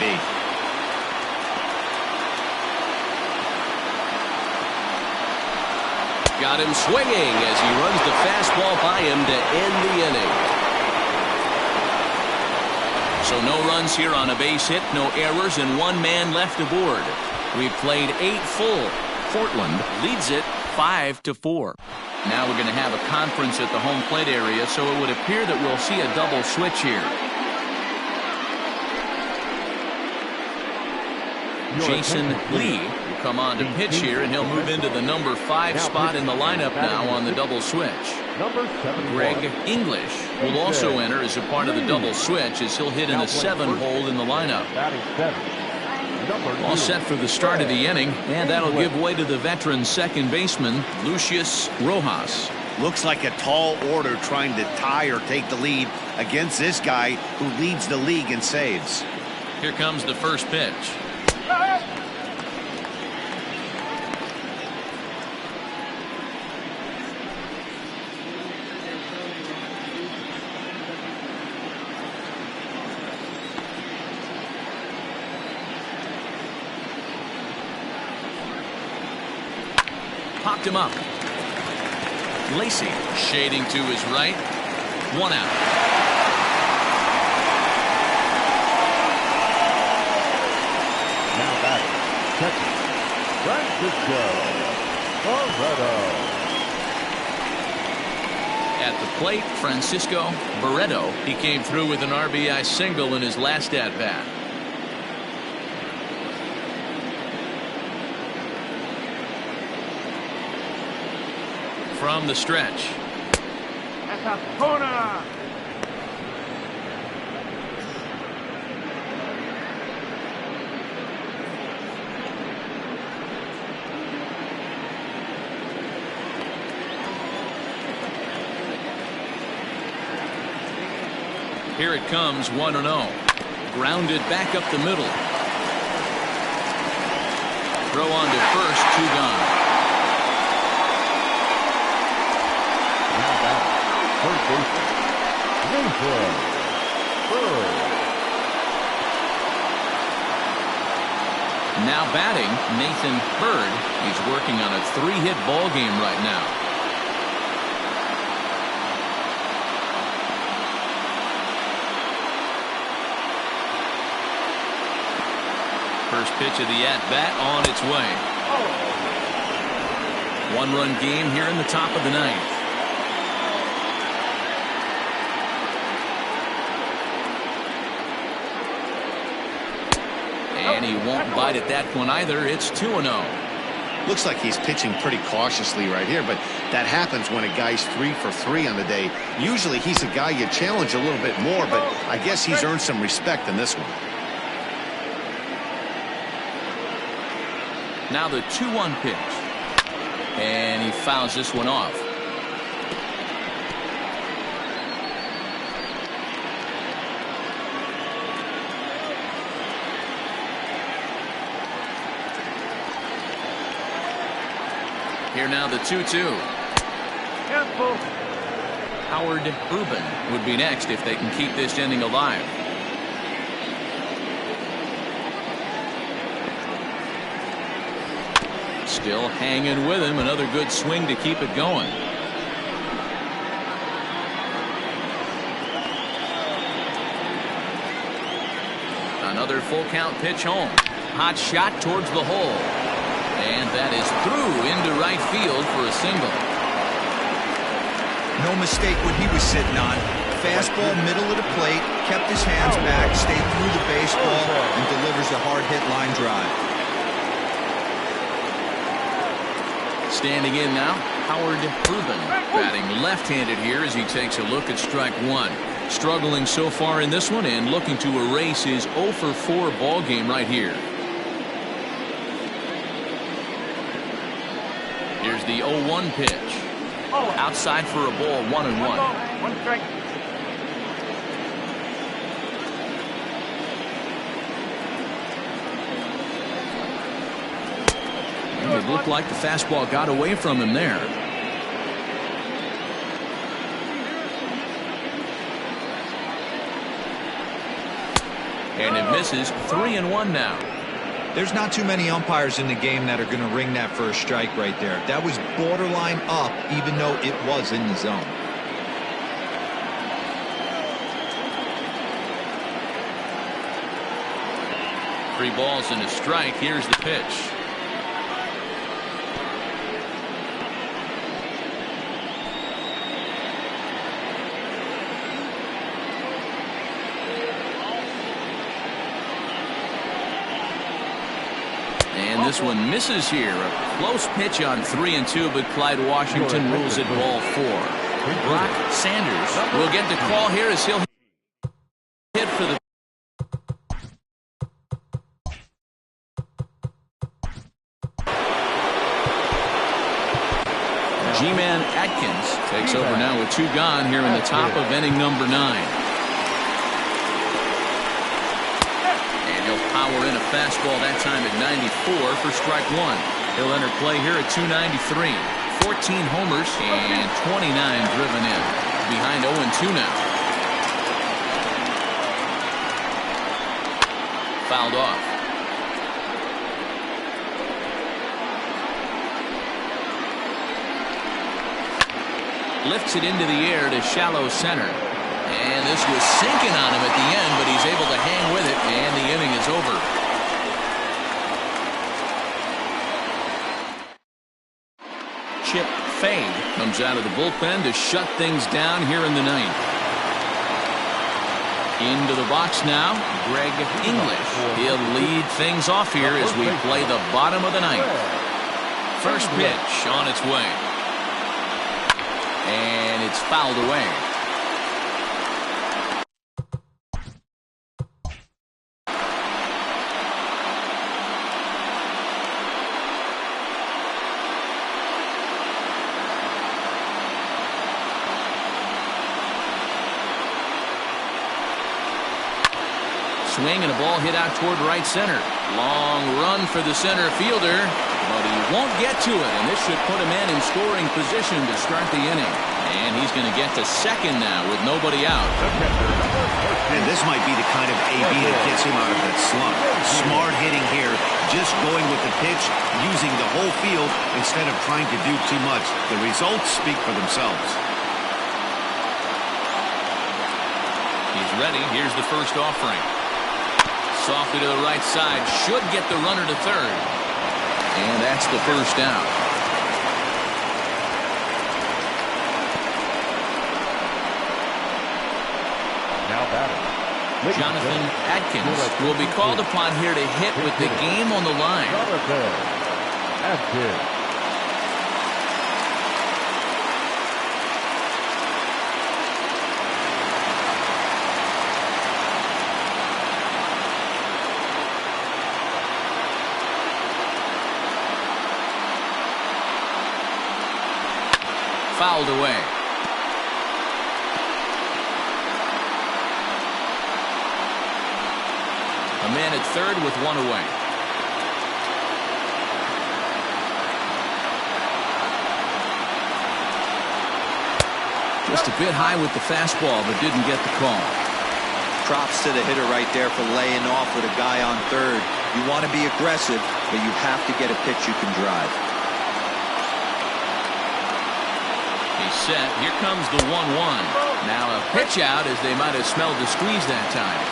Got him swinging as he runs the fastball by him to end the inning. So no runs here on a base hit, no errors, and one man left aboard. We've played 8 full. Portland leads it 5-4. Now we're going to have a conference at the home plate area, so it would appear that we'll see a double switch here. Jason Lee will come on to pitch here, and he'll move into the number 5 spot in the lineup now on the double switch. Greg English will also enter as a part of the double switch, as he'll hit in the 7 hole in the lineup. All set for the start of the inning, and that'll give way to the veteran second baseman, Lucius Rojas. Looks like a tall order trying to tie or take the lead against this guy who leads the league in saves. Here comes the first pitch. Popped him up. Lacey shading to his right. 1 out. Now batting. Catcher. Francisco Barreto. At the plate, Francisco Barreto. He came through with an RBI single in his last at-bat. From the stretch. That's a corner. Here it comes, 1-0. Grounded back up the middle. Throw on to first, 2 gone. First baseman, Nathan Bird. Now batting, Nathan Bird. He's working on a 3-hit ball game right now. First pitch of the at-bat on its way. One-run game here in the top of the ninth. And he won't bite at that one either. It's 2-0. Looks like he's pitching pretty cautiously right here, but that happens when a guy's 3 for 3 on the day. Usually he's a guy you challenge a little bit more, but I guess he's earned some respect in this one. Now the 2-1 pitch. And he fouls this one off. Here now the 2-2. Howard Urban would be next if they can keep this inning alive. Still hanging with him. Another good swing to keep it going. Another full count pitch home. Hot shot towards the hole. And that is through into right field for a single. No mistake what he was sitting on. Fastball middle of the plate, kept his hands back, stayed through the baseball, and delivers a hard hit line drive. Standing in now, Howard Urban, batting left-handed here as he takes a look at strike one. Struggling so far in this one and looking to erase his 0 for 4 ball game right here. Here's the 0-1 pitch. Outside for a ball, 1-1. One strike. It looked like the fastball got away from him there. And it misses. 3-1 now. There's not too many umpires in the game that are going to ring that for a strike right there. That was borderline up, even though it was in the zone. Three balls and a strike. Here's the pitch. And this one misses here. A close pitch on 3-2, but Clyde Washington rules it ball 4. Brock Sanders will get the call here as he'll hit for the G-Man. Atkins takes over now with 2 gone here in the top of inning number 9. Power in a fastball that time at 94 for strike 1. He'll enter play here at 293. 14 homers and 29 driven in. Behind 0-2 now. Fouled off. Lifts it into the air to shallow center. And this was sinking on him at the end, but he's able to hang with it, and the inning is over. Chip Fade comes out of the bullpen to shut things down here in the 9th. Into the box now, Greg English. He'll lead things off here as we play the bottom of the 9th. First pitch on its way. And it's fouled away. Swing and a ball hit out toward right center. Long run for the center fielder, but he won't get to it, and this should put a man in scoring position to start the inning. And he's going to get to second now with nobody out. And this might be the kind of AB that gets him out of that slump. Smart hitting here, just going with the pitch, using the whole field instead of trying to do too much. The results speak for themselves. He's ready. Here's the first offering. Softly to the right side. Should get the runner to third. And that's the first down. Now batting. Jonathan Atkins will be called upon here to hit with the game on the line. Jonathan Atkins. Fouled away. A man at third with one away. Just a bit high with the fastball, but didn't get the call. Props to the hitter right there for laying off with a guy on third. You want to be aggressive, but you have to get a pitch you can drive. He's set. Here comes the 1-1. Now a pitch out as they might have smelled the squeeze that time.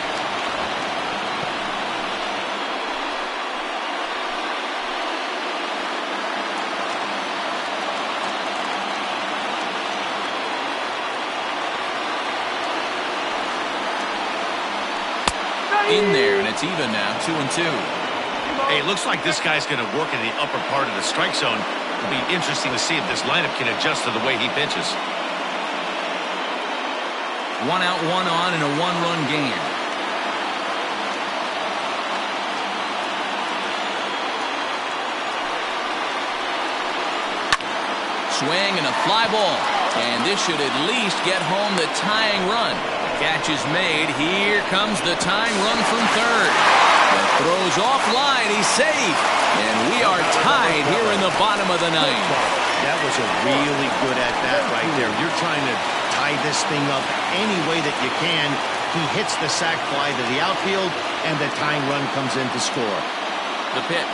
In there, and it's even now, 2-2. Hey, it looks like this guy's going to work in the upper part of the strike zone. It'll be interesting to see if this lineup can adjust to the way he pitches. 1 out, 1 on in a 1-run game. Swing and a fly ball. And this should at least get home the tying run. The catch is made. Here comes the tying run from third. The throw's offline. He's safe. And we are tied here in the bottom of the ninth. That was a really good at-bat right there. You're trying to tie this thing up any way that you can. He hits the sac fly to the outfield, and the tying run comes in to score. The pitch.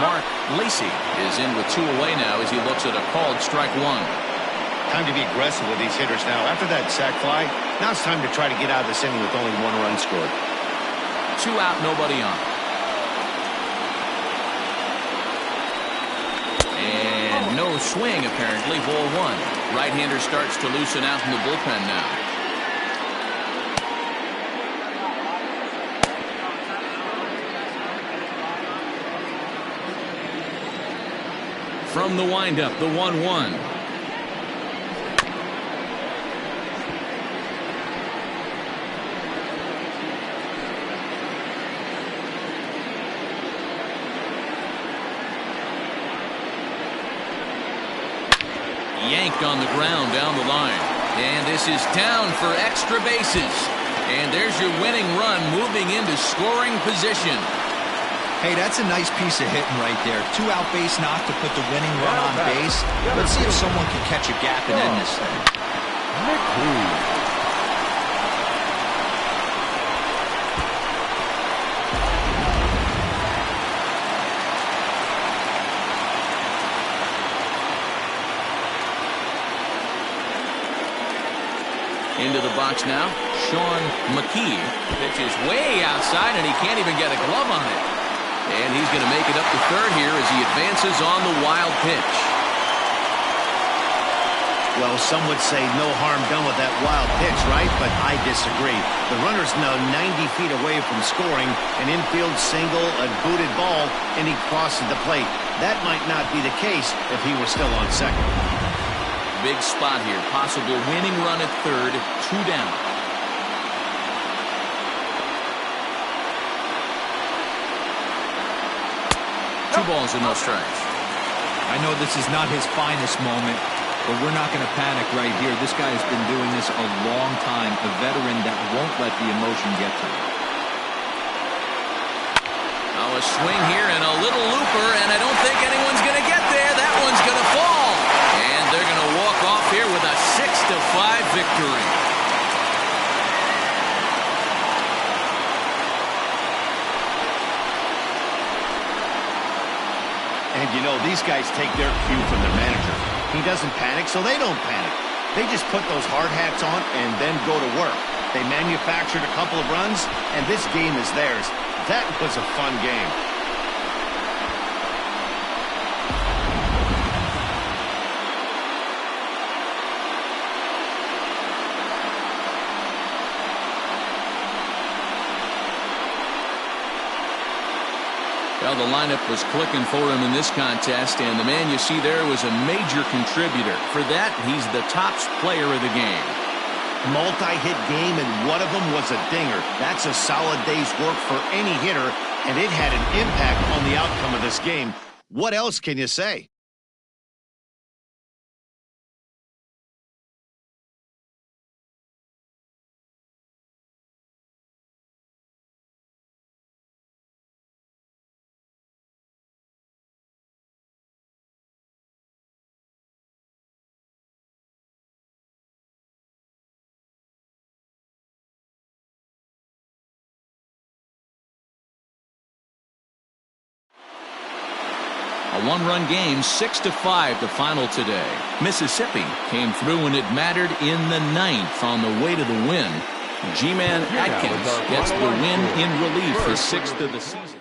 Mark Lacey is in with 2 away now as he looks at a called strike 1. Time to be aggressive with these hitters now. After that sac fly, now it's time to try to get out of this inning with only 1 run scored. 2 out, nobody on. And no swing, apparently. Ball 1. Right-hander starts to loosen out in the bullpen now. From the windup, the 1-1. Yanked on the ground down the line. And this is down for extra bases. And there's your winning run moving into scoring position. Hey, that's a nice piece of hitting right there. 2 out base knock to put the winning run on base. Let's see if someone can catch a gap and end this thing. Into the box now, Sean McKee. Pitch is way outside, and he can't even get a glove on it. And he's going to make it up to third here as he advances on the wild pitch. Well, some would say no harm done with that wild pitch, right? But I disagree. The runner's now 90 feet away from scoring. An infield single, a booted ball, and he crosses the plate. That might not be the case if he were still on second. Big spot here. Possible winning run at third. 2 down. Two balls and no strikes. I know this is not his finest moment, but we're not going to panic right here. This guy has been doing this a long time. A veteran that won't let the emotion get to him. Oh, a swing here and a little looper, and I don't think anyone's going to get there. That one's going to fall. And they're going to walk off here with a 6-5 victory. And you know, these guys take their cue from their manager. He doesn't panic, so they don't panic. They just put those hard hats on and then go to work. They manufactured a couple of runs, and this game is theirs. That was a fun game. Well, the lineup was clicking for him in this contest, and the man you see there was a major contributor. For that, he's the top player of the game. Multi-hit game, and one of them was a dinger. That's a solid day's work for any hitter, and it had an impact on the outcome of this game. What else can you say? A one-run game, 6-5 the final today. Mississippi came through when it mattered in the ninth on the way to the win. G-Man Atkins gets the win in relief, his sixth of the season.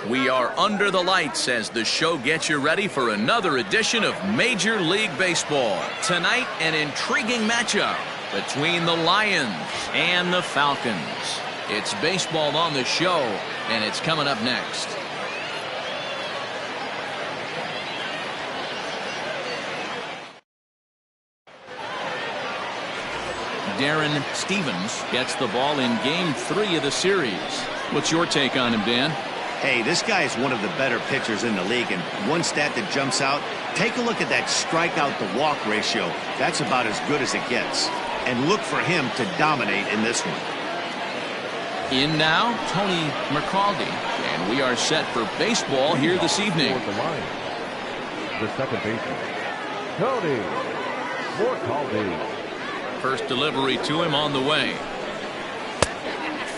We are under the lights as the show gets you ready for another edition of Major League Baseball. Tonight, an intriguing matchup between the Lions and the Falcons. It's baseball on the show, and it's coming up next. Darren Stevens gets the ball in Game 3 of the series. What's your take on him, Dan? Hey, this guy is one of the better pitchers in the league, and one stat that jumps out, take a look at that strikeout to walk ratio. That's about as good as it gets. And look for him to dominate in this one. In now, Tony McCaldy, and we are set for baseball here this evening. The second baseman, Tony McCaldy. First delivery to him on the way.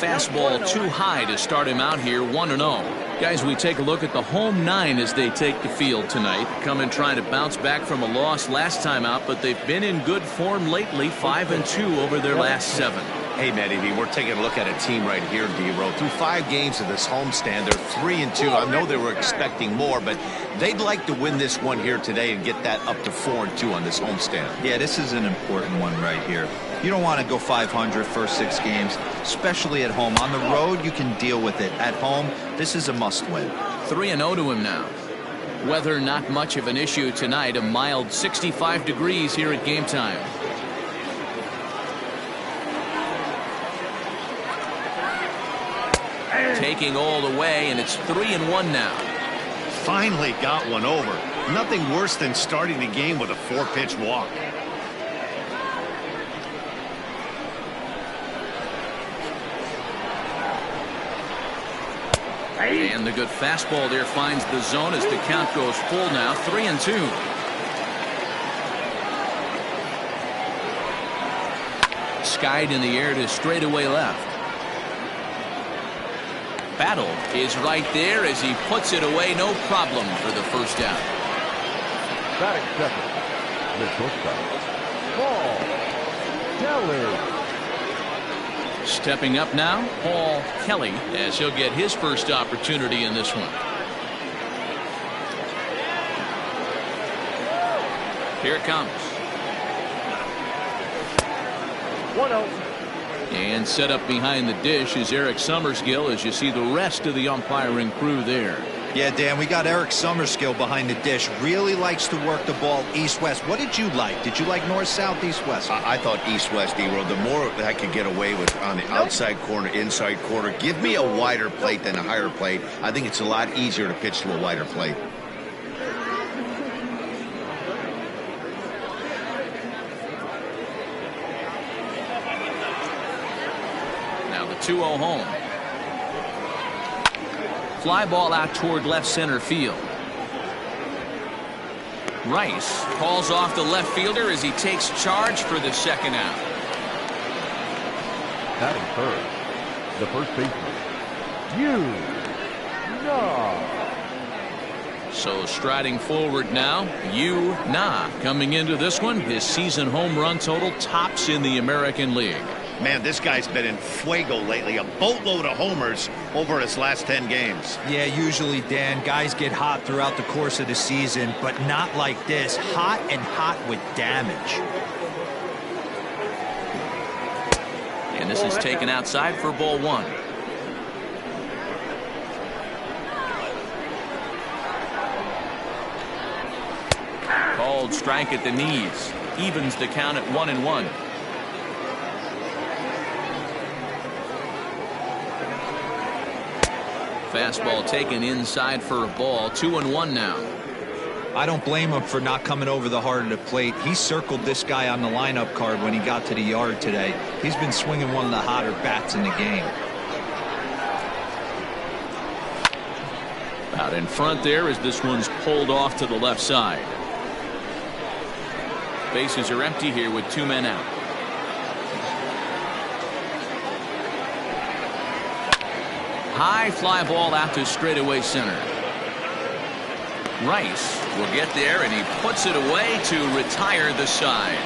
fastball too high to start him out here 1-0. Guys, we take a look at the home 9 as they take the field tonight. Come and trying to bounce back from a loss last time out, but they've been in good form lately, 5-2 over their last 7. Hey, Matty V, we're taking a look at a team right here, D-Row. Through 5 games of this homestand, they're 3-2. I know they were expecting more, but they'd like to win this one here today and get that up to 4-2 on this homestand. Yeah, this is an important one right here. You don't want to go 500 first 6 games, especially at home. On the road, you can deal with it. At home, this is a must-win. 3-0 to him now. Weather not much of an issue tonight. A mild 65 degrees here at game time. Taking all the way, and it's 3-1 now. Finally got one over. Nothing worse than starting the game with a 4-pitch walk. And the good fastball there finds the zone as the count goes full now. 3-2. Skied in the air to straightaway left. Battle is right there as he puts it away. No problem for the first out. Batting second, the shortstop, Paul Kelly. Stepping up now, Paul Kelly, as he'll get his first opportunity in this one. Here it comes. 1-0. And set up behind the dish is Eric Summerskill as you see the rest of the umpiring crew there. Yeah, Dan, we got Eric Summerskill behind the dish. Really likes to work the ball east-west. What did you like? Did you like north-south, east-west? I thought east-west, D-Row. The more I could get away with on the outside corner, inside corner. Give me a wider plate than a higher plate. I think it's a lot easier to pitch to a wider plate. Now the 2-0 home. Fly ball out toward left center field. Rice calls off the left fielder as he takes charge for the second out. Batting first, the first baseman, So striding forward now, Na coming into this one. His season home run total tops in the American League. Man, this guy's been in fuego lately. A boatload of homers over his last 10 games. Yeah, usually, Dan, guys get hot throughout the course of the season, but not like this. Hot and hot with damage. And this is taken outside for ball 1. Called strike at the knees. Evens the count at 1-1. Fastball taken inside for a ball. 2-1 now. I don't blame him for not coming over the heart of the plate. He circled this guy on the lineup card when he got to the yard today. He's been swinging one of the hotter bats in the game. Out in front there as this one's pulled off to the left side. Bases are empty here with 2 men out. High fly ball out to straightaway center. Rice will get there and he puts it away to retire the side.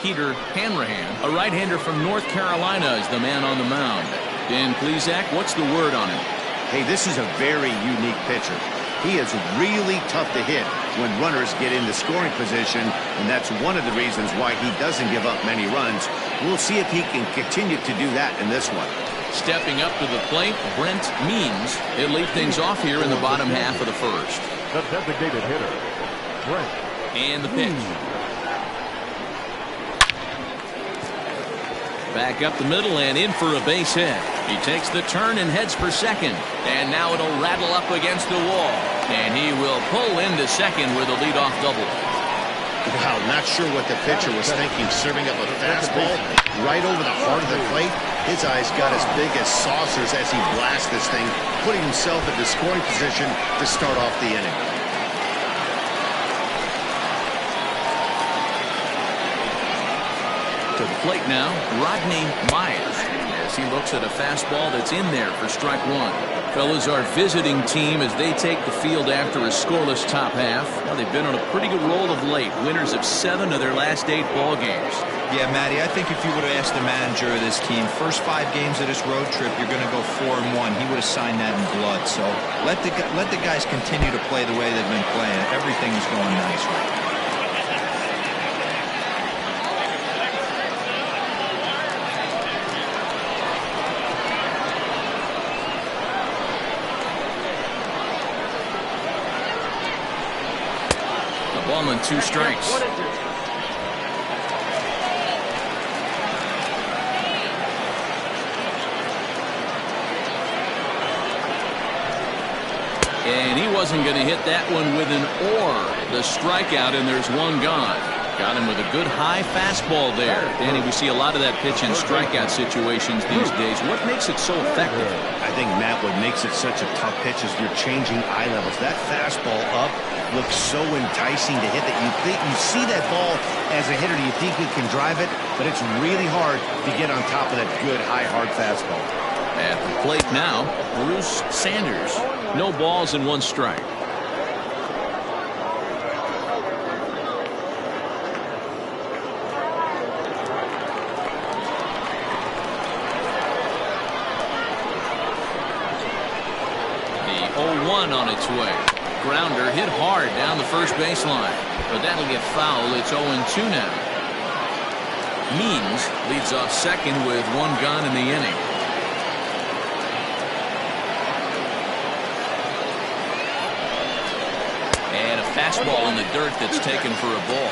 Peter Hanrahan, a right-hander from North Carolina, is the man on the mound. Dan Plesac, what's the word on him? Hey, this is a very unique pitcher. He is really tough to hit when runners get into scoring position, and that's one of the reasons why he doesn't give up many runs. We'll see if he can continue to do that in this one. Stepping up to the plate, Brent Means. He'll lead things off here in the bottom half of the first. the designated hitter, Brent. And the pitch. Back up the middle and in for a base hit. He takes the turn and heads for second. And now it'll rattle up against the wall. And he will pull into second with a leadoff double. Wow, not sure what the pitcher was thinking, serving up a fastball right over the heart of the plate. His eyes got as big as saucers as he blasts this thing, putting himself into scoring position to start off the inning. To the plate now, Rodney Myers, as he looks at a fastball that's in there for strike one. Fellas, our visiting team as they take the field after a scoreless top half. Now, they've been on a pretty good roll of late. Winners of 7 of their last 8 ball games. Yeah, Matty, I think if you would have asked the manager of this team, first 5 games of this road trip, you're going to go 4-1. He would have signed that in blood. So let the guys continue to play the way they've been playing. Everything is going nice right now. Ball and 2 strikes. And he wasn't going to hit that one with an the strikeout, and there's one gone. Got him with a good high fastball there. Danny, we see a lot of that pitch in strikeout situations these days. What makes it so effective? I think, Matt, what makes it such a tough pitch is you're changing eye levels. That fastball up looks so enticing to hit that you see that ball as a hitter, you think you can drive it, but it's really hard to get on top of that good high hard fastball. At the plate now, Bruce Sanders. No balls and 1 strike. The 0-1 on its way. Grounder hit hard down the first baseline, but that'll get foul. It's 0-2 now. Means leads off second with 1 gone in the inning. And a fastball in the dirt that's taken for a ball.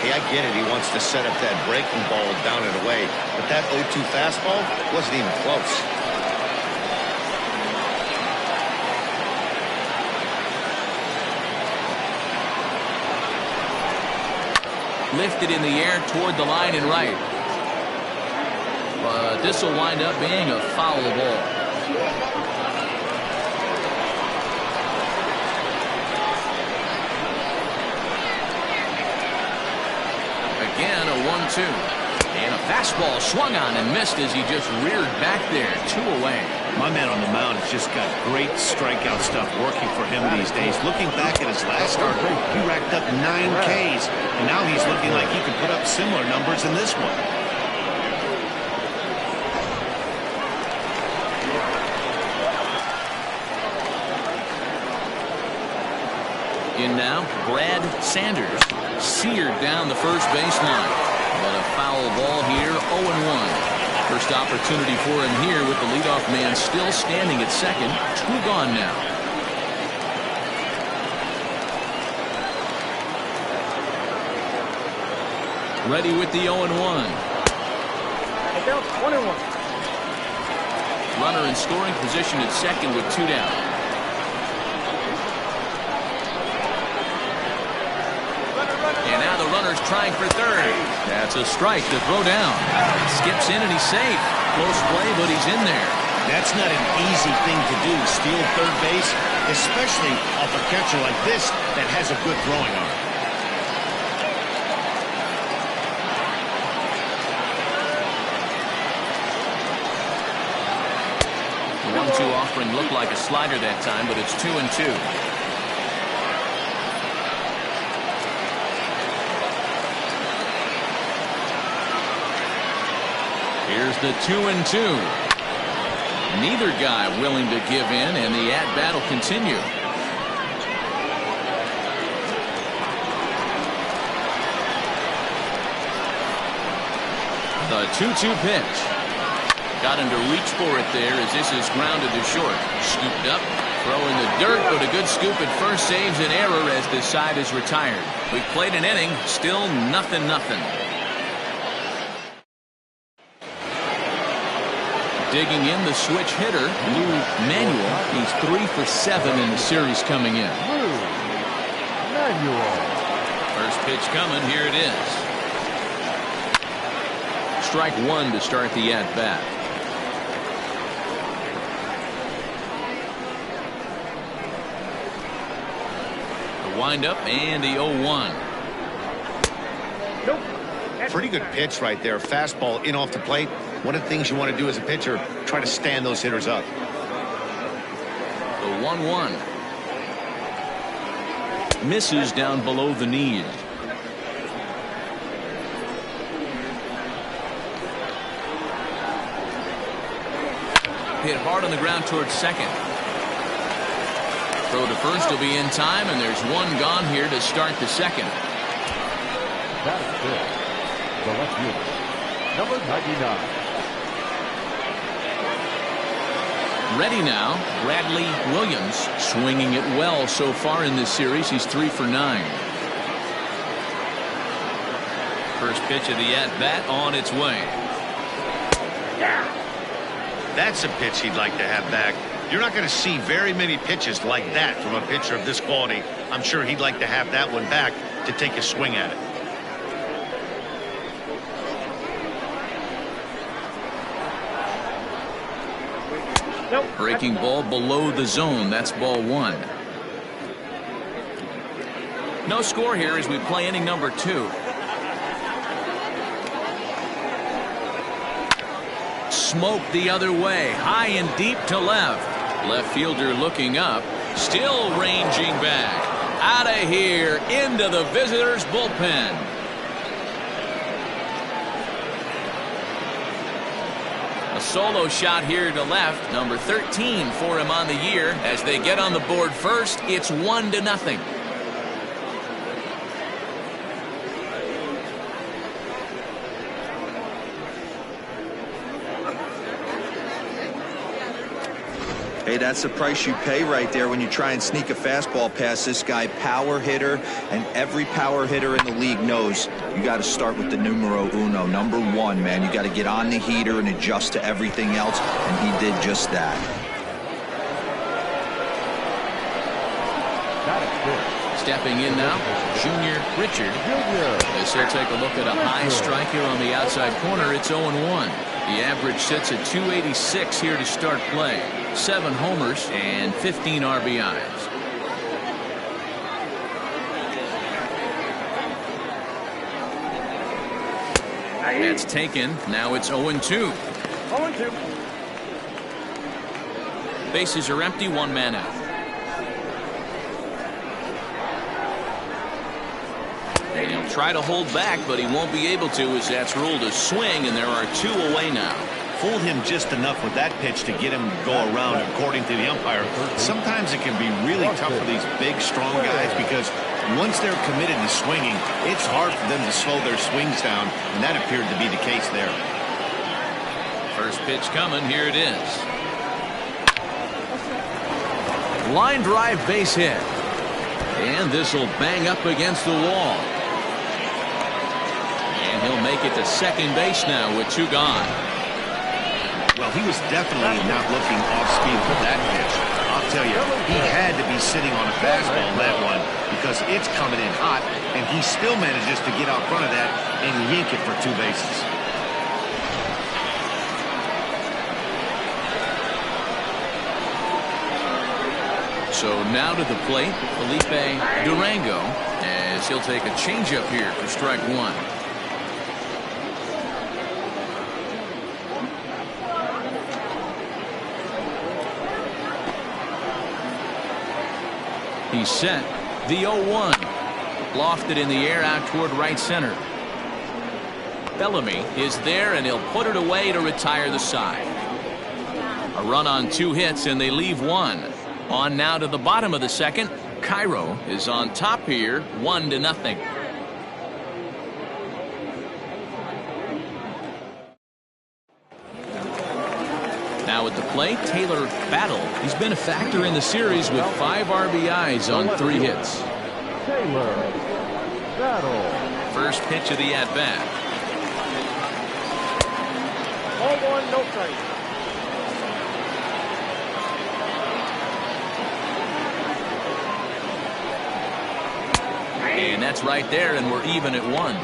Hey, I get it. He wants to set up that breaking ball down and away, but that 0-2 fastball wasn't even close. Lifted in the air toward the line and right. But this will wind up being a foul ball. Again, a 1-2. And a fastball swung on and missed as he just reared back there. 2 away. My man on the mound has just got great strikeout stuff working for him these days. Looking back at his last start, he racked up 9 Ks, and now he's looking like he can put up similar numbers in this one. In now, Brad Sanders. Seared down the first baseline. But a foul ball here, 0-1. First opportunity for him here with the leadoff man still standing at second. 2 gone now. Ready with the 0-1. Runner in scoring position at second with 2 down. And now the runner's trying for third. That's a strike to throw down. Skips in and he's safe. Close play, but he's in there. That's not an easy thing to do, steal third base, especially off a catcher like this that has a good throwing arm. 1-2 offering looked like a slider that time, but it's 2-2. Here's the 2-2. Neither guy willing to give in, and the at-bat will continue. The 2-2 pitch. Got him to reach for it there as this is grounded to short. Scooped up, throw in the dirt, but a good scoop at first saves an error as this side is retired. We've played an inning, still 0-0. Digging in the switch hitter, Lou Manuel. He's 3 for 7 in the series coming in. Manuel. First pitch coming. Here it is. Strike one to start the at-bat. The windup and the 0-1. Nope. Pretty good pitch right there. Fastball in off the plate. One of the things you want to do as a pitcher, try to stand those hitters up. The 1-1. Misses down below the knee. Hit hard on the ground towards second. Throw to first will be in time, and there's one gone here to start the second. That's it. The left fielder, number 99. Ready now, Bradley Williams, swinging it well so far in this series. He's 3 for 9. First pitch of the at-bat on its way. That's a pitch he'd like to have back. You're not going to see very many pitches like that from a pitcher of this quality. I'm sure he'd like to have that one back to take a swing at it. Nope. Breaking ball below the zone. That's ball one. No score here as we play inning number 2. Smoke the other way, high and deep to left. Left fielder looking up, still ranging back. Out of here, into the visitors' bullpen. A solo shot here to left, number 13 for him on the year. As they get on the board first, it's 1-0. Hey, that's the price you pay right there when you try and sneak a fastball past this guy. Power hitter, and every power hitter in the league knows you got to start with the numero uno, number 1, man. You got to get on the heater and adjust to everything else, and he did just that. Stepping in now, Junior Richard. As he'll take a look at a high strike here on the outside corner. It's 0-1. The average sits at 286 here to start play. 7 homers and 15 RBIs. That's taken. Now it's 0-2. 0-2. Bases are empty. 1 man out. And he'll try to hold back, but he won't be able to, as that's ruled a swing, and there are 2 away now. Fooled him just enough with that pitch to get him to go around, according to the umpire. Sometimes it can be really tough for these big, strong guys because once they're committed to swinging, it's hard for them to slow their swings down, and that appeared to be the case there. First pitch coming. Here it is. Line drive base hit. And this will bang up against the wall. And he'll make it to second base now with 2 gone. Well, he was definitely not looking off speed with that pitch. I'll tell you, he had to be sitting on a fastball on that one because it's coming in hot, and he still manages to get out front of that and yank it for 2 bases. So now to the plate, Felipe Durango, as he'll take a changeup here for strike 1. He's set. The 0-1. Lofted in the air out toward right center. Bellamy is there, and he'll put it away to retire the side. A run on 2 hits, and they leave 1. On now to the bottom of the second. Cairo is on top here, 1-0. Now at the plate, Taylor Battle. He's been a factor in the series with 5 RBIs on 3 hits. Taylor Battle. First pitch of the at-bat. 0-1, no strike. And that's right there, and we're even at 1.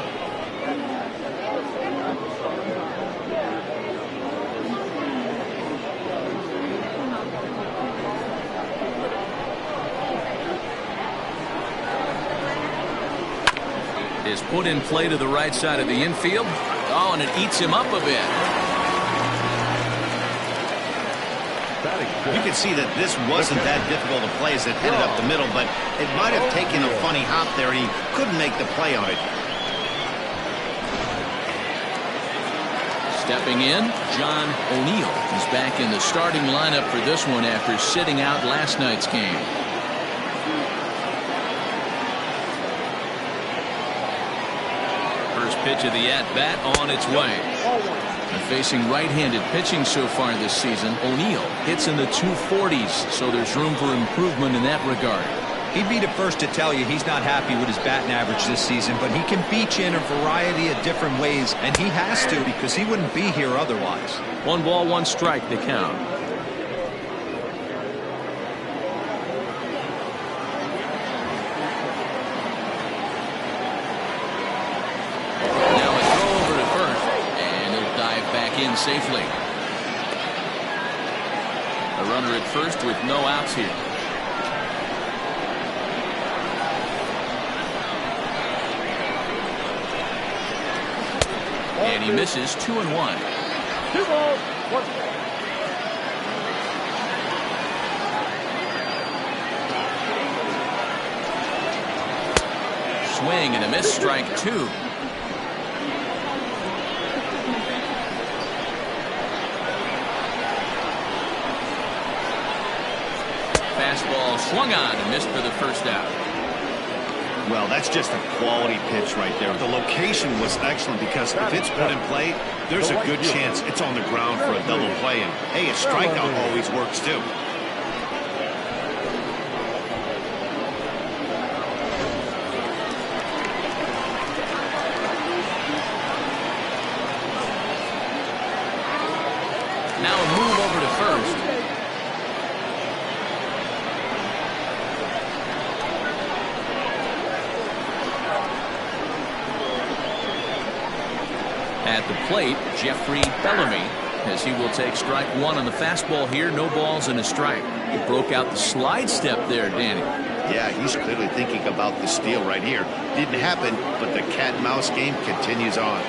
Is put in play to the right side of the infield. Oh, and it eats him up a bit. You can see that this wasn't that difficult a play as it headed up the middle, but it might have taken a funny hop there. He couldn't make the play on it. Stepping in, John O'Neill is back in the starting lineup for this one after sitting out last night's game. First pitch of the at-bat on its way. Facing right-handed pitching so far this season, O'Neill hits in the 240s, so there's room for improvement in that regard. He'd be the first to tell you he's not happy with his batting average this season, but he can beat you in a variety of different ways, and he has to because he wouldn't be here otherwise. 1 ball, 1 strike to count. In safely. A runner at first with no outs here. And he misses 2-1. 2 balls, 1 strike. Swing and a miss, strike 2. Fastball swung on and missed for the first out. Well, that's just a quality pitch right there. The location was excellent because if it's put in play, there's a good chance it's on the ground for a double play. And hey, a strikeout always works too. Now a move over to first. At the plate, Jeffrey Bellamy, as he will take strike 1 on the fastball here. No balls and a strike. He broke out the slide step there, Danny. Yeah, he's clearly thinking about the steal right here. Didn't happen, but the cat and mouse game continues on.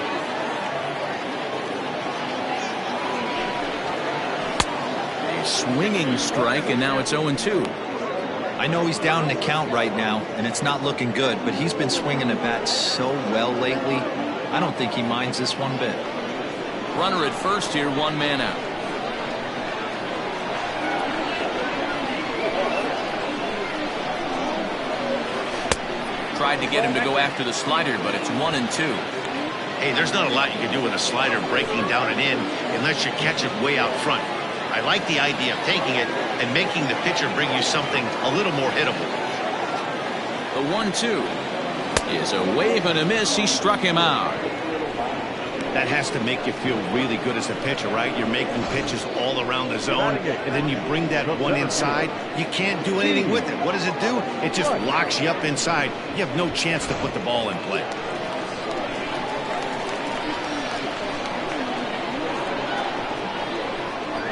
A swinging strike, and now it's 0-2. I know he's down in the count right now, and it's not looking good, but he's been swinging the bat so well lately. I don't think he minds this one bit. Runner at first here, 1 man out. Tried to get him to go after the slider, but it's 1-2. Hey, there's not a lot you can do with a slider breaking down and in unless you catch it way out front. I like the idea of taking it and making the pitcher bring you something a little more hittable. The 1-2 is a wave and a miss. He struck him out. That has to make you feel really good as a pitcher, right? You're making pitches all around the zone, and then you bring that one inside. You can't do anything with it. What does it do? It just locks you up inside. You have no chance to put the ball in play.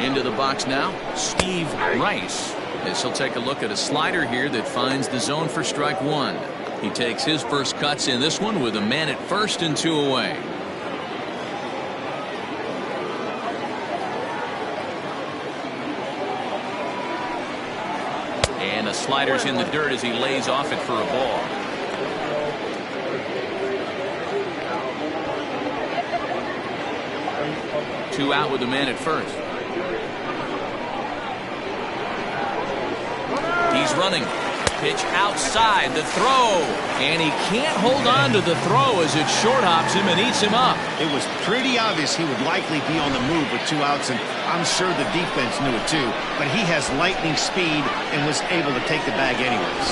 Into the box now, Steve Rice, as he'll take a look at a slider here that finds the zone for strike 1. He takes his first cuts in this one with a man at first and 2 away. And the slider's in the dirt as he lays off it for a ball. Two out with a man at first. He's running. Pitch outside, the throw, and he can't hold on to the throw as it short hops him and eats him up. It was pretty obvious he would likely be on the move with 2 outs, and I'm sure the defense knew it too, but he has lightning speed and was able to take the bag anyways.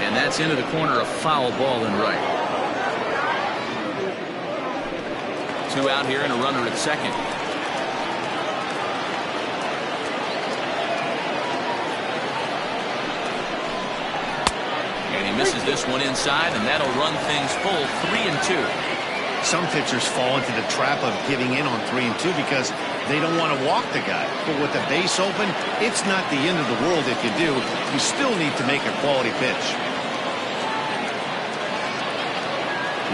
And that's into the corner, a foul ball and right. 2 out here and a runner at second. misses this one inside, and that'll run things full 3-2. Some pitchers fall into the trap of giving in on 3-2 because they don't want to walk the guy. But with the base open, it's not the end of the world if you do. You still need to make a quality pitch.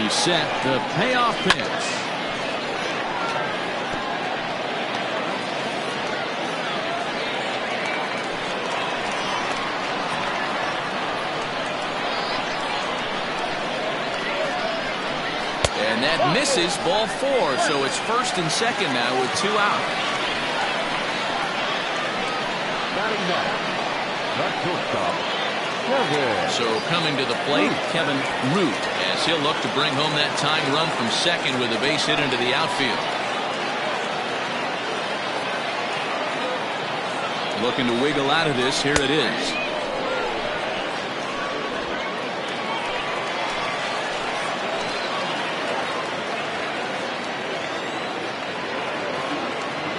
He set the payoff pitch. And that misses, ball 4. So it's first and second now with 2 out. So coming to the plate, Kevin Root, as he'll look to bring home that tying run from second with a base hit into the outfield. Looking to wiggle out of this. Here it is.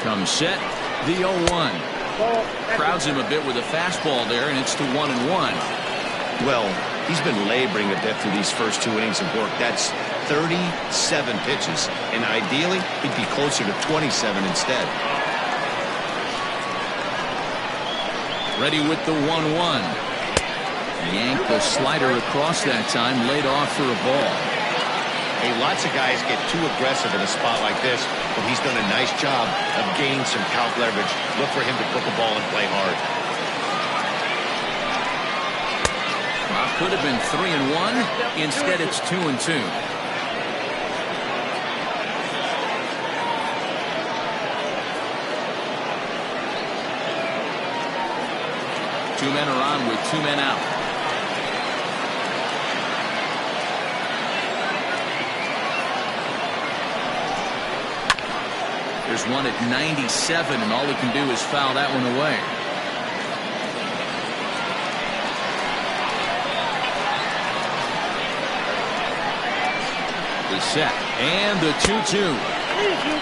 Comes set, the 0-1. Crowds him a bit with a fastball there, and it's to 1-1. Well, he's been laboring a bit through these first 2 innings of work. That's 37 pitches, and ideally, he'd be closer to 27 instead. Ready with the 1-1. Yanked the slider across that time, laid off for a ball. Hey, lots of guys get too aggressive in a spot like this, but he's done a nice job of gaining some count leverage. Look for him to put the ball and play hard. Well, could have been 3-1. Instead, it's 2-2. Two men are on with 2 men out. There's one at 97, and all he can do is foul that one away. The set, and the 2-2.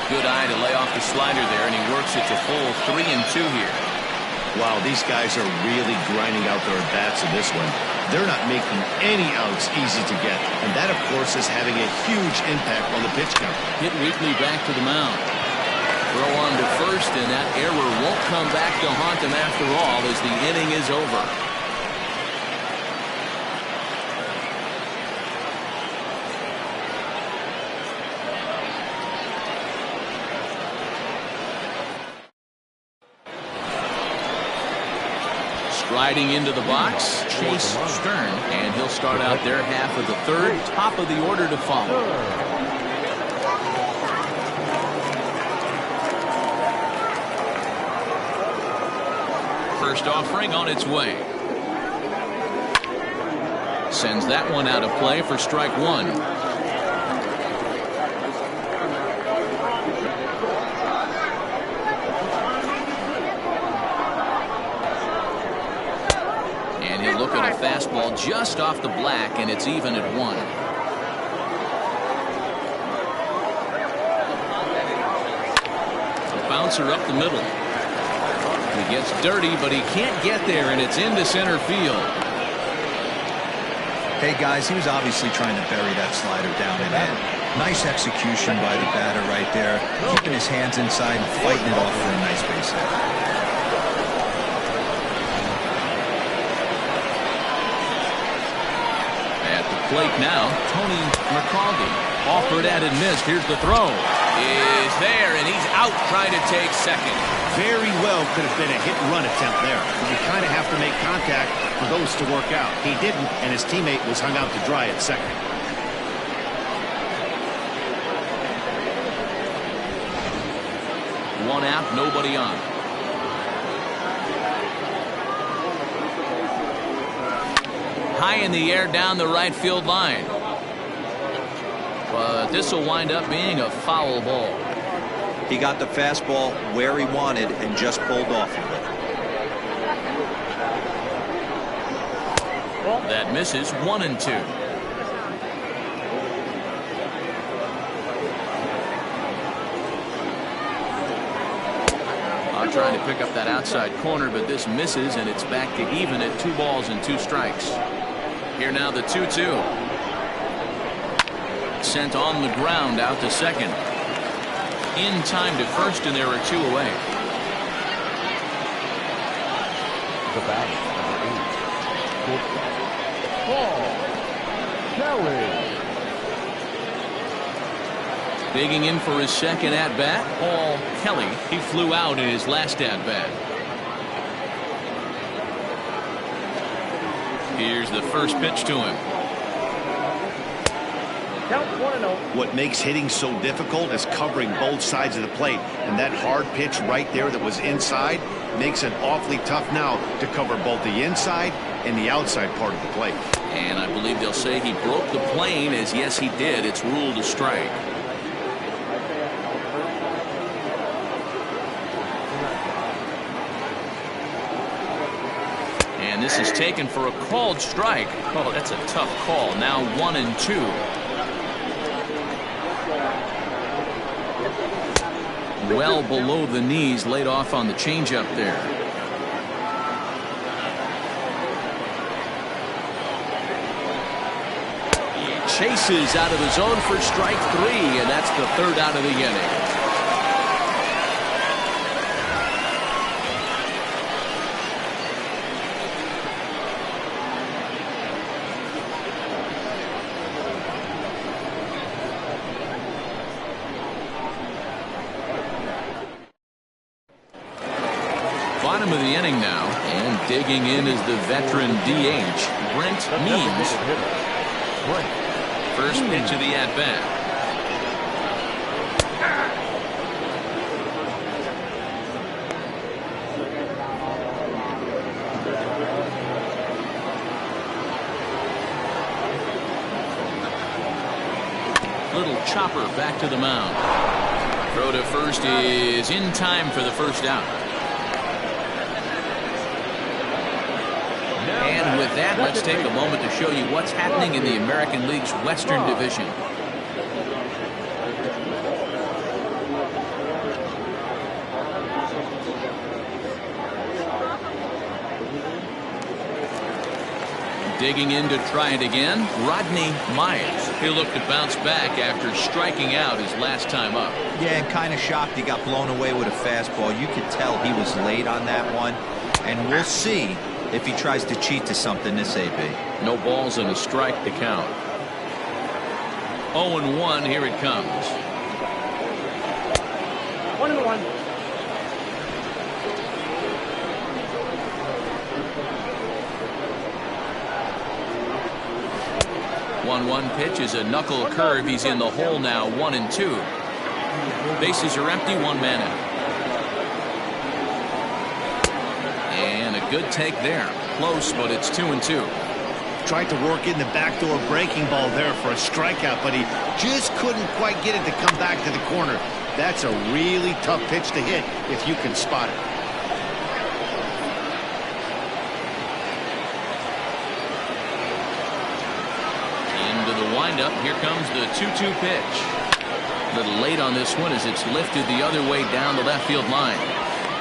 Good eye to lay off the slider there, and he works it to full 3-2 here. Wow, these guys are really grinding out their at-bats in this one. They're not making any outs easy to get, and that, of course, is having a huge impact on the pitch count. Hit Wheatley back to the mound. Throw on to first, and that error won't come back to haunt him after all as the inning is over. Striding into the box, Chase Stern, and he'll start out their half of the third, top of the order to follow. First offering on its way. Sends that one out of play for strike 1. And he'll look at a fastball just off the black, and it's even at 1. A bouncer up the middle. He gets dirty, but he can't get there, and it's into center field. Hey, guys, he was obviously trying to bury that slider down and in. Nice execution by the batter right there, keeping his hands inside and fighting it off for a nice base hit. At the plate now, Tony McCaldy. Offered and missed. Here's the throw. Is there, and he's out trying to take second. Very well could have been a hit-and-run attempt there. But you kind of have to make contact for those to work out. He didn't, and his teammate was hung out to dry at second. One out, nobody on. High in the air down the right field line. But this will wind up being a foul ball. He got the fastball where he wanted and just pulled off of it. That misses 1-2. Trying to pick up that outside corner, but this misses, and it's back to even at 2 balls and 2 strikes. Here now the 2-2. Sent on the ground out to second. In time to first, and there are 2 away. The batter, number 8, Paul Kelly. Digging in for his second at-bat, Paul Kelly. He flew out in his last at-bat. Here's the first pitch to him. Count 1-0. What makes hitting so difficult is covering both sides of the plate, and that hard pitch right there that was inside makes it awfully tough now to cover both the inside and the outside part of the plate. And I believe they'll say he broke the plane, as yes he did. It's ruled a strike. And this is taken for a called strike. Oh, that's a tough call. Now 1-2. Well below the knees, laid off on the changeup there. He chases out of the zone for strike 3, and that's the 3rd out of the inning. Bottom of the inning now, and digging in is the veteran DH, Brent Means. First pitch of the at-bat. Little chopper back to the mound. Throw to first is in time for the first out. And with that, let's take a moment to show you what's happening in the American League's Western Division. Digging in to try it again, Rodney Myers. He'll look to bounce back after striking out his last time up. Yeah, and kind of shocked he got blown away with a fastball. You could tell he was late on that one, and we'll see if he tries to cheat to something this AB. No balls and a strike to count. 0-1, here it comes. 1-1. One pitch is a knuckle curve. He's in the hole now, 1-2. Bases are empty, 1 man out. And a good take there. Close, but it's 2-2. Tried to work in the backdoor breaking ball there for a strikeout, but he just couldn't quite get it to come back to the corner. That's a really tough pitch to hit if you can spot it. Into the windup. Here comes the 2-2 pitch. A little late on this one as it's lifted the other way down the left field line.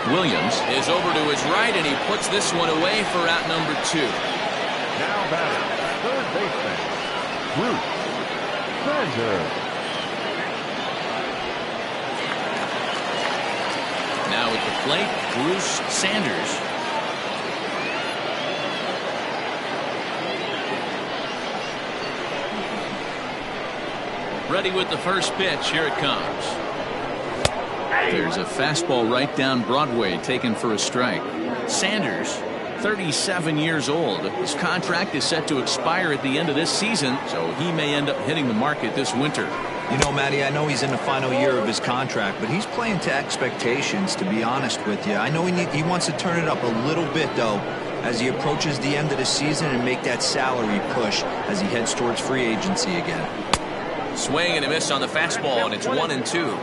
Williams is over to his right, and he puts this one away for out number 2. Now batter, third baseman, Bruce Sanders. Now at the plate, Bruce Sanders. Ready with the first pitch. Here it comes. There's a fastball right down Broadway, taken for a strike. Sanders, 37 years old. His contract is set to expire at the end of this season, so he may end up hitting the market this winter. You know, Matty, I know he's in the final year of his contract, but he's playing to expectations, to be honest with you. I know he wants to turn it up a little bit, though, as he approaches the end of the season and make that salary push as he heads towards free agency again. Swing and a miss on the fastball, and it's 1-2.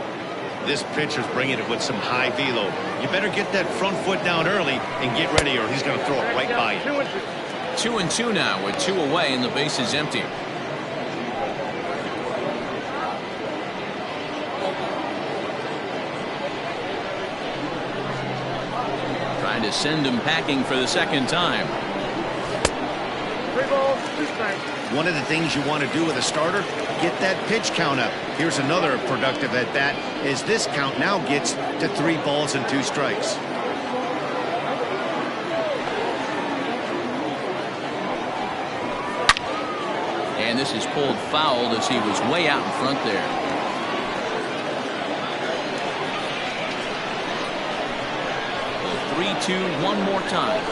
This pitcher's bringing it with some high velo. You better get that front foot down early and get ready, or he's going to throw it right by you. 2-2 now with 2 away and the base is empty. Trying to send him packing for the second time. 3 balls, 2 One of the things you want to do with a starter, get that pitch count up. Here's another productive at bat, as this count now gets to 3 balls and 2 strikes. And this is pulled foul as he was way out in front there. The 3-2 one more time.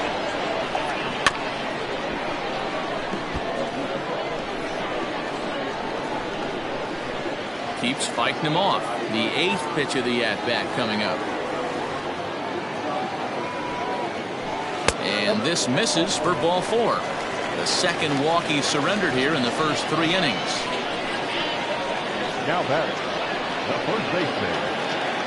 Keeps fighting him off. The 8th pitch of the at-bat coming up. And this misses for ball 4. The second walk he surrendered here in the first 3 innings. Now batting, the first baseman,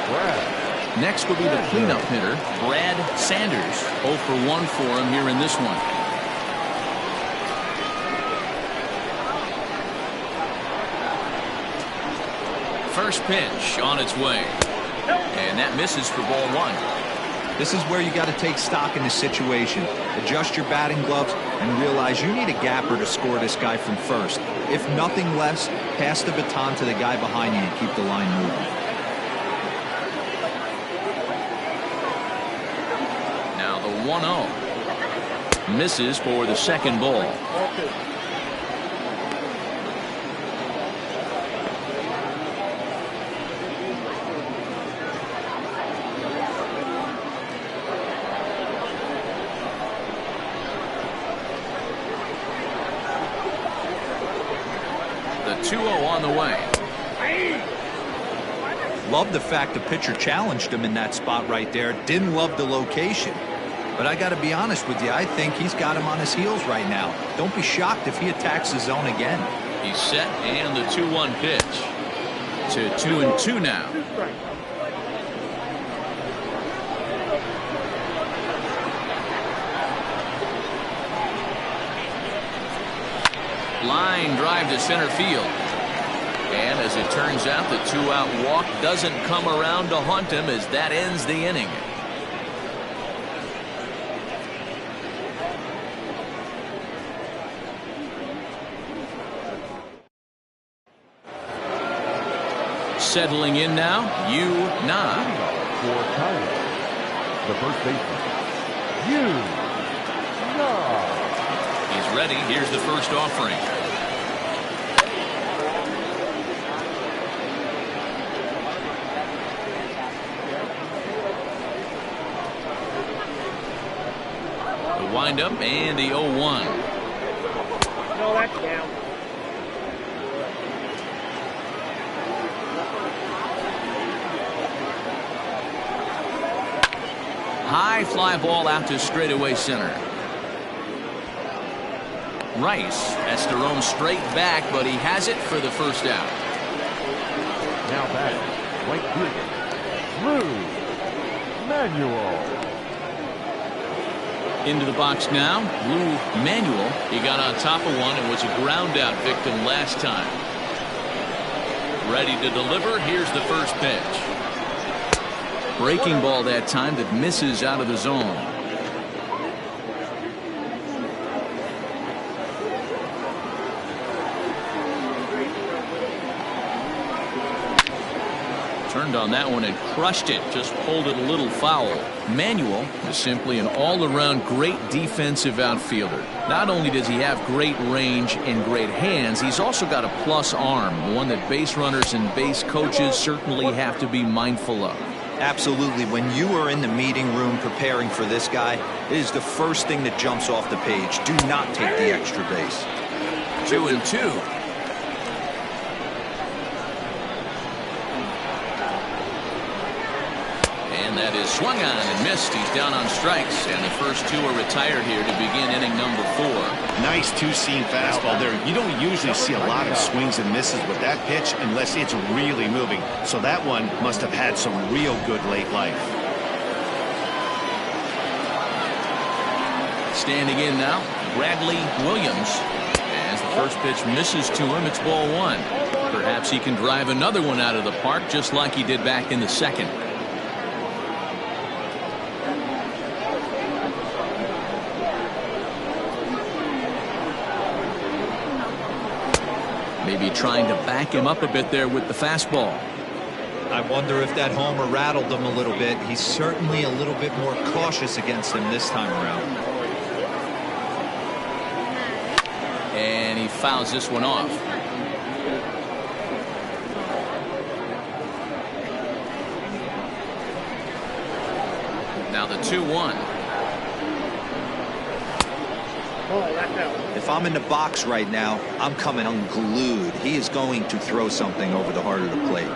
Brad. Next will be the cleanup hitter, Brad Sanders. 0 for 1 for him here in this one. First pitch on its way. And that misses for ball 1. This is where you got to take stock in the situation. Adjust your batting gloves and realize you need a gapper to score this guy from first. If nothing less, pass the baton to the guy behind you and keep the line moving. Now the 1-0. Misses for the second ball. The 2-0 on the way. Love the fact the pitcher challenged him in that spot right there. Didn't love the location. But I got to be honest with you, I think he's got him on his heels right now. Don't be shocked if he attacks the zone again. He's set, and the 2-1 pitch. To 2-2 now. Line drive to center field. And as it turns out, the 2-out walk doesn't come around to haunt him as that ends the inning. Settling in now, Yu Na. For Tyler, the first baseman, Yu Na. He's ready. Here's the first offering. The windup and the 0-1. No, that's down. High fly ball out to straightaway center. Rice has to roam straight back, but he has it for the first out. Now batting, right fielder, Drew Manuel. Into the box now, Lou Manuel. He got on top of one and was a ground out victim last time. Ready to deliver. Here's the first pitch. Breaking ball that time that misses out of the zone. Turned on that one and crushed it. Just pulled it a little foul. Manuel is simply an all-around great defensive outfielder. Not only does he have great range and great hands, he's also got a plus arm, one that base runners and base coaches certainly have to be mindful of. Absolutely. When you are in the meeting room preparing for this guy, it is the first thing that jumps off the page. Do not take the extra base. 2-2. And that is swung on and missed. He's down on strikes, and the first 2 are retired here to begin inning number 4. Nice two-seam fastball there. You don't usually see a lot of swings and misses with that pitch unless it's really moving. So that one must have had some real good late life. Standing in now, Bradley Williams. As the first pitch misses to him, it's ball 1. Perhaps he can drive another one out of the park just like he did back in the second. Maybe trying to back him up a bit there with the fastball. I wonder if that homer rattled him a little bit. He's certainly a little bit more cautious against him this time around. And he fouls this one off. Now the 2-1. If I'm in the box right now, I'm coming unglued. He is going to throw something over the heart of the plate.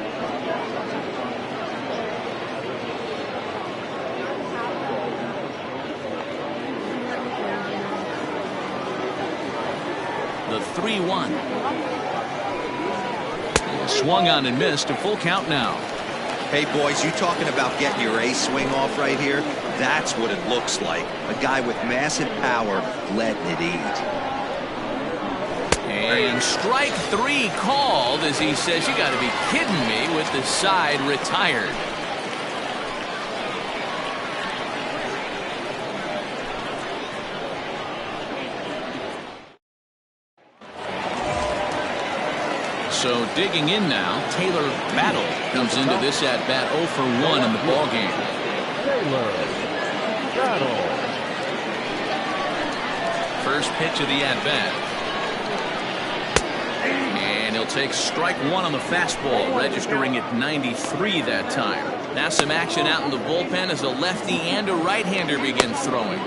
The 3-1. Swung on and missed. A full count now. Hey, boys, you talking about getting your A swing off right here? That's what it looks like. A guy with massive power letting it eat. And strike 3 called as he says, you got to be kidding me, with the side retired. So digging in now, Taylor Battle comes into this at bat 0 for 1 in the ball game. Taylor Battle. First pitch of the at bat. And he'll take strike 1 on the fastball, registering at 93 that time. Now some action out in the bullpen as a lefty and a right-hander begin throwing.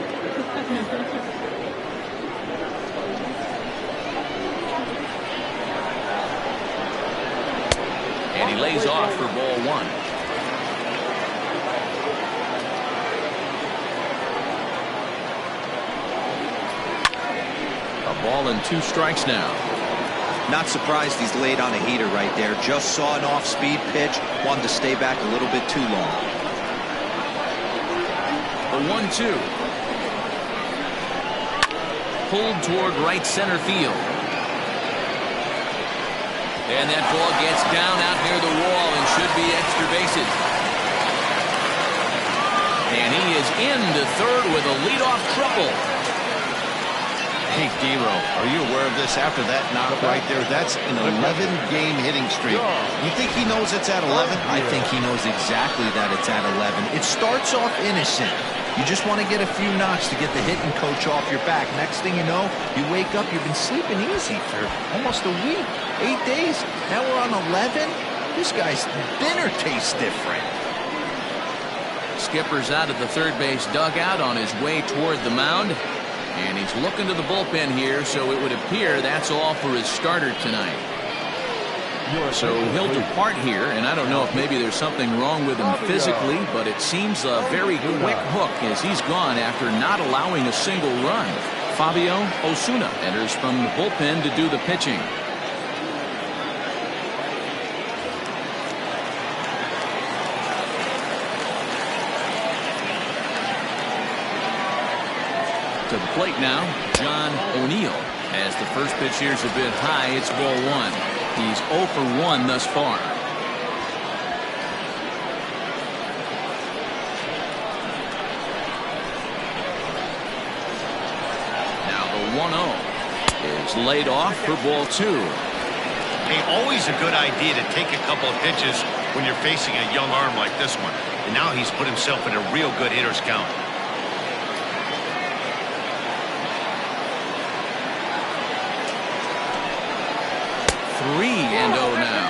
And he lays off for ball 1. A ball and 2 strikes now. Not surprised he's laid on a heater right there. Just saw an off-speed pitch. Wanted to stay back a little bit too long. The 1-2. Pulled toward right center field. And that ball gets down out near the wall and should be extra bases. And he is into third with a leadoff triple. Hey, Dero, are you aware of this? After that knock right there, that's an 11-game hitting streak. You think he knows it's at 11? I think he knows exactly that it's at 11. It starts off innocent. You just want to get a few knocks to get the hitting coach off your back. Next thing you know, you wake up, you've been sleeping easy for almost a week, 8 days. Now we're on 11. This guy's dinner tastes different. Skipper's out at the third base dugout on his way toward the mound. And he's looking to the bullpen here, so it would appear that's all for his starter tonight. So he'll depart here, and I don't know if maybe there's something wrong with him physically, but it seems a very quick hook as he's gone after not allowing a single run. Fabio Osuna enters from the bullpen to do the pitching. To the plate now, John O'Neill. As the first pitch here's a bit high, it's ball 1. He's 0 for 1 thus far. Now the 1-0 is laid off for ball 2. Hey, always a good idea to take a couple of pitches when you're facing a young arm like this one. And now he's put himself in a real good hitter's count. 3-0 now.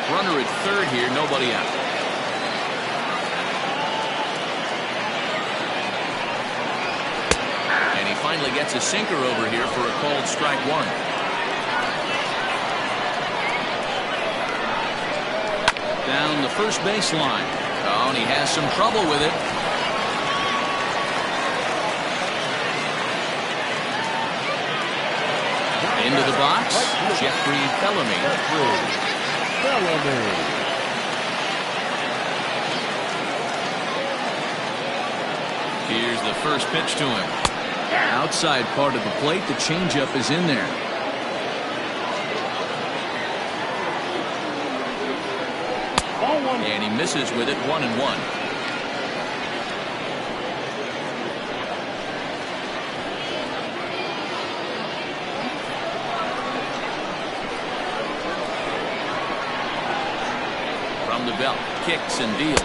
Runner at third here, nobody out. And he finally gets a sinker over here for a called strike 1. Down the first baseline. Oh, and he has some trouble with it. Into the box, Jeffrey Bellamy. Here's the first pitch to him. Outside part of the plate, the changeup is in there. And he misses with it, 1-1. around the belt. Kicks and deals.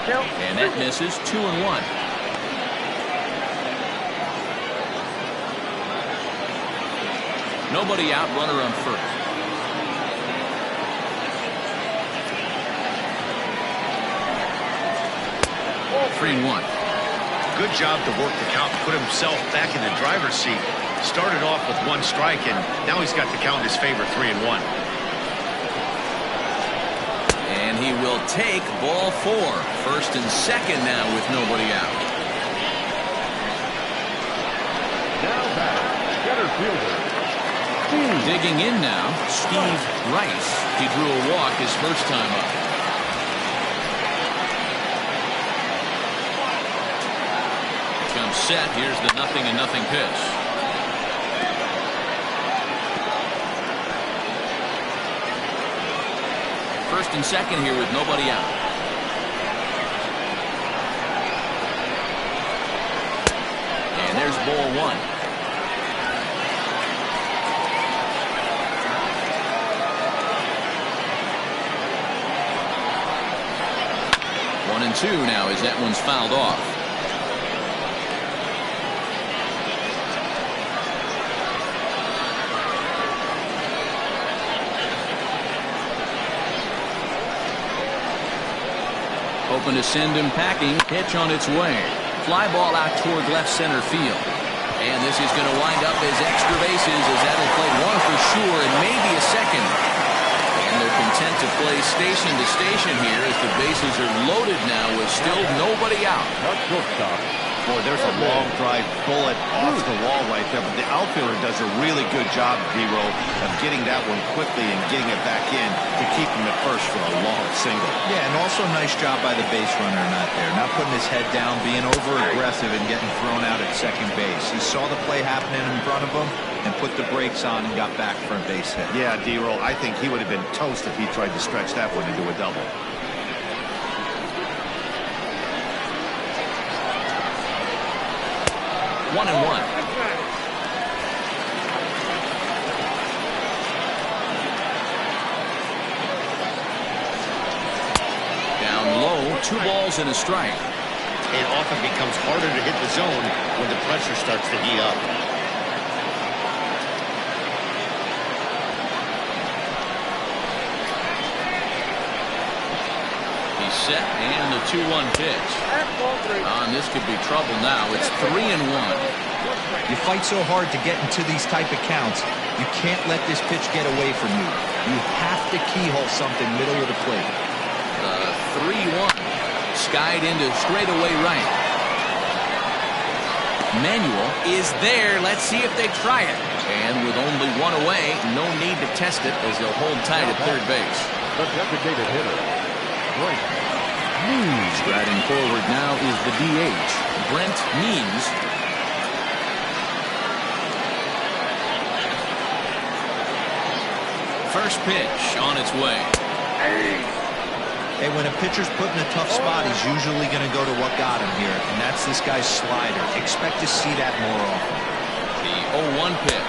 And that misses. 2-1. Nobody out, runner on first. 3-1. Good job to work the count, put himself back in the driver's seat. Started off with 1 strike, and now he's got the count in his favor, 3-1. And he will take ball 4. First and second now with nobody out. Now batter, center fielder. Digging in now, Steve Rice. He drew a walk his first time up. Comes set. Here's the 0-0 pitch. First and second here with nobody out. And there's ball 1. One and 2 now as that one's fouled off. Hoping to send him packing. Pitch on its way. Fly ball out toward left center field. And this is going to wind up as extra bases as that'll play 1 for sure and maybe a second. And they're content to play station to station here as the bases are loaded now with still nobody out. Boy, there's a long drive bullet off the wall right there, but the outfielder does a really good job, D-Row, of getting that one quickly and getting it back in to keep him at first for a long single. Yeah, and also nice job by the base runner not there. Not putting his head down, being over-aggressive and getting thrown out at second base. He saw the play happening in front of him and put the brakes on and got back for a base hit. Yeah, D-Row, I think he would have been toast if he tried to stretch that one into a double. One and 1. Down low, 2 balls and a strike. It often becomes harder to hit the zone when the pressure starts to heat up. He's set and the 2-1 pitch. This could be trouble now. It's 3-1. You fight so hard to get into these type of counts. You can't let this pitch get away from you. You have to keyhole something middle of the plate. 3-1. Skied into straightaway right. Manuel is there. Let's see if they try it. And with only 1 away, no need to test it as they'll hold tight at third base. The designated hitter, Brent. Striding forward now is the DH, Brent Means. First pitch on its way. Hey, when a pitcher's put in a tough spot, he's usually going to go to what got him here, and that's this guy's slider. Expect to see that more often. The 0-1 pitch.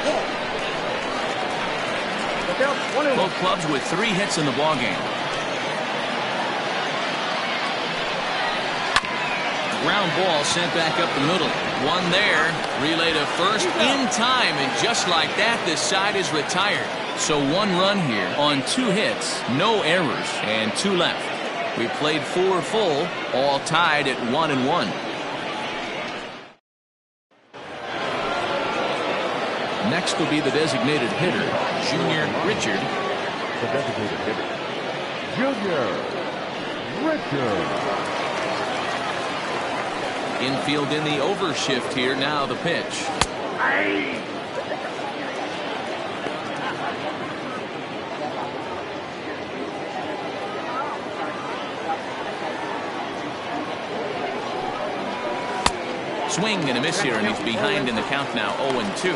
Both clubs with 3 hits in the ballgame. Ground ball sent back up the middle. 1 there. Relay to first in time, and just like that, this side is retired. So 1 run here on 2 hits, no errors, and 2 left. We played 4 full, all tied at 1-1. Next will be the designated hitter, Junior Richard. The designated hitter, Junior Richard. Infield in the overshift here. Now the pitch. Swing and a miss here, and he's behind in the count now, 0-2.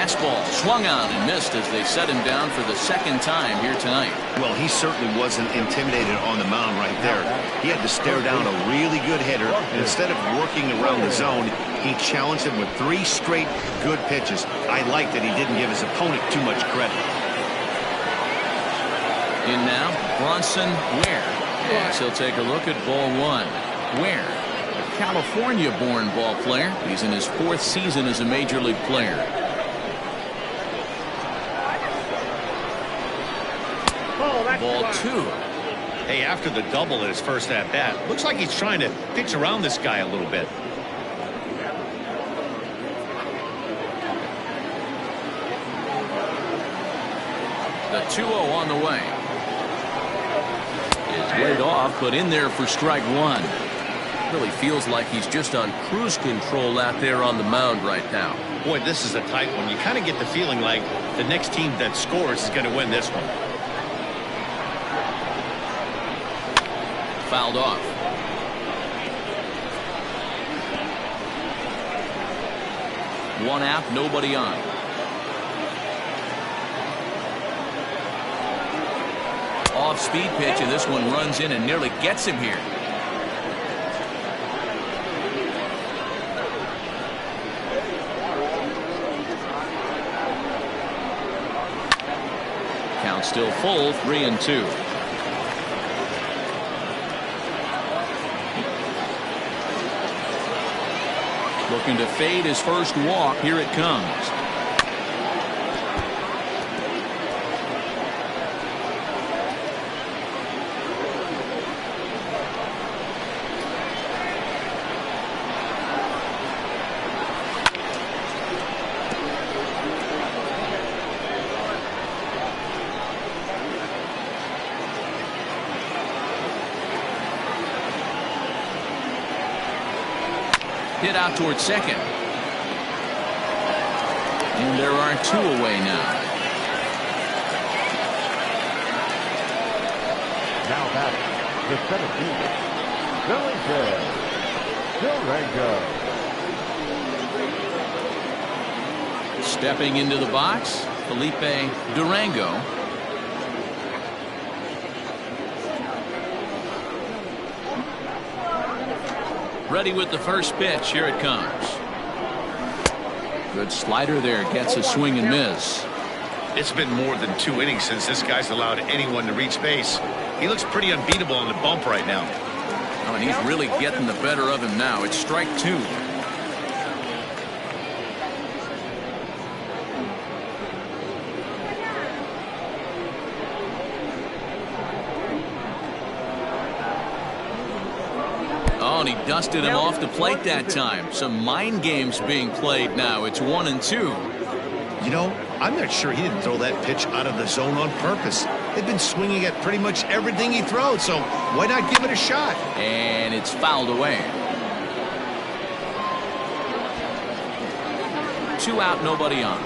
Fastball swung on and missed as they set him down for the second time here tonight. Well, he certainly wasn't intimidated on the mound right there. He had to stare down a really good hitter, and instead of working around the zone, he challenged him with 3 straight good pitches. I like that he didn't give his opponent too much credit. In now, Bronson Ware. Yes, he'll take a look at ball 1. Ware, a California-born ball player. He's in his 4th season as a major league player. Ball 2. Hey, after the double at his first at-bat, looks like he's trying to pitch around this guy a little bit. The 2-0 on the way. Is laid off, but in there for strike 1. Really feels like he's just on cruise control out there on the mound right now. Boy, this is a tight one. You kind of get the feeling like the next team that scores is going to win this one. Fouled off. One out, nobody on. Off-speed pitch, and this one runs in and nearly gets him here. Count still full, 3-2. Looking to fade his first walk. Here it comes. Hit out towards second. And there are 2 away now. Now back the 17th. Durango. Stepping into the box, Felipe Durango. Ready with the first pitch. Here it comes. Good slider there. Gets a swing and miss. It's been more than 2 innings since this guy's allowed anyone to reach base. He looks pretty unbeatable on the bump right now. Oh, and he's really getting the better of him now. It's strike 2. And he dusted him off the plate that time. Some mind games being played now. It's 1-2. You know, I'm not sure he didn't throw that pitch out of the zone on purpose. They've been swinging at pretty much everything he throws, so why not give it a shot? And it's fouled away. 2 out, nobody on.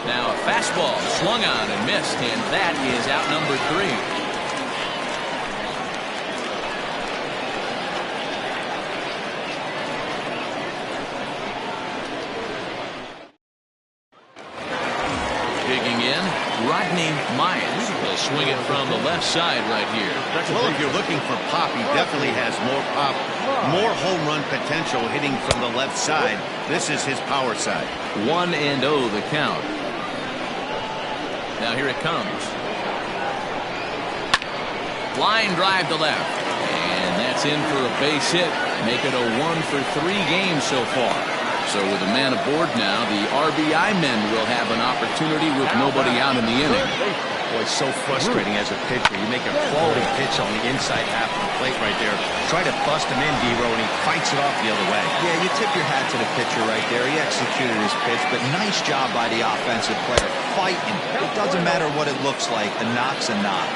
Now a fastball swung on and missed, and that is out number 3. Digging in, Rodney Myers will swing it from the left side right here. Well, if you're looking for pop, he definitely has more pop, more home run potential hitting from the left side. This is his power side. 1-0 the count. Now here it comes. Line drive to left. And that's in for a base hit. Make it a 1-for-3 game so far. So with a man aboard now, the RBI men will have an opportunity with nobody out in the inning. Boy, it's so frustrating as a pitcher. You make a quality pitch on the inside half of the plate right there. Try to bust him in, D-Row, and he fights it off the other way. Yeah, you tip your hat to the pitcher right there. He executed his pitch, but nice job by the offensive player. Fighting. It doesn't matter what it looks like. A knock's a knock.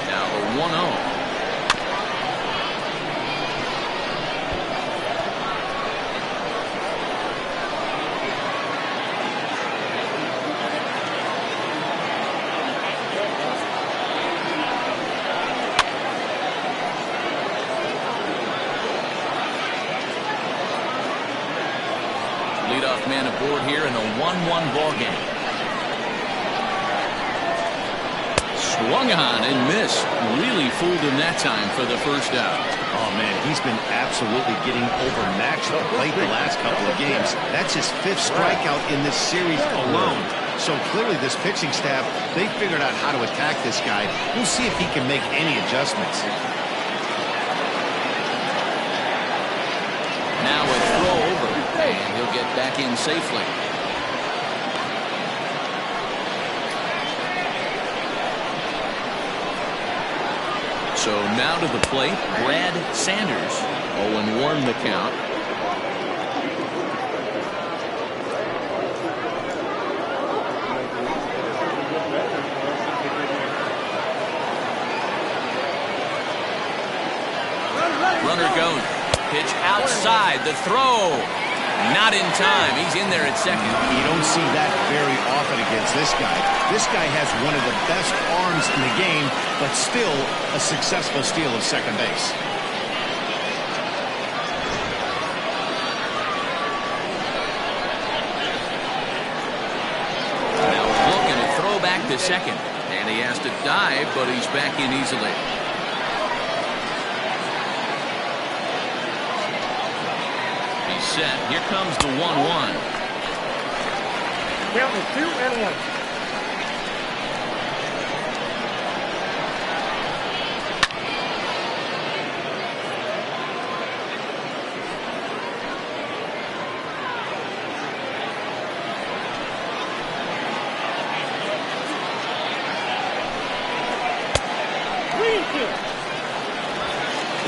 Now the 1-0. leadoff man aboard here in a 1-1 ball game. Swung on and missed. Really fooled him that time for the first out. Oh, man, he's been absolutely getting overmatched at the plate the last couple of games. That's his 5th strikeout in this series alone. So clearly this pitching staff, they figured out how to attack this guy. We'll see if he can make any adjustments. Now a throw over, and he'll get back in safely. So now to the plate, Brad Sanders. 0-1 the count. Runner goes. Pitch outside. The throw. Not in time. He's in there at second. You don't see that very often against this guy. This guy has one of the best arms in the game, but still a successful steal of second base. Now looking to throw back to second. And he has to dive, but he's back in easily. Set. Here comes the 1-1. Count is 2-1.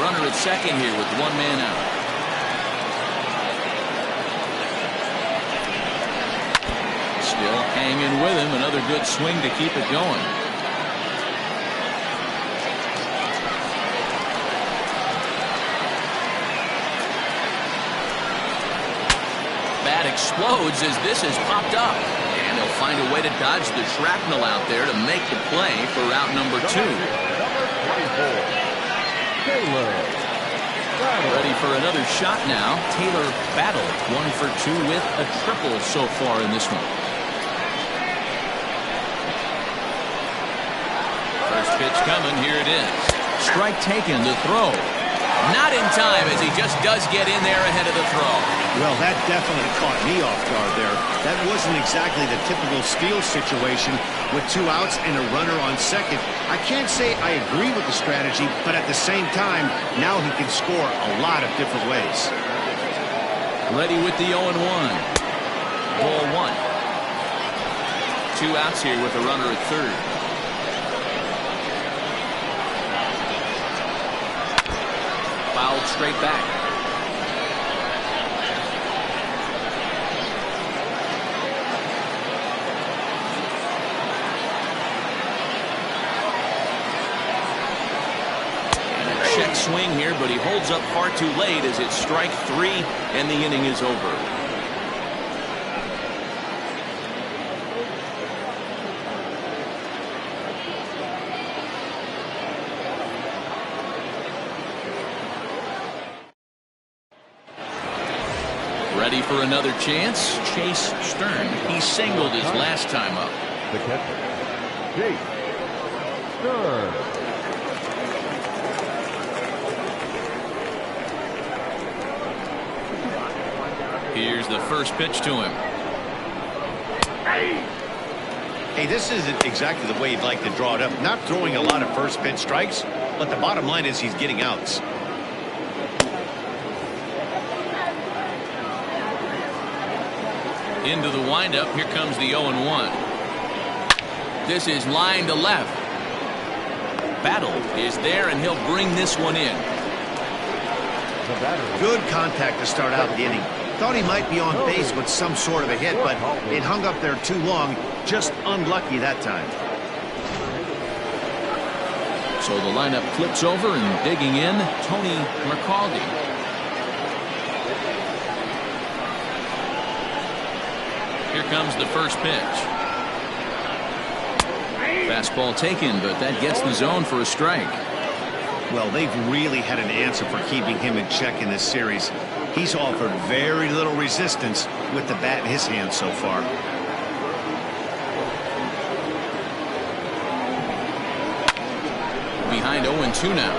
Runner at second here with 1 man out. Still hanging with him. Another good swing to keep it going. Bat explodes as this has popped up. And he'll find a way to dodge the shrapnel out there to make the play for route number 2. Ready for another shot now. Taylor Battle 1 for 2 with a triple so far in this one. First pitch coming. Here it is. Strike taken. The throw. Not in time as he just does get in there ahead of the throw. Well, that definitely caught me off guard there. That wasn't exactly the typical steal situation with 2 outs and a runner on second. I can't say I agree with the strategy, but at the same time, now he can score a lot of different ways. Ready with the 0-1. Ball 1. 2 outs here with a runner at third. Fouled straight back. And a check swing here, but he holds up far too late as it's strike 3 and the inning is over. Ready for another chance. Chase Stern. He singled his last time up. The catcher, Chase Stern. Here's the first pitch to him. Hey, this isn't exactly the way you'd like to draw it up. Not throwing a lot of first pitch strikes, but the bottom line is he's getting outs. Into the windup. Here comes the 0-1. This is line to left. Battle is there, and he'll bring this one in. Good contact to start out the inning. Thought he might be on base with some sort of a hit, but it hung up there too long. Just unlucky that time. So the lineup flips over, and digging in, Tony McCaldy. Here comes the first pitch. Fastball taken, but that gets the zone for a strike. Well, they've really had an answer for keeping him in check in this series. He's offered very little resistance, with the bat in his hand so far. Behind 0-2 now.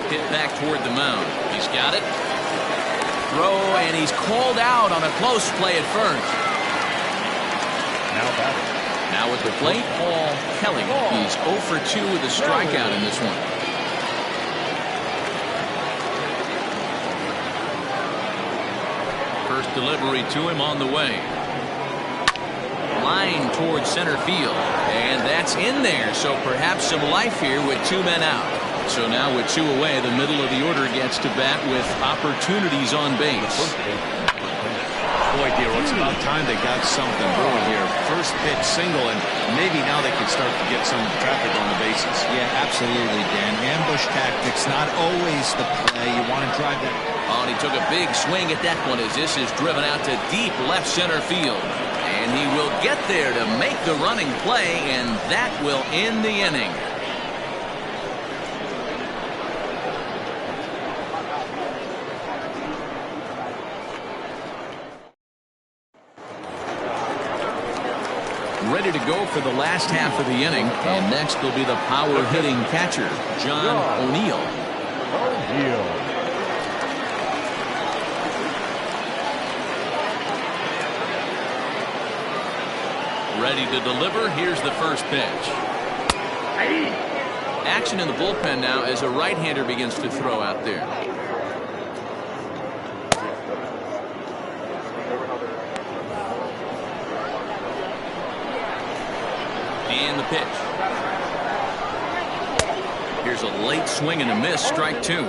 Hit back toward the mound. He's got it. Throw, and he's called out on a close play at first. Now batting. Now at the plate, Paul Kelly. He's 0 for 2 with a strikeout in this one. First delivery to him on the way. Line towards center field. And that's in there, so perhaps some life here with 2 men out. So now with 2 away, the middle of the order gets to bat with opportunities on base. Boy, dear, it's about time they got something going here. First pitch single, and maybe now they can start to get some traffic on the bases. Yeah, absolutely, Dan. Ambush tactics, not always the play. You want to drive that. Oh, and he took a big swing at that one as this is driven out to deep left center field. And he will get there to make the running play, and that will end the inning. Ready to go for the last half of the inning, and next will be the power-hitting catcher, John O'Neill. Ready to deliver. Here's the first pitch. Action in the bullpen now as a right-hander begins to throw out there. And the pitch. Here's a late swing and a miss, strike 2.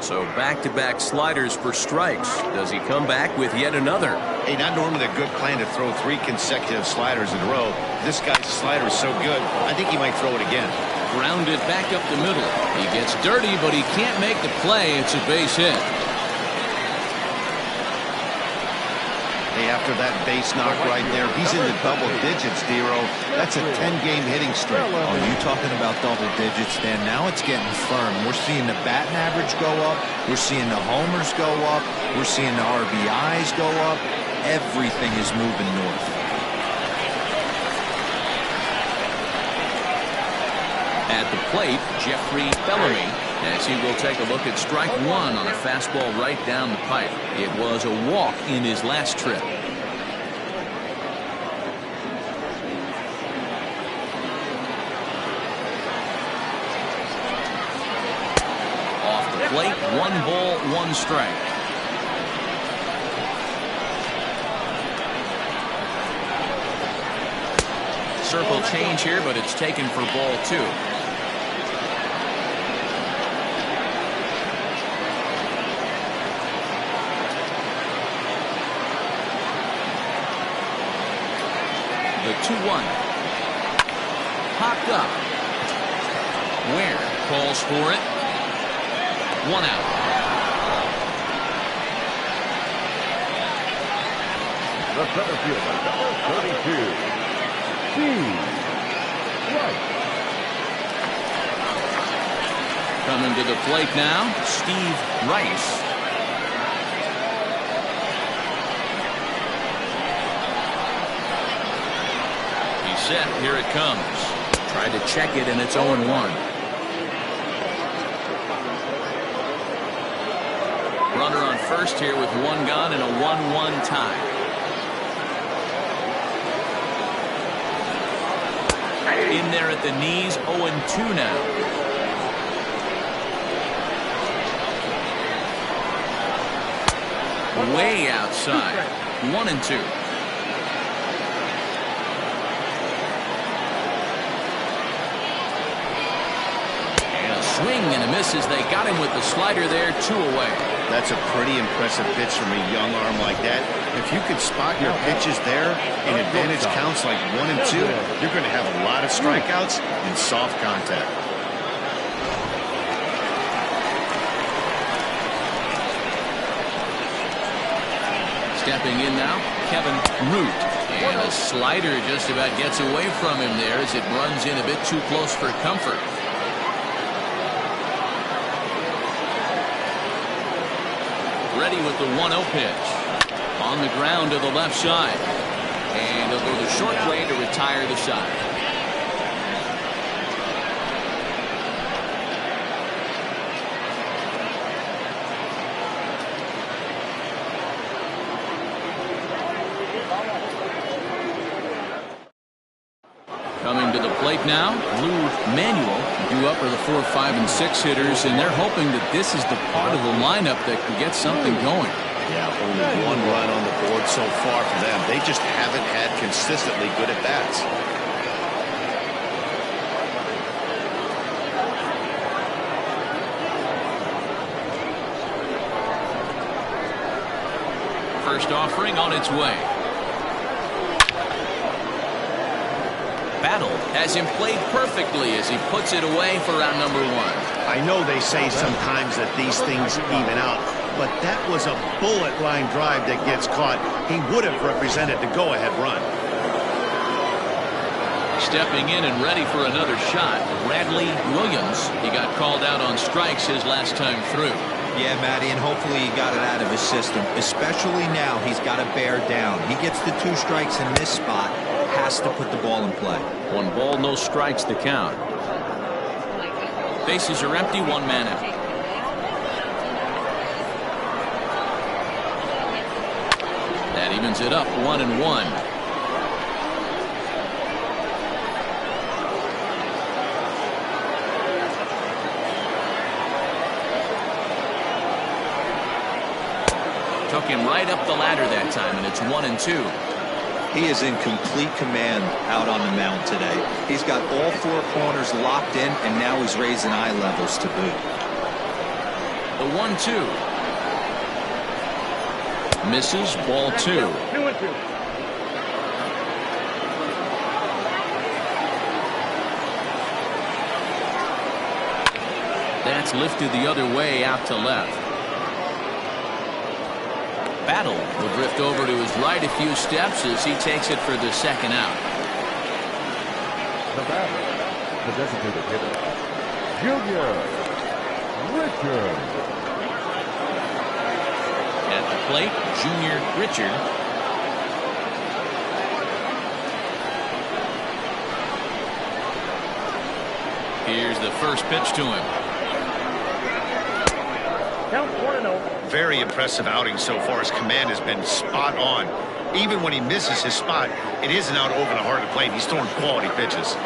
So back-to-back sliders for strikes. Does he come back with yet another? Hey, not normally a good plan to throw 3 consecutive sliders in a row. This guy's slider is so good, I think he might throw it again. Grounded back up the middle. He gets dirty, but he can't make the play. It's a base hit. Hey, after that base knock right there, he's in the double digits, Dero. That's a 10-game hitting streak. Oh, you talking about double digits, Dan? Now it's getting firm. We're seeing the batting average go up. We're seeing the homers go up. We're seeing the RBIs go up. Everything is moving north. At the plate, Jeffrey Bellamy, as he will take a look at strike 1 on a fastball right down the pipe. It was a walk in his last trip. Off the plate, 1 ball, 1 strike. Circle change here, but it's taken for ball 2. The 2-1. Popped up. Ware calls for it. 1 out. The center fielder, number 32. Right. Coming to the plate now, Steve Rice. He's set. Here it comes. Tried to check it, and it's 0-1. Runner on first here with 1 gone and a 1-1 tie. In there at the knees, 0-2 now. Way outside, 1-2. And a swing and a miss as they got him with the slider there, 2 away. That's a pretty impressive pitch from a young arm like that. If you could spot your pitches there in advantage counts like 1 and 2, you're going to have a lot of strikeouts and soft contact. Stepping in now, Kevin Root. And a slider just about gets away from him there as it runs in a bit too close for comfort. Ready with the 1-0 pitch. On the ground to the left side. And he'll go the short way to retire the side. Coming to the plate now, Lou Manuel. Due up are the 4, 5, and 6 hitters, and they're hoping that this is the part of the lineup that can get something going. Yeah, only 1 run on the board so far for them. They just haven't had consistently good at bats. First offering on its way. Battle has him played perfectly as he puts it away for round number 1. I know they say sometimes that these things even out, but that was a bullet line drive that gets caught. He would have represented the go-ahead run. Stepping in and ready for another shot, Bradley Williams. He got called out on strikes his last time through. Yeah, Matty, and hopefully he got it out of his system. Especially now, he's got to bear down. He gets the 2 strikes in this spot, has to put the ball in play. 1 ball, no strikes the count. Bases are empty, 1 man out. That evens it up, 1-1. Took him right up the ladder that time, and it's 1-2. He is in complete command out on the mound today. He's got all 4 corners locked in, and now he's raising eye levels to boot. The 1-2. Misses, ball 2. 2-2. That's lifted the other way out to left. Battle will drift over to his right a few steps as he takes it for the second out. The batter, the designated hitter, Junior Richard. At the plate, Junior Richard. Here's the first pitch to him. Count 1-0. Very impressive outing so far. His command has been spot on. Even when he misses his spot, it isn't out over the heart of the plate. He's throwing quality pitches.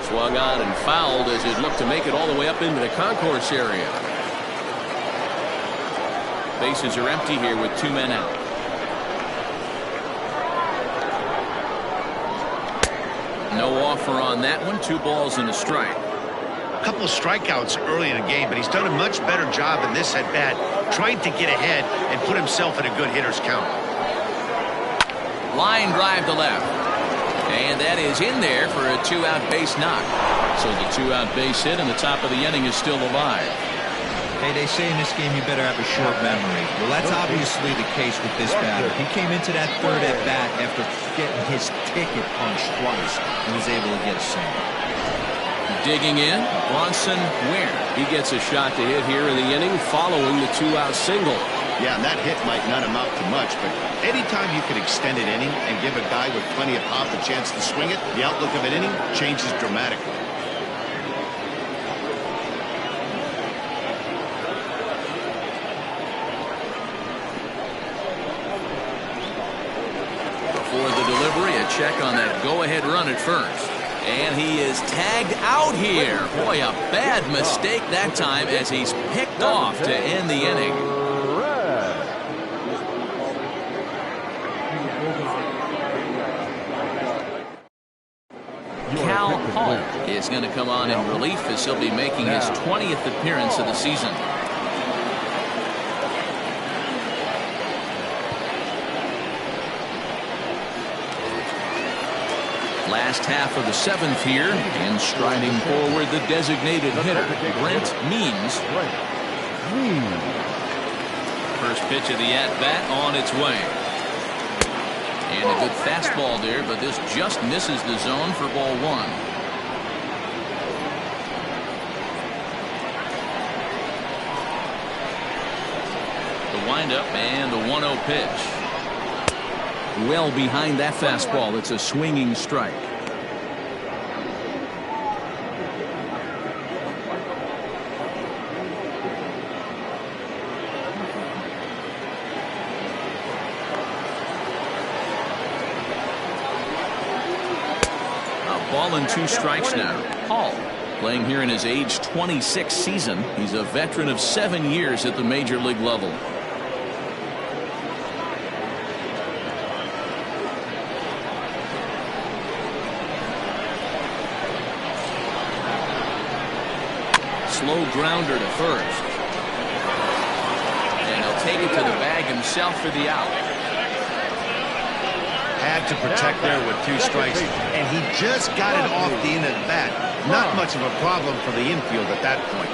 Swung on and fouled as it looked to make it all the way up into the concourse area. Bases are empty here with 2 men out. No offer on that one. 2 balls and a strike. A couple of strikeouts early in the game, but he's done a much better job in this at-bat, trying to get ahead and put himself in a good hitter's count. Line drive to left. And that is in there for a 2-out base knock. So the 2-out base hit and the top of the inning is still alive. Hey, they say in this game you better have a short memory. Well, that's obviously the case with this batter. He came into that 3rd at-bat after getting his ticket punched twice and was able to get a single. Digging in, Bronson Ware. He gets a shot to hit here in the inning following the 2-out single. Yeah, and that hit might not amount to much, but anytime you can extend an inning and give a guy with plenty of pop a chance to swing it, the outlook of an inning changes dramatically. For the delivery, a check on that go-ahead run at first. And he is tagged out here. Boy, a bad mistake that time as he's picked off to end the inning. Cal Hall is going to come on in relief as he'll be making his 20th appearance of the season. Last half of the 7th here, and striding forward the designated hitter, Brent Means. First pitch of the at-bat on its way. And a good fastball there, but this just misses the zone for ball one. The windup and the 1-0 pitch. Well behind that fastball. It's a swinging strike. Ball and 2 strikes now. Hall playing here in his age 26 season. He's a veteran of 7 years at the major league level. Slow grounder to first. And he'll take it to the bag himself for the out. Had to protect there with 2 strikes, and he just got it off the end of the bat. Not much of a problem for the infield at that point.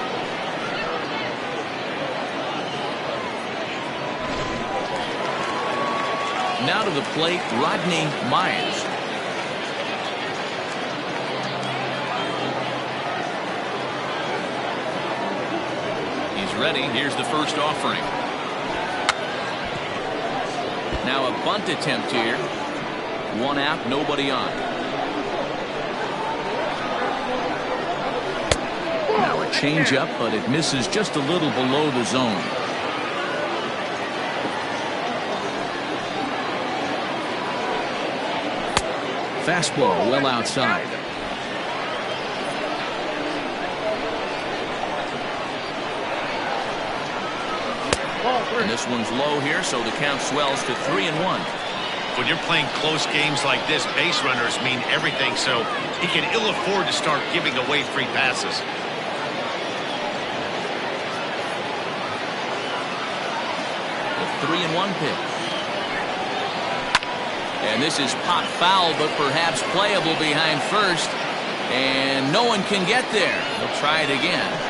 Now to the plate, Rodney Myers. He's ready. Here's the first offering. Now a bunt attempt here. 1 out, nobody on. Now a changeup, but it misses just a little below the zone. Fastball well outside. And this one's low here, so the count swells to 3-1. When you're playing close games like this, base runners mean everything, so he can ill afford to start giving away free passes. The 3-1 pitch. And this is pop foul, but perhaps playable behind first. And no one can get there. They'll try it again.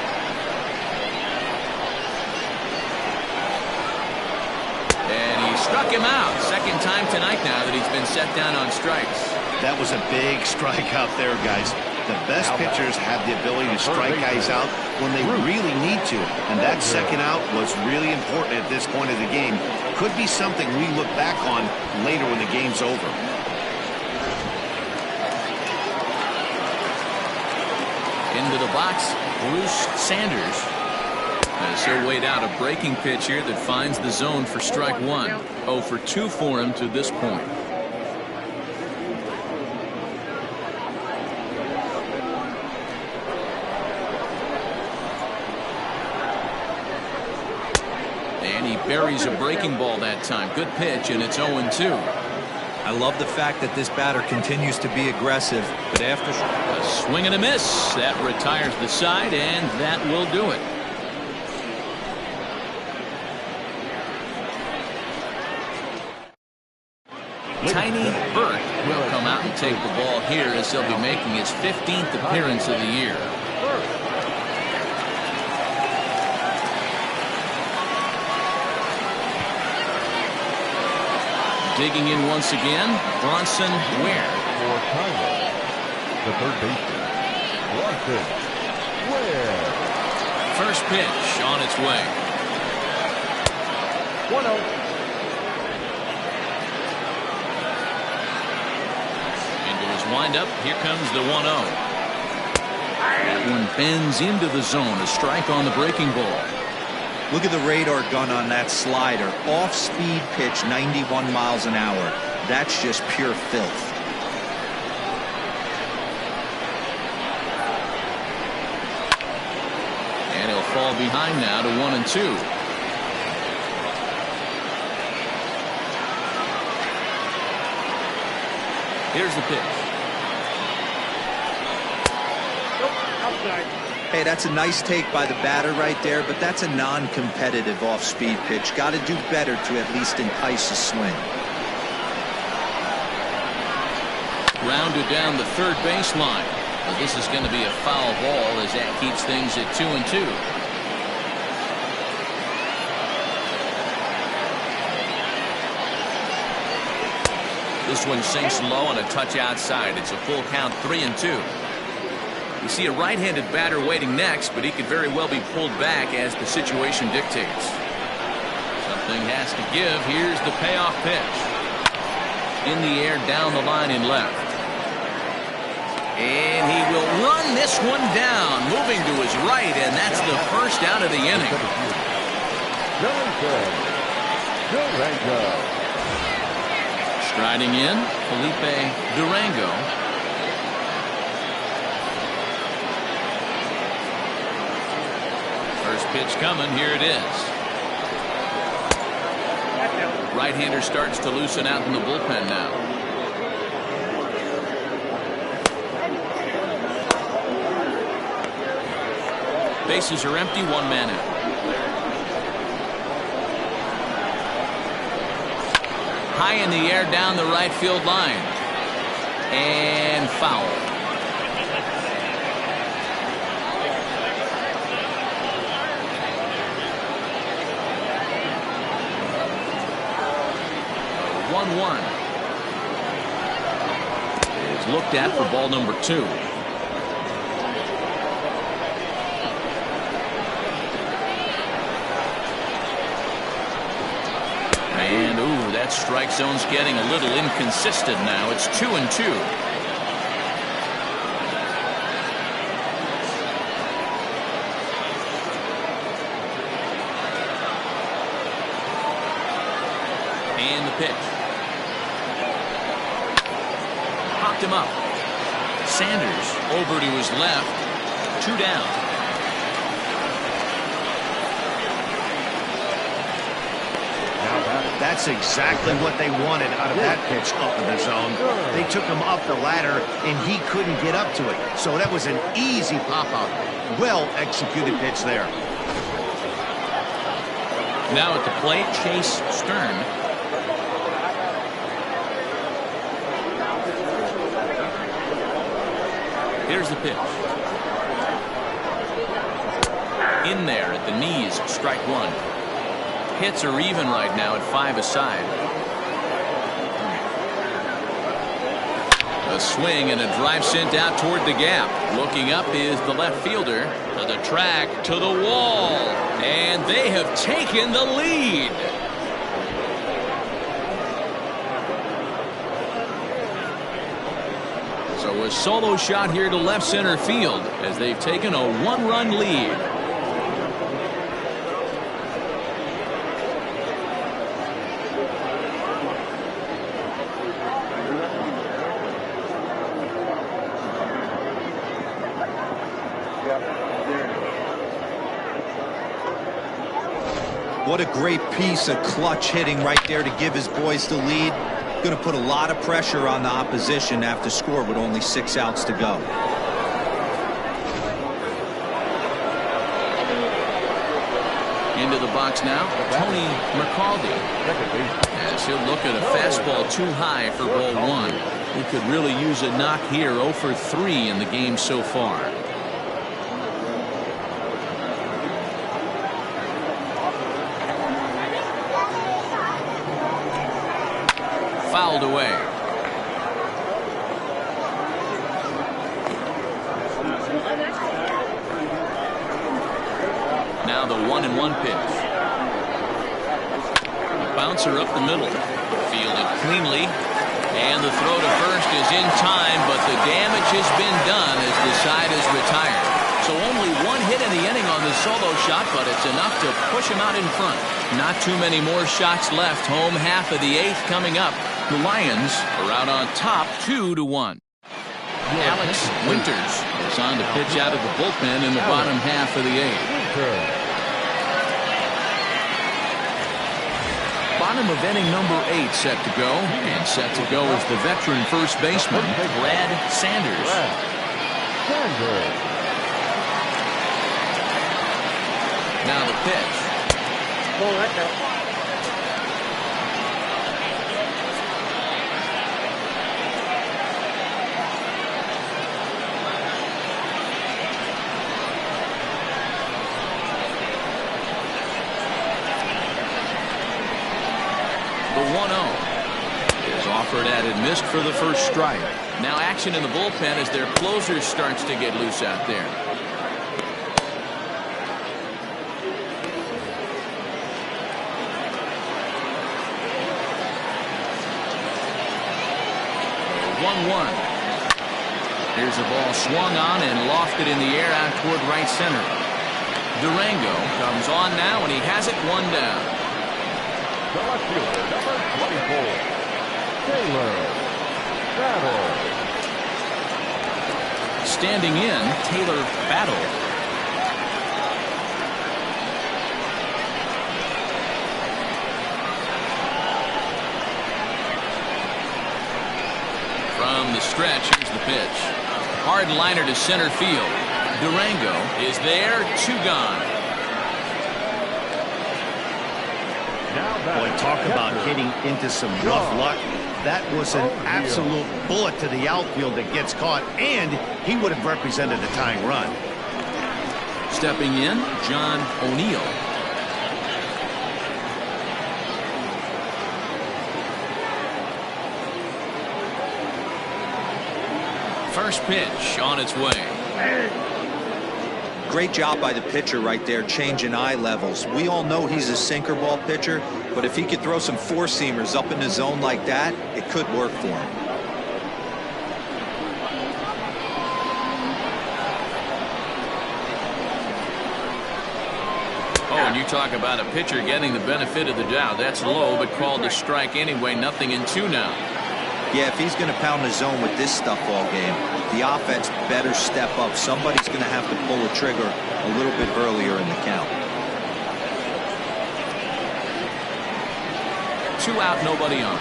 Struck him out. Second time tonight now that he's been set down on strikes. That was a big strike out there, guys. The best pitchers have the ability to strike guys out when they really need to. And that second out was really important at this point of the game. Could be something we look back on later when the game's over. Into the box, Bruce Sanders. As he'll wait out a breaking pitch here that finds the zone for strike 1. 0 for 2 for him to this point. And he buries a breaking ball that time. Good pitch, and it's 0-2. I love the fact that this batter continues to be aggressive, but after a swing and a miss, that retires the side, and that will do it. Tiny Burke will come out and take the ball here as he'll be making his 15th appearance of the year. Digging in once again, Bronson Ware. For Tyler, the third baseman, Bronson Ware. First pitch on its way. 1-0. Windup. Here comes the 1-0. That one bends into the zone. A strike on the breaking ball. Look at the radar gun on that slider. Off-speed pitch, 91 miles an hour. That's just pure filth. And he'll fall behind now to 1-2. Here's the pitch. Hey, that's a nice take by the batter right there, but that's a non-competitive off-speed pitch. Got to do better to at least entice a swing. Rounded down the third baseline. Well, this is going to be a foul ball as that keeps things at 2-2. This one sinks low and a touch outside. It's a full count, 3-2. You see a right-handed batter waiting next, but he could very well be pulled back as the situation dictates. Something has to give. Here's the payoff pitch. In the air, down the line in left. And he will run this one down, moving to his right, and that's the first out of the inning. Striding in, Felipe Durango. First pitch coming, here it is. Right-hander starts to loosen out in the bullpen now. Bases are empty, one man out. High in the air down the right field line. And foul. One. Is looked at for ball number 2. And ooh, that strike zone's getting a little inconsistent now. It's 2-2. And the pitch. Popped him up. Sanders over to his left. 2 down. That's exactly what they wanted out of that pitch up in the zone. They took him up the ladder, and he couldn't get up to it. So that was an easy pop-out. Well-executed pitch there. Now at the plate, Chase Stern. Here's the pitch. In there at the knees, strike 1. Hits are even right now at 5 aside. A swing and a drive sent out toward the gap. Looking up is the left fielder. To the track, to the wall. And they have taken the lead. So a solo shot here to left center field as they've taken a 1-run lead. What a great piece of clutch hitting right there to give his boys the lead. Going to put a lot of pressure on the opposition after score with only 6 outs to go. Into the box now, Tony McCaldy. As he'll look at a fastball too high for ball 1. He could really use a knock here. 0 for 3 in the game so far. Fouled away. Now the 1-1 pitch. Bouncer up the middle. Fielded cleanly. And the throw to first is in time, but the damage has been done as the side is retired. So only 1 hit in the inning on the solo shot, but it's enough to push him out in front. Not too many more shots left. Home half of the 8th coming up. The Lions are out on top 2-1. Alex Winters is on to pitch out of the bullpen in the bottom half of the 8th. Bottom of inning number 8 set to go. And set to go is the veteran first baseman, Brad Sanders. Now the pitch. The 1-0 is off offered at and missed for the first strike. Now action in the bullpen as their closer starts to get loose out there. One. Here's a ball swung on and lofted in the air out toward right center. Durango comes on now, and he has it one down. The left fielder, number 24, Taylor Battle. Standing in, Taylor Battle. From the stretch, here's the pitch. Hard liner to center field. Durango is there, 2 gone. Boy, talk about hitting into some rough luck. That was an absolute bullet to the outfield that gets caught, and he would have represented a tying run. Stepping in, John O'Neill. First pitch on its way. Great job by the pitcher right there, changing eye levels. We all know he's a sinker ball pitcher, but if he could throw some four-seamers up in the zone like that, it could work for him. Oh, and you talk about a pitcher getting the benefit of the doubt. That's low, but called a strike anyway. 0-2 now. Yeah, if he's going to pound the zone with this stuff all game, the offense better step up. Somebody's going to have to pull a trigger a little bit earlier in the count. 2 out, nobody on.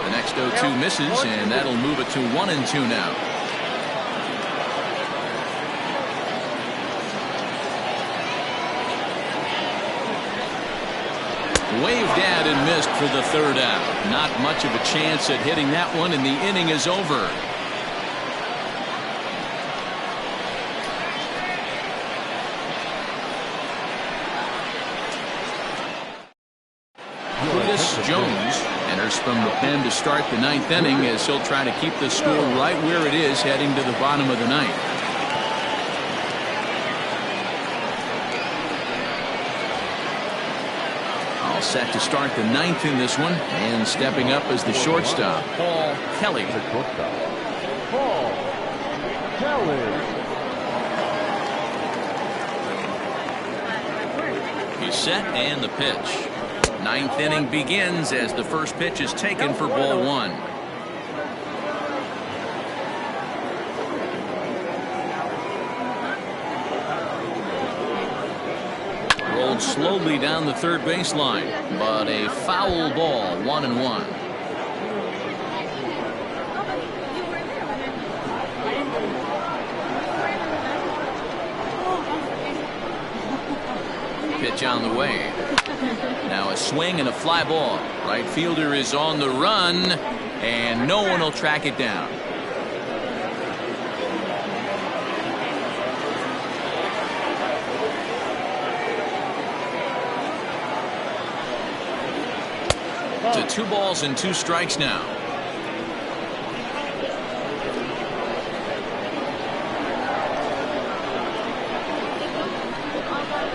The next 0-2 misses, and that'll move it to 1-2 now. Waved at and missed for the 3rd out. Not much of a chance at hitting that one, and the inning is over. Curtis Jones enters from the pen to start the 9th inning as he'll try to keep the score right where it is heading to the bottom of the 9th. Set to start the 9th in this one, and stepping up as the shortstop, Paul Kelly. Paul Kelly. He's set and the pitch. 9th inning begins as the first pitch is taken for ball 1. Rolled slowly down the 3rd baseline, but a foul ball, 1-1. Pitch on the way. Now a swing and a fly ball. Right fielder is on the run, and no one will track it down. To 2 balls and 2 strikes now.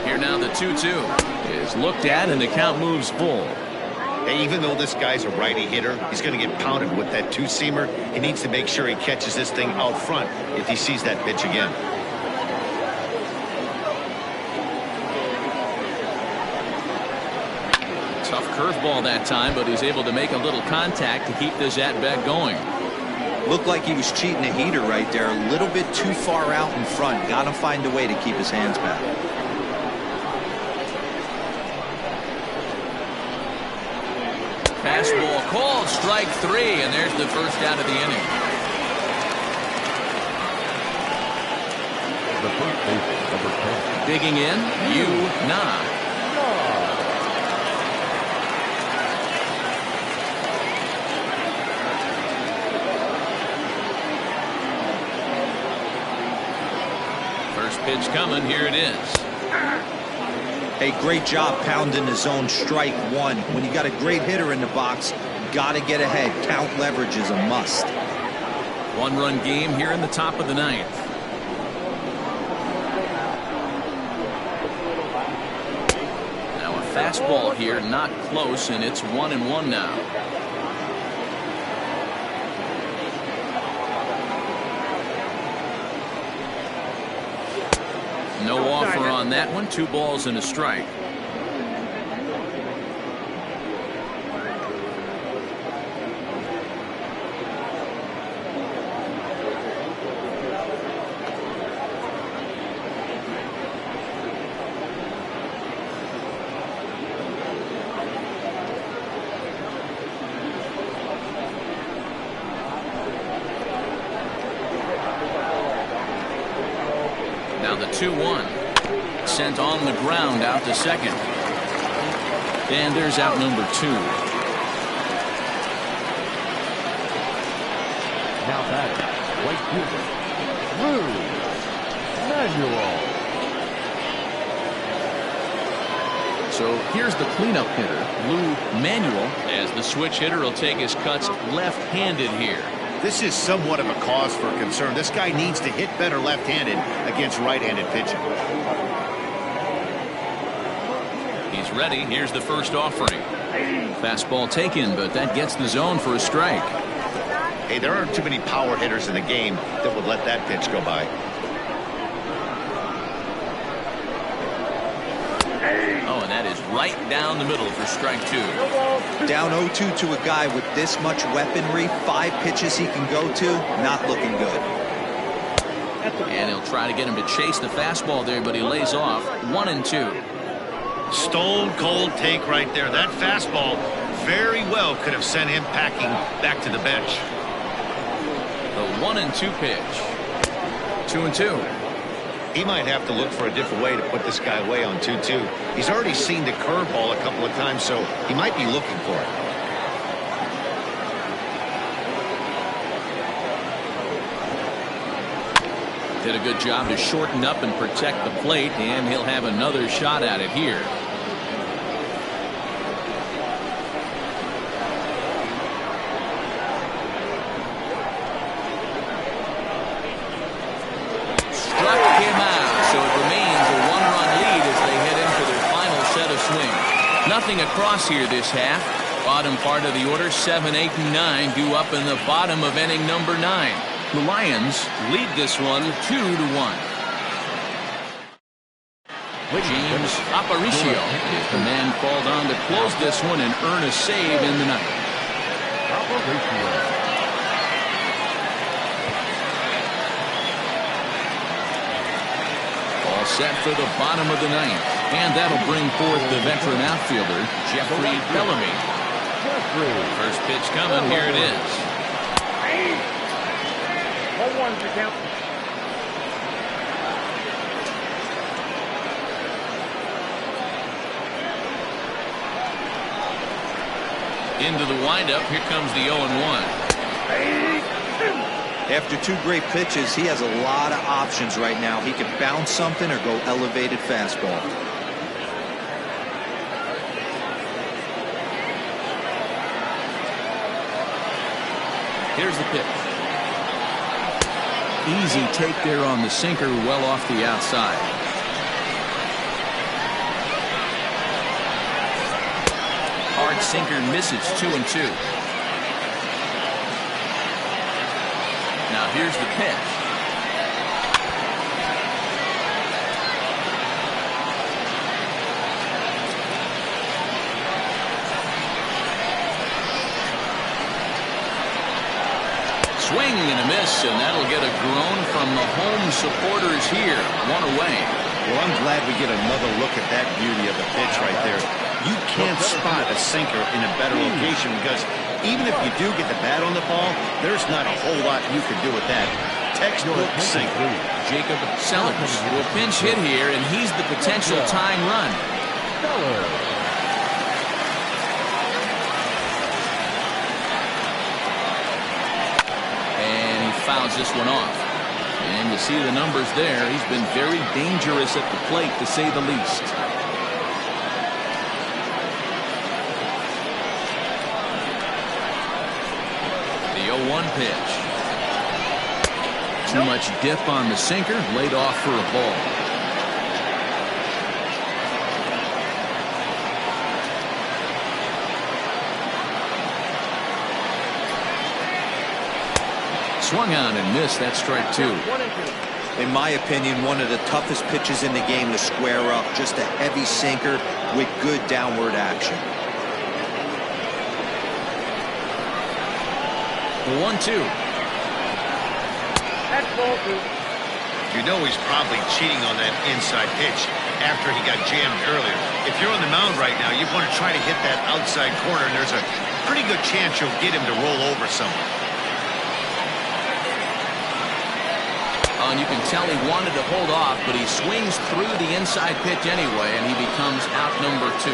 Here now the 2-2 is looked at, and the count moves full. Hey, even though this guy's a righty hitter, he's going to get pounded with that 2-seamer. He needs to make sure he catches this thing out front if he sees that pitch again. Tough curveball that time, but he's able to make a little contact to keep this at-bat going. Looked like he was cheating a heater right there, a little bit too far out in front. Got to find a way to keep his hands back. Fastball called, strike 3, and there's the first out of the inning. The first baseman, number 10. Digging in, Na. First pitch coming, here it is. Hey, great job pounding the zone strike one. When you got a great hitter in the box, got to get ahead. Count leverage is a must. One-run game here in the top of the ninth. Now a fastball here, not close, and it's 1-1 now. No offer on that one. 2 balls and a strike. Now the 2-1. Sent on the ground out to second. And there's out number 2. Now batting, right fielder, Lou Manuel. So here's the cleanup hitter, Lou Manuel, as the switch hitter will take his cuts left-handed here. This is somewhat of a cause for concern. This guy needs to hit better left-handed against right-handed pitching. He's ready. Here's the first offering. Fastball taken, but that gets the zone for a strike. Hey, there aren't too many power hitters in the game that would let that pitch go by. Oh, and that is right down the middle for strike 2. Down 0-2 to a guy with this much weaponry, 5 pitches he can go to, not looking good. And he'll try to get him to chase the fastball there, but he lays off. 1-2. Stone cold take right there. That fastball very well could have sent him packing back to the bench. The 1-2 pitch. 2-2. He might have to look for a different way to put this guy away on 2-2. He's already seen the curveball a couple of times, so he might be looking for it. Did a good job to shorten up and protect the plate, and he'll have another shot at it here. Struck him out, so it remains a 1-run lead as they head in for their final set of swings. Nothing across here this half. Bottom part of the order, 7, 8, and 9 due up in the bottom of inning number 9. The Lions lead this one 2-1. James Aparicio is the man called on to close this one and earn a save in the ninth. All set for the bottom of the ninth, and that'll bring forth the veteran outfielder Jeffrey Bellamy. First pitch coming. Here it is. 1-1 to count. Into the windup. Here comes the 0-1. After 2 great pitches, he has a lot of options right now. He can bounce something or go elevated fastball. Here's the pitch. Easy take there on the sinker, well off the outside. Hard sinker misses. 2-2. Now here's the pitch. Swing and a miss, and that'll get a groan from the home supporters here. 1 away. Well, I'm glad we get another look at that beauty of a pitch right there. You can't spot a sinker in a better location because even if you do get the bat on the ball, there's not a whole lot you can do with that. Textbook sinker. Jacob Sellers will pinch hit here, and he's the potential tying run. Fouls this one off. And you see the numbers there. He's been very dangerous at the plate, to say the least. 1 pitch. Too much dip on the sinker, laid off for a ball. Swung on and missed. That's strike 2. In my opinion, one of the toughest pitches in the game to square up. Just a heavy sinker with good downward action. 1-2. That's ball 2. You know he's probably cheating on that inside pitch after he got jammed earlier. If you're on the mound right now, you want to try to hit that outside corner, and there's a pretty good chance you'll get him to roll over someone. And you can tell he wanted to hold off, but he swings through the inside pitch anyway, and he becomes out number 2.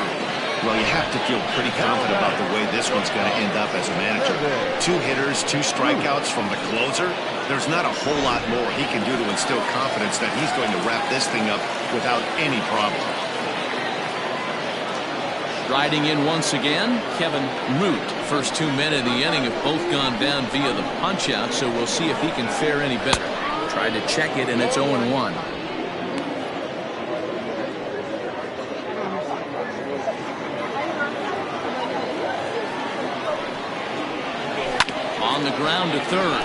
Well, you have to feel pretty confident about the way this one's going to end up as a manager. 2 hitters, 2 strikeouts from the closer. There's not a whole lot more he can do to instill confidence that he's going to wrap this thing up without any problem. Riding in once again, Kevin Root. First 2 men of the inning have both gone down via the punch-out, so we'll see if he can fare any better. Tried to check it, and it's 0-1. On the ground to third.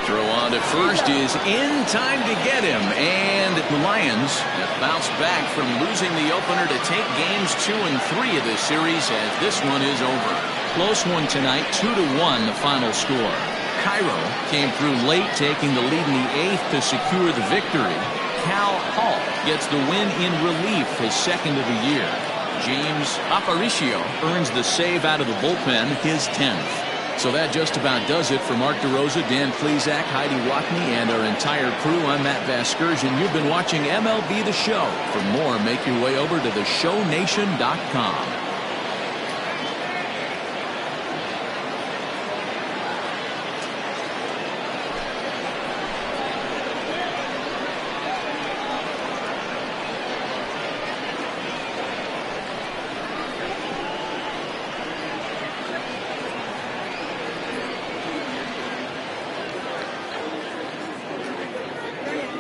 Throw on to first is in time to get him, and the Lions have bounced back from losing the opener to take games 2 and 3 of this series as this one is over. Close one tonight, 2-1 the final score. Cairo came through late, taking the lead in the 8th to secure the victory. Cal Hall gets the win in relief, his 2nd of the year. James Aparicio earns the save out of the bullpen, his 10th. So that just about does it for Mark DeRosa, Dan Plesac, Heidi Watney, and our entire crew. I'm Matt Vasgersian. You've been watching MLB The Show. For more, make your way over to theshownation.com.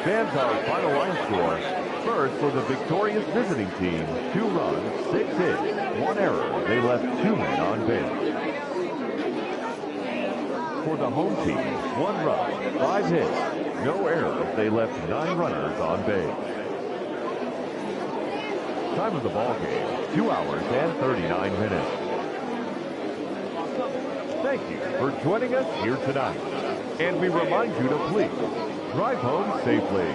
Fans, our final line score. First, for the victorious visiting team, 2 runs, 6 hits, 1 error. They left 2 men on base. For the home team, 1 run, 5 hits, no errors. They left 9 runners on base. Time of the ball game, 2 hours and 39 minutes. Thank you for joining us here tonight. And we remind you to please drive home safely.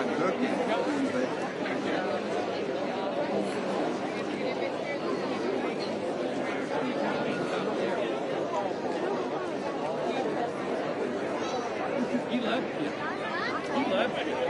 not looking. He left you. He left you.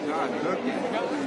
God, cooking.